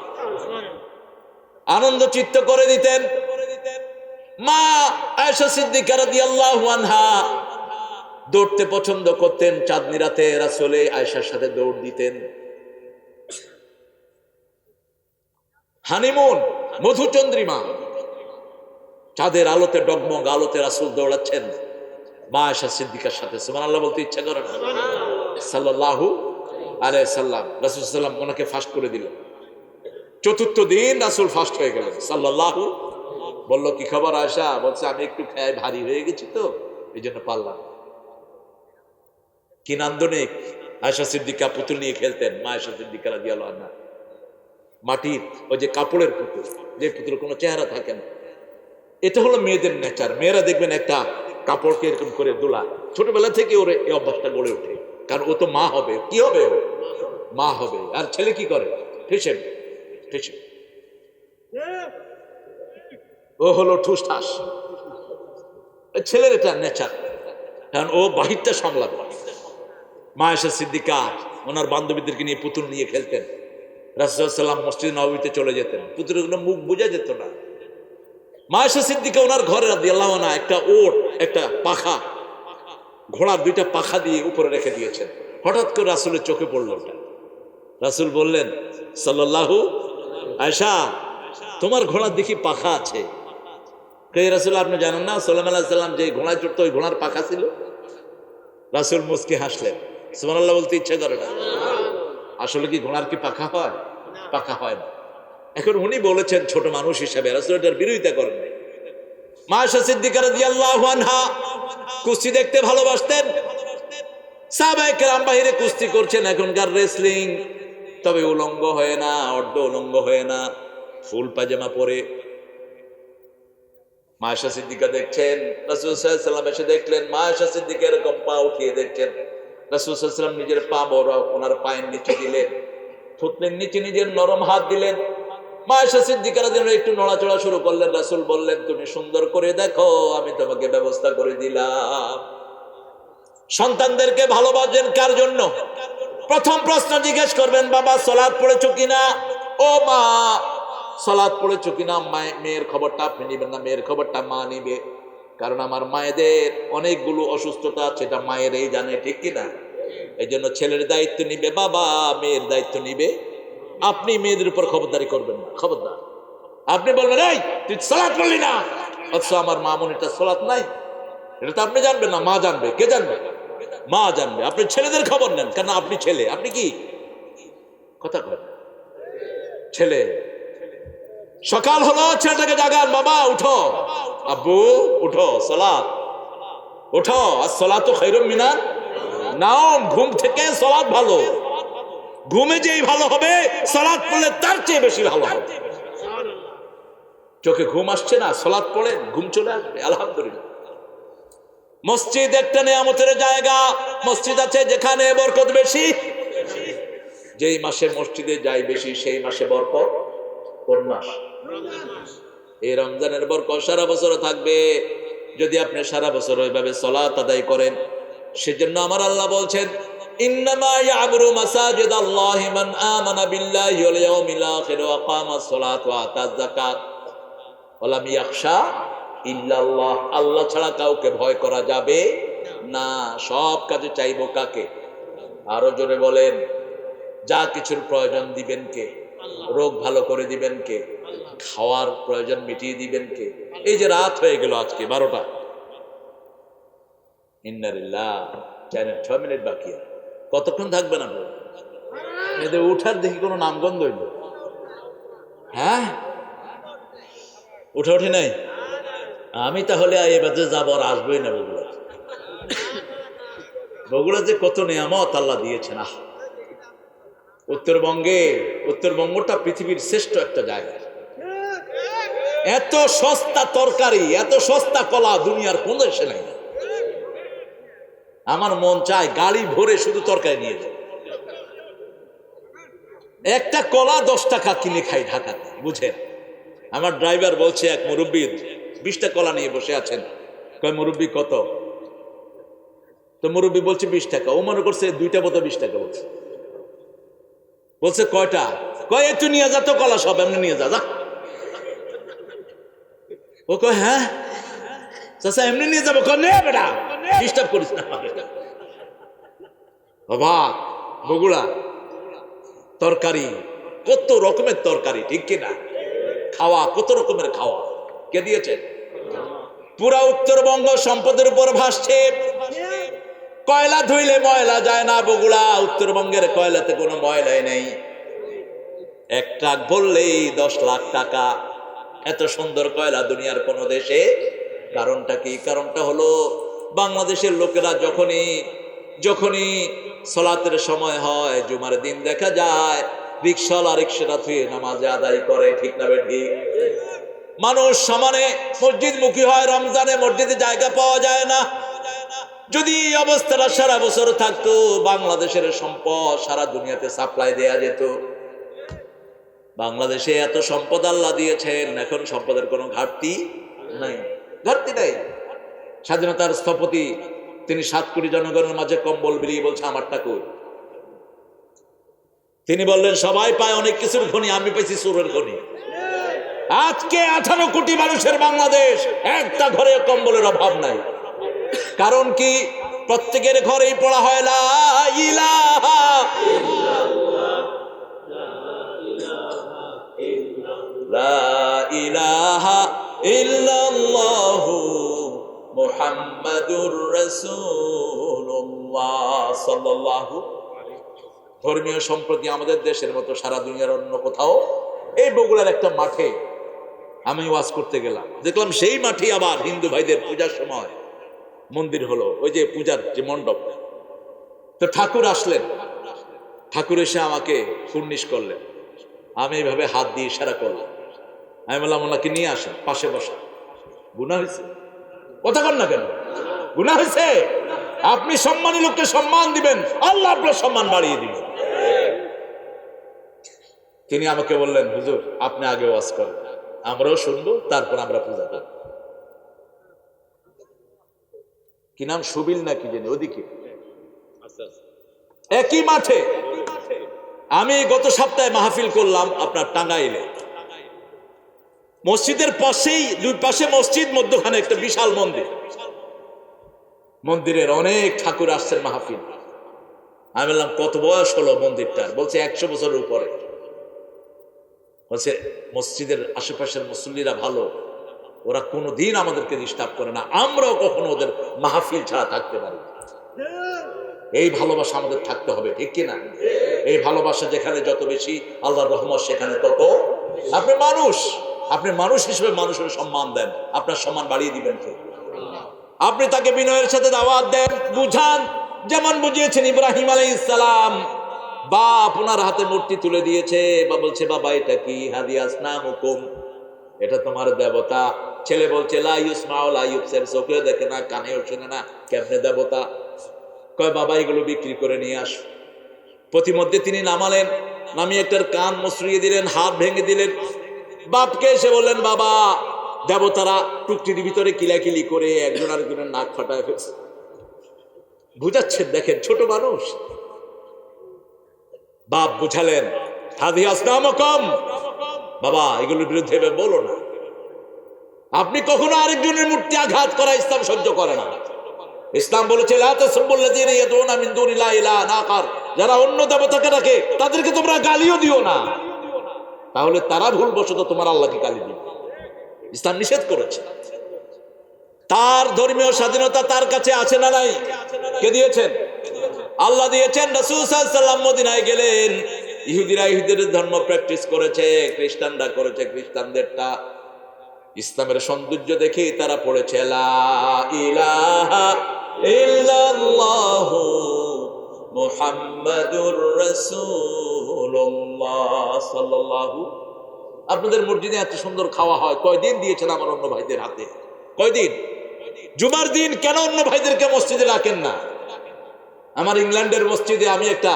আনন্দ চিত্ত করে দিতেন। মা আয়েশা সিদ্দিকা রাদিয়াল্লাহু আনহা দৌড়তে পছন্দ করতেন। চাঁদনি রাতে রাসূল আয়েশার সাথে দৌড় দিতেন। হানিমুন, মধুচন্দ্রিমা, চাঁদের আলোতে ডগমগ আলোতে রাসূল দৌড়াচ্ছেন মা আয়েশা সিদ্দিকার সাথে। সুবহানাল্লাহ বলতে ইচ্ছা করে না? সাল্লাল্লাহু আলাইহি সাল্লাম। রাসূল সাল্লাম ওনাকে ফাস্ট করে দিলেন। 4র্থ দিন রাসূল ফাস্ট হয়ে গেলেন সাল্লাল্লাহু। বলল কি খবর আয়েশা? বলছে আমি একটু খেয়ে ভারী হয়ে গেছি তো এই জন্য পারলাম। কি নান্দনিক! আয়েশা সিদ্দিকা পুতুল নিয়ে খেলতেন। মা আয়েশা সিদ্দিকা রাদিয়াল্লাহু আনহা মাটির ওই যে কাপড়ের পুতুল, যে পুতুলের কোনো চেহারা থাকে না। এটা হলো মেয়েদের নেচার। মেয়েরা দেখবেন একটা কাপড়কে এরকম করে দোলা, ছোটবেলা থেকে ওর এই অভ্যাসটা গড়ে ওঠে, কারণ ও তো মা হবে। কি হবে? ও মা হবে। আর ছেলে কি করে? ঠেসে ঠেসে, ও হলো ঠুসঠাস। ছেলের এটা নেচার। কারণ ও বাহিরটা সামলাবে। মা আয়েশা সিদ্দিকা ওনার বান্ধবীদেরকে নিয়ে পুতুল নিয়ে খেলতেন। রাসূলুল্লাহ সাল্লাল্লাহু আলাইহি ওয়াসাল্লাম মসজিদ নববীতে চলে যেতেন, পুতুলগুলো মুখ বোঝা যেত না। মা আয়েশা সিদ্দিকা ওনার ঘরে রাদিয়াল্লাহু আনহা একটা ওট, একটা পাখা, ঘোড়ার দুইটা পাখা দিয়ে উপরে রেখে দিয়েছেন। হঠাৎ করে রাসূলের চোখে পড়লো ওটা। রাসূল বললেন সাল্লাল্লাহু, আয়েশা তোমার ঘোড়ার দেখি পাখা আছে। কে রাসূল, আপনি জানেন না সাল্লাল্লাহু আলাইহি সাল্লাম যে ঘোড়ায় চড়তো ওই ঘোড়ার পাখা ছিল? রাসূল মুস্কি হাসলেন, সুবহানাল্লাহ বলতে ইচ্ছা করে না। আসলে কি ঘোড়ার কি পাখা হয়? পাখা হয় না। এখন উনি বলেছেন ছোট মানুষ হিসাবে, রাসূল এটার বিরোধিতা করেন নাই। মা আয়েশা সিদ্দিকা রাদিয়াল্লাহু আনহা কুস্তি দেখতে ভালোবাসতেন। সাহাবায়ে কেরাম বাহিরে কুস্তি করছেন, এখনকার রেসলিং, তবে উলঙ্গ হয়ে না, অর্ধ উলঙ্গ হয়ে না, ফুল পাজামা পরে। মা আয়েশা সিদ্দিকা দেখছেন, রাসূল সাল্লাল্লাহু আলাইহি ওয়াসাল্লাম এসে দেখলেন মা আয়েশা সিদ্দিকা এরকম পা উঠিয়ে দেখছেন। রাসূল সাল্লাল্লাহু আলাইহি ওয়াসাল্লাম নিজের পা বড় ওনার পায়ের নিচে দিলেন, থুতনির নিচে নিজের নরম হাত দিলেন। মা আয়েশা সিদ্দিকা রাদিয়াল্লাহু আনহা একটু নড়াচড়া শুরু করলেন। রাসূল বললেন, তুমি সুন্দর করে দেখো, আমি তোমাকে ব্যবস্থা করে দিলাম। সন্তানদেরকে ভালোবাসেন কার জন্য? প্রথম প্রশ্ন জিজ্ঞেস করবেন, বাবা সালাত পড়েছো কিনা? ও মা সালাত পড়েছো কিনা? মেয়ের খবরটা আপনি নেবেন না, মেয়ের খবরটা মা নিবে। কারণ আমার মায়েদের অনেকগুলো অসুস্থতা আছে, এটা মায়েরই জানে, ঠিক কিনা? এই জন্য ছেলের দায়িত্ব নিবে বাবা, মেয়ের দায়িত্ব নিবে আপনি। মেয়েদের উপর খবরদারি করবেন না, খবরদার। আপনি বলবেন এই তুই সালাত পড়লি না, অথচ আমার মা মনিটা সালাত নাই, এটা তো আপনি জানবেন না, মা জানবে। কে জানবে? মা জানবে। আপনি ছেলেদের খবর নেন, কেন আপনি ছেলে। আপনি কি কথা কয়? ছেলে। সকাল হলো, ছেলেটাকে জাগান, বাবা উঠো, আব্বু উঠো, সালাত উঠো, as-salatu khairun minan নাওম। ঘুম থেকে সালাত ভালো। ঘুমে যেই ভালো হবে, সালাত পড়লে তার চেয়ে বেশি ভালো হবে। চোখে ঘুম আসছে না, সালাত পড়েন, ঘুম চলে আসবে, আলহামদুলিল্লাহ। মসজিদ একটা নেয়ামতের জায়গা। মসজিদ আছে যেখানে বরকত বেশি। যেই মাসে মসজিদে যাই বেশি, সেই মাসে বরকত। কোন মাস? এই রমজানের বরকত সারা বছর থাকবে যদি আপনি সারা বছর ওইভাবে সালাত আদায় করেন। সেজন্য আমার আল্লাহ বলছেন, ইন্নামা ইয়াবুরু মাসাজিদাল্লাহি মান আমানা বিল্লাহি ওয়াল ইয়াউমিল আখির ওয়া আকামাস সালাত ওয়া আতাজ যাকাত ওয়া লাম ইয়াখশা ইল্লাল্লাহ। আল্লাহ ছাড়া কাউকে ভয় করা যাবে না। সব কাজে চাইবো কাকে? আরো জোরে বলেন। যা কিছুর প্রয়োজন দিবেন কে? রোগ ভালো করে দিবেন কে? খাওয়ার প্রয়োজন মিটিয়ে দিবেন কে? এই যে রাত হয়ে গেল আজকে 12টা, ইন্নালিল্লাহ, 6 মিনিট বাকি। কতক্ষণ থাকবেন আপনি? এদের উঠার দেখি কোনো নামগন্ধ হইল? হ্যাঁ, উঠে নাই। আমি তাহলে এবার যাবো, আর আসবোই না। বগুড়া, বগুড়া যে কত নিয়ামত আল্লাহ দিয়েছেন। উত্তরবঙ্গটা পৃথিবীর শ্রেষ্ঠ একটা জায়গা। এত সস্তা তরকারি, এত সস্তা কলা দুনিয়ার কোন দেশে নাই। আমার মন চায় গাড়ি ভরে শুধু তরকারি নিয়ে যায়। একটা কলা 10 টাকা কিনে খাই ঢাকাতে, বুঝেন? আমার ড্রাইভার বলছে, এক মুরব্বী 20টা কলা নিয়ে বসে আছেন। কয় মুরব্বী কত? তো মুরব্বী বলছে 20 টাকা। ও মনে করছে 2টা বোতল 20 টাকা। বলছে কয়টা? কয় একটু নিয়ে যা তো, কলা সব এমনি নিয়ে যা। ও কয় হ্যাঁ চাচা এমনি নিয়ে যাবো। নে বেটা, ডিস্টার্ব করিস না। বাবা বগুড়া তরকারি, কত রকমের তরকারি, ঠিক কিনা? খাওয়া, কত রকমের খাওয়া। কে দিয়েছে? পুরা উত্তরবঙ্গ সম্পদের উপর ভাসছে। কয়লা ধুইলে ময়লা যায় না। বগুড়া উত্তরবঙ্গের কয়লাতে কোনো ময়লাই নেই। এক ট্রাক বললেই 10 লাখ টাকা। এত সুন্দর কয়লা দুনিয়ার কোন দেশে। কারণটা কি? কারণটা হলো বাংলাদেশের লোকেরা যখনই সালাতের সময় হয়, জুমার দিন দেখা যায় রিকশাওয়ালা রিকশাটা থুয়ে নামাজে আদায় করে, ঠিক না ঠিক? মানুষ সমানে মসজিদ মুখী হয়। রমজানে মসজিদে জায়গা পাওয়া যায় না। যদি এই অবস্থাটা সারা বছর থাকতো, বাংলাদেশের সম্পদ সারা দুনিয়াতে সাপ্লাই দেয়া যেত। বাংলাদেশে এত সম্পদ আল্লাহ দিয়েছেন, এখন সম্পদের কোনো ঘাটতি নাই। ঘাটতি নাই। স্বাধীনতার স্থপতি তিনি 7 কোটি জনগণের মাঝে কম্বল বিলিয়ে বলছে আমারটা কই। তিনি বললেন সবাই পায় অনেক কিছুর খনি, আমি পাইছি চোরের খনি। আজকে 18 কোটি মানুষের বাংলাদেশ, একটা ঘরে কম্বলের অভাব নাই। কারণ কি? প্রত্যেকের ঘরেই পড়া হয় লা ইলাহা লা ইলাহা ইল্লাল্লাহু মুহাম্মাদুর রাসূলুল্লাহ সাল্লাল্লাহু। ধর্মীয় সম্প্রতি আমাদের দেশের মতো সারা দুনিয়ার অন্য কোথাও। এই বগুড়ার একটা মাঠে আমি ওয়াজ করতে গেলাম, দেখলাম সেই মাঠে আবার হিন্দু ভাইদের পূজার সময় মন্দির হলো, ওই যে পূজার যে মণ্ডপ। তো ঠাকুর আসলেন, ঠাকুর এসে আমাকে কুর্নিশ করলেন। আমি এইভাবে হাত দিয়ে ইশারা করলাম। আমি বললাম ওনাকে নিয়ে আসেন, পাশে বসা। গুনাহ হয়েছে? কথা কন না কেন? গুনাহ হয়েছে? আপনি সম্মানী লোককে সম্মান দিবেন, আল্লাহ আপনার সম্মান বাড়িয়ে দিবেন। তিনি আমাকে বললেন হুজুর আপনি আগে ওয়াজ করেন, আমরাও শুনবো, তারপর আমরা পূজা করব। কি নাম, সুবিল না কি জানি, ওদিকে একই মাঠে। আমি গত সপ্তাহে মাহফিল করলাম আপনার টাঙ্গাইলে। মসজিদের পাশেই, দুই পাশে মসজিদ, মধ্যখানে একটা বিশাল মন্দির। মন্দিরের অনেক ঠাকুর আসছেন মাহফিল। আমি বললাম কত বয়স হলো মন্দিরটার? বলছে 100 বছরের উপরে। বলছে মসজিদের আশেপাশের মুসল্লিরা ভালো, ওরা কোনোদিন আমাদেরকে ডিস্টার্ব করে না, আমরাও কখনো ওদের মাহফিল ছাড়া থাকতে পারি না। এই ভালোবাসা আমাদের থাকতে হবে, ঠিক কিনা? এই ভালোবাসা যেখানে যত বেশি, আল্লাহর রহমত সেখানে তত। আপনি মানুষ, আপনি মানুষ হিসেবে মানুষের সম্মান দেন, আপনার সম্মান বাড়িয়ে দিবেন কে? আপনি তাকে বিনয়ের সাথে দাওয়াত দেন, বুঝান। যেমন বুঝিয়েছেন ইব্রাহিম আলাইহিস সালাম, বাপ ওনার হাতে মূর্তি তুলে দিয়েছে, বা বলছে বাবা এটা কি? হাদিয়াসনামুকুম, এটা তোমার দেবতা। ছেলে বলছে লা ইউসমাউ লা ইউবসির, চোখেও দেখে না, কানেও শোনে না, কেমনে দেবতা? কয় বাবা এগুলো বিক্রি করে নিয়ে আস। প্রতিমধ্যে তিনি নামালেন, নামিয়ে একটার কান মসরিয়ে দিলেন, হাত ভেঙে দিলেন। বাপকে এসে বললেন বাবা দেবতারা টুকটির ভিতরে কিলাকিলি করে একজন আরেকজনের নাক ফাটায় ফেলছে। বুঝাচ্ছেন, দেখেন ছোট মানুষ। বাপ বুঝালেন হাদিয়াসনামুকুম, বাবা এগুলোর বিরুদ্ধে বলো না। আপনি কখনো আরেকজনের মূর্তি আঘাত করা ইসলাম সহ্য করে না। ইসলাম বলেছে লা তাসুবুল্লাযীনা ইয়াদউনা মিন দুনিল্লাহি ইলাহান আখার, যারা অন্য দেবতাকে রাখে তাদেরকে তোমরা গালিও দিও না, তাহলে তারা ভুলবশত তোমার আল্লাহকে গালি দিবে। ইসলাম নিষেধ করেছে। তার ধর্মীয় স্বাধীনতা তার কাছে আছে না নাই? কে দিয়েছেন? আল্লাহ দিয়েছেন। রাসূল সাল্লাল্লাহু আলাইহি ওয়াসাল্লাম মদিনায় গেলেন, ইহুদিরা ইহুদিদের ধর্ম প্র্যাকটিস করেছে, খ্রিস্টানরা করেছে খ্রিস্টানদেরটা। ইসলামের সৌন্দর্য দেখে তারা পড়েছে লা ইলাহা ইল্লাল্লাহু মুহাম্মাদুর রাসূলুল্লাহ সাল্লাল্লাহু। আপনাদের মসজিদে এত সুন্দর খাওয়া হয়, কয়দিন দিয়েছেন আমার অন্য ভাইদের হাতে? কয়দিন? জুমার দিন কেন অন্য ভাইদেরকে মসজিদে রাখেন না? আমার ইংল্যান্ডের মসজিদে আমি একটা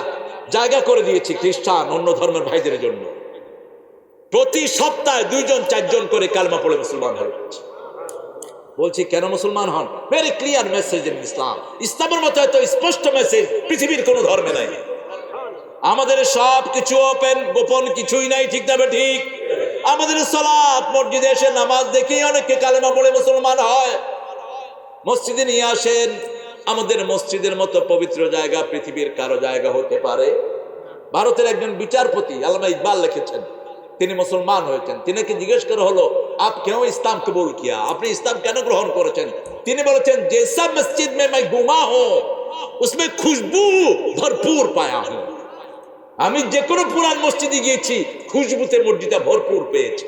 জায়গা করে দিয়েছি খ্রিস্টান অন্য ধর্মের ভাইদের জন্য। প্রতি সপ্তাহে 2-4 জন করে কালমা পড়ে মুসলমান হয়ে যাচ্ছে। বলছি কেন মুসলমান হন? ভেরি ক্লিয়ার মেসেজ ইন ইসলাম। ইসলামের মতো এত স্পষ্ট মেসেজ পৃথিবীর কোন ধর্মে নাই। আমাদের সব কিছু ওপেন, গোপন কিছুই নাই, ঠিক না ঠিক? আমাদের সালাত, মসজিদে এসে নামাজ দেখি অনেকে কালেমা পড়ে মুসলমান হয়। মসজিদে নিয়ে আসেন। আমাদের মসজিদের মতো পবিত্র জায়গা পৃথিবীর কারো জায়গা হতে পারে? ভারতের একজন বিচারপতি আল্লামা ইকবাল লিখেছেন, তিনি মুসলমান হয়েছেন। তিনাকে জিজ্ঞেস করা হলো আপ কেন ইসলাম কবুল কিয়া, আপনি ইসলাম কেন গ্রহণ করেছেন? তিনি বলেছেন জैसा मस्जिद में मैं घुमा हूं उसमें खुशबू भरपूर पाया हूं। আমি যে কোনো পুরান মসজিদে গিয়েছি, খুশবুতে মসজিদটা ভরপুর পেয়েছি।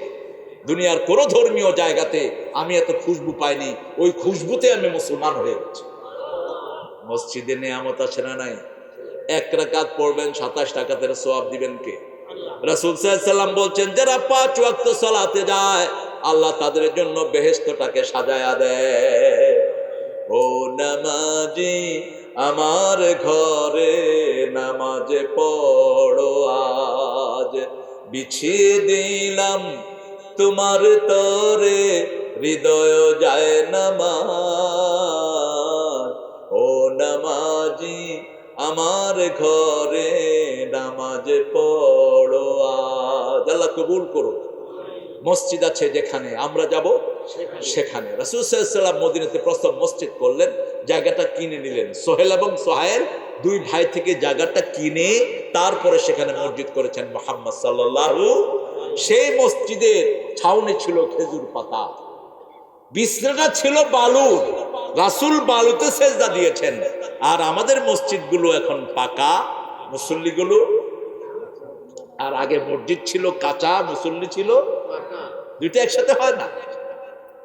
দুনিয়ার কোন ধর্মীয় জায়গাতে আমি এত খুশবু পাইনি, ওই খুশবুতে আমি মুসলমান হয়ে গেছি। মসজিদে নিয়ামত আছে না নাই? 1 রাকাত পড়বেন 27 রাকাতের সওয়াব দিবেন কে? রাসূল সাল্লাল্লাহু আলাইহি ওয়াসাল্লাম বলছেন যারা 5 ওয়াক্ত সালাতে যায় আল্লাহ তাদের জন্য বেহেশতটাকে সাজায়া দেয়। ও নামাজি আমার ঘরে নামাজ পড়ো আজ, বিছিয়ে দিলাম তোমার তরে হৃদয় যায় নামাজ। ও তুমি আমার ঘরে নামাজ পড়ো আজ। আল্লাহ কবুল করো। মসজিদ আছে যেখানে, আমরা যাব সেখানে। রাসূল সাল্লাল্লাহু আলাইহি ওয়াসাল্লাম মদিনাতে প্রথম মসজিদ করলেন, জায়গাটা কিনে নিলেন। সোহেল এবং সোহাইল দুই ভাই থেকে জায়গাটা কিনে তারপরে সেখানে মসজিদ করেছেন মুহাম্মদ সাল্লাল্লাহু। সেই মসজিদের ছাউনি ছিল খেজুর পাতা, বিছনাটা ছিল বালুর, রাসূল বালুতে সেজদা দিয়েছেন। আর আমাদের মসজিদগুলো এখন পাকা, মুসল্লিগুলো। আর আগে মসজিদ ছিল কাঁচা, মুসল্লি ছিল দুইটা একসাথে হয় না।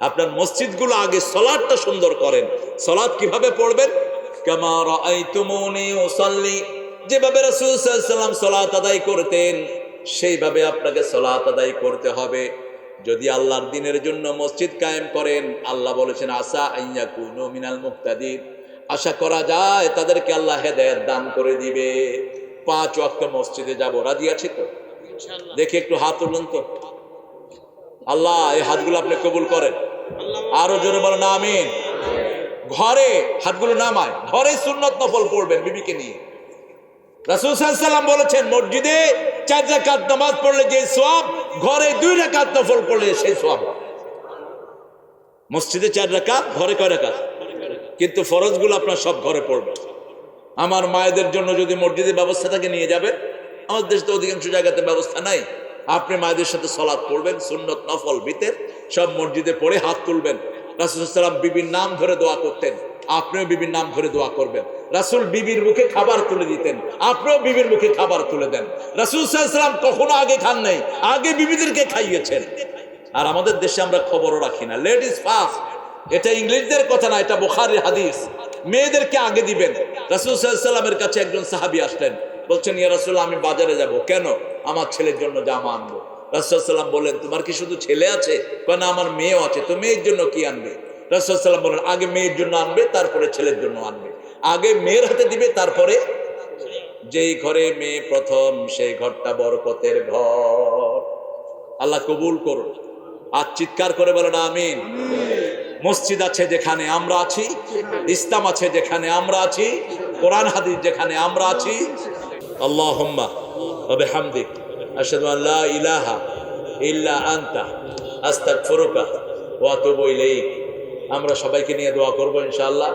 আপনার মসজিদগুলো আগে সালাতটা সুন্দর করেন। সালাত কিভাবে পড়বেন? কামা রাআইতুমুনি উসাল্লি, যেভাবে রাসূল সাল্লাল্লাহু আলাইহি ওয়াসাল্লাম সালাত আদায় করতেন সেইভাবে আপনাকে সালাত আদায় করতে হবে। যদি আল্লাহর দ্বীনের জন্য মসজিদ কায়েম করেন, আল্লাহ বলেছেন আসা আইয়াকুনু মিনাল মুহতাদিন, আশা করা যায় তাদেরকে আল্লাহ হেদায়েত দান করে দিবে। 5 ওয়াক্ত মসজিদে যাব, রাজি আছি তো? ইনশাআল্লাহ। দেখি একটু হাত তুলুন তো। আল্লাহ এই হাতগুলো আপনি কবুল করেন। আরো জোরে বলেন আমিন। ঘরে হাতগুলো নামায়, ঘরে সুন্নত নফল পড়বেন বিবিকে নিয়ে। রাসূল সাল্লাল্লাহু আলাইহি ওয়াসাল্লাম বলেছেন মসজিদে 4 রাকাত নামাজ পড়লে যে সওয়াব, ঘরে 2 রাকাত নফল পড়লে সেই সওয়াব। মসজিদে 4 রাকাত, ঘরে কয় রাকাত? কিন্তু ফরজগুলো আপনার সব ঘরে পড়বেন। আমার মায়েদের জন্য যদি মসজিদে ব্যবস্থা থাকে নিয়ে যাবেন। আমাদের দেশে তো অধিকাংশ জায়গাতে ব্যবস্থা নাই। আপনি মায়েদের সাথে সালাত পড়বেন, সুন্নত নফল ভিতর সব মসজিদে পড়ে হাত তুলবেন। রাসূল সাল্লাল্লাহু আলাইহি ওয়াসাল্লাম বিবির নাম ধরে দোয়া করতেন, আপনিও বিবির নাম ধরে দোয়া করবেন। রাসূল বিবির মুখে খাবার তুলে দিতেন, আপনিও বিবির মুখে খাবার তুলে দেন। রাসূল সাল্লাল্লাহু আলাইহি ওয়াসাল্লাম কখনো আগে খান নাই, আগে বিবিদেরকে খাইয়েছেন। আর আমাদের দেশে আমরা খবরও রাখি না, লেডিস ফার্স্ট। এটা ইংলিশদের কথা না, এটা বুখারীর হাদিস। মেয়েদেরকে আগে দিবেন। রাসূল সাল্লাল্লাহু আলাইহি ওয়াসাল্লামের কাছে একজন সাহাবী আসলেন, বলছেন ইয়া রাসূলুল্লাহ আমি বাজারে যাব। কেন? আমার ছেলের জন্য জামা আনবো। রাসূল সাল্লাল্লাহু আলাইহি ওয়াসাল্লাম বললেন তোমার কি শুধু ছেলে আছে? কয় না আমার মেয়েও আছে। তো মেয়ের জন্য কি আনবে? রাসূল সাল্লাল্লাহু আলাইহি ওয়াসাল্লাম বললেন আগে মেয়ের জন্য আনবে, তারপরে ছেলের জন্য আনবে। আগে মেয়ের হাতে দিবে, তারপরে যেই ঘরে মেয়ে প্রথম সেই ঘরটা বরকতের ঘর। আল্লাহ কবুল করুন। আর চিৎকার করে বলেন আমিন। মসজিদ আছে যেখানে আমরা আছি, ইসলাম আছে যেখানে আমরা আছি, কোরআন হাদিস যেখানে আমরা আছি। আল্লাহুম্মা ওয়া বিহামদিক আশহাদু আন লা ইলাহা ইল্লা আনতা আস্তাগফিরুকা ওয়া আতুবু ইলাইক। আমরা সবাইকে নিয়ে দোয়া করব ইনশাআল্লাহ।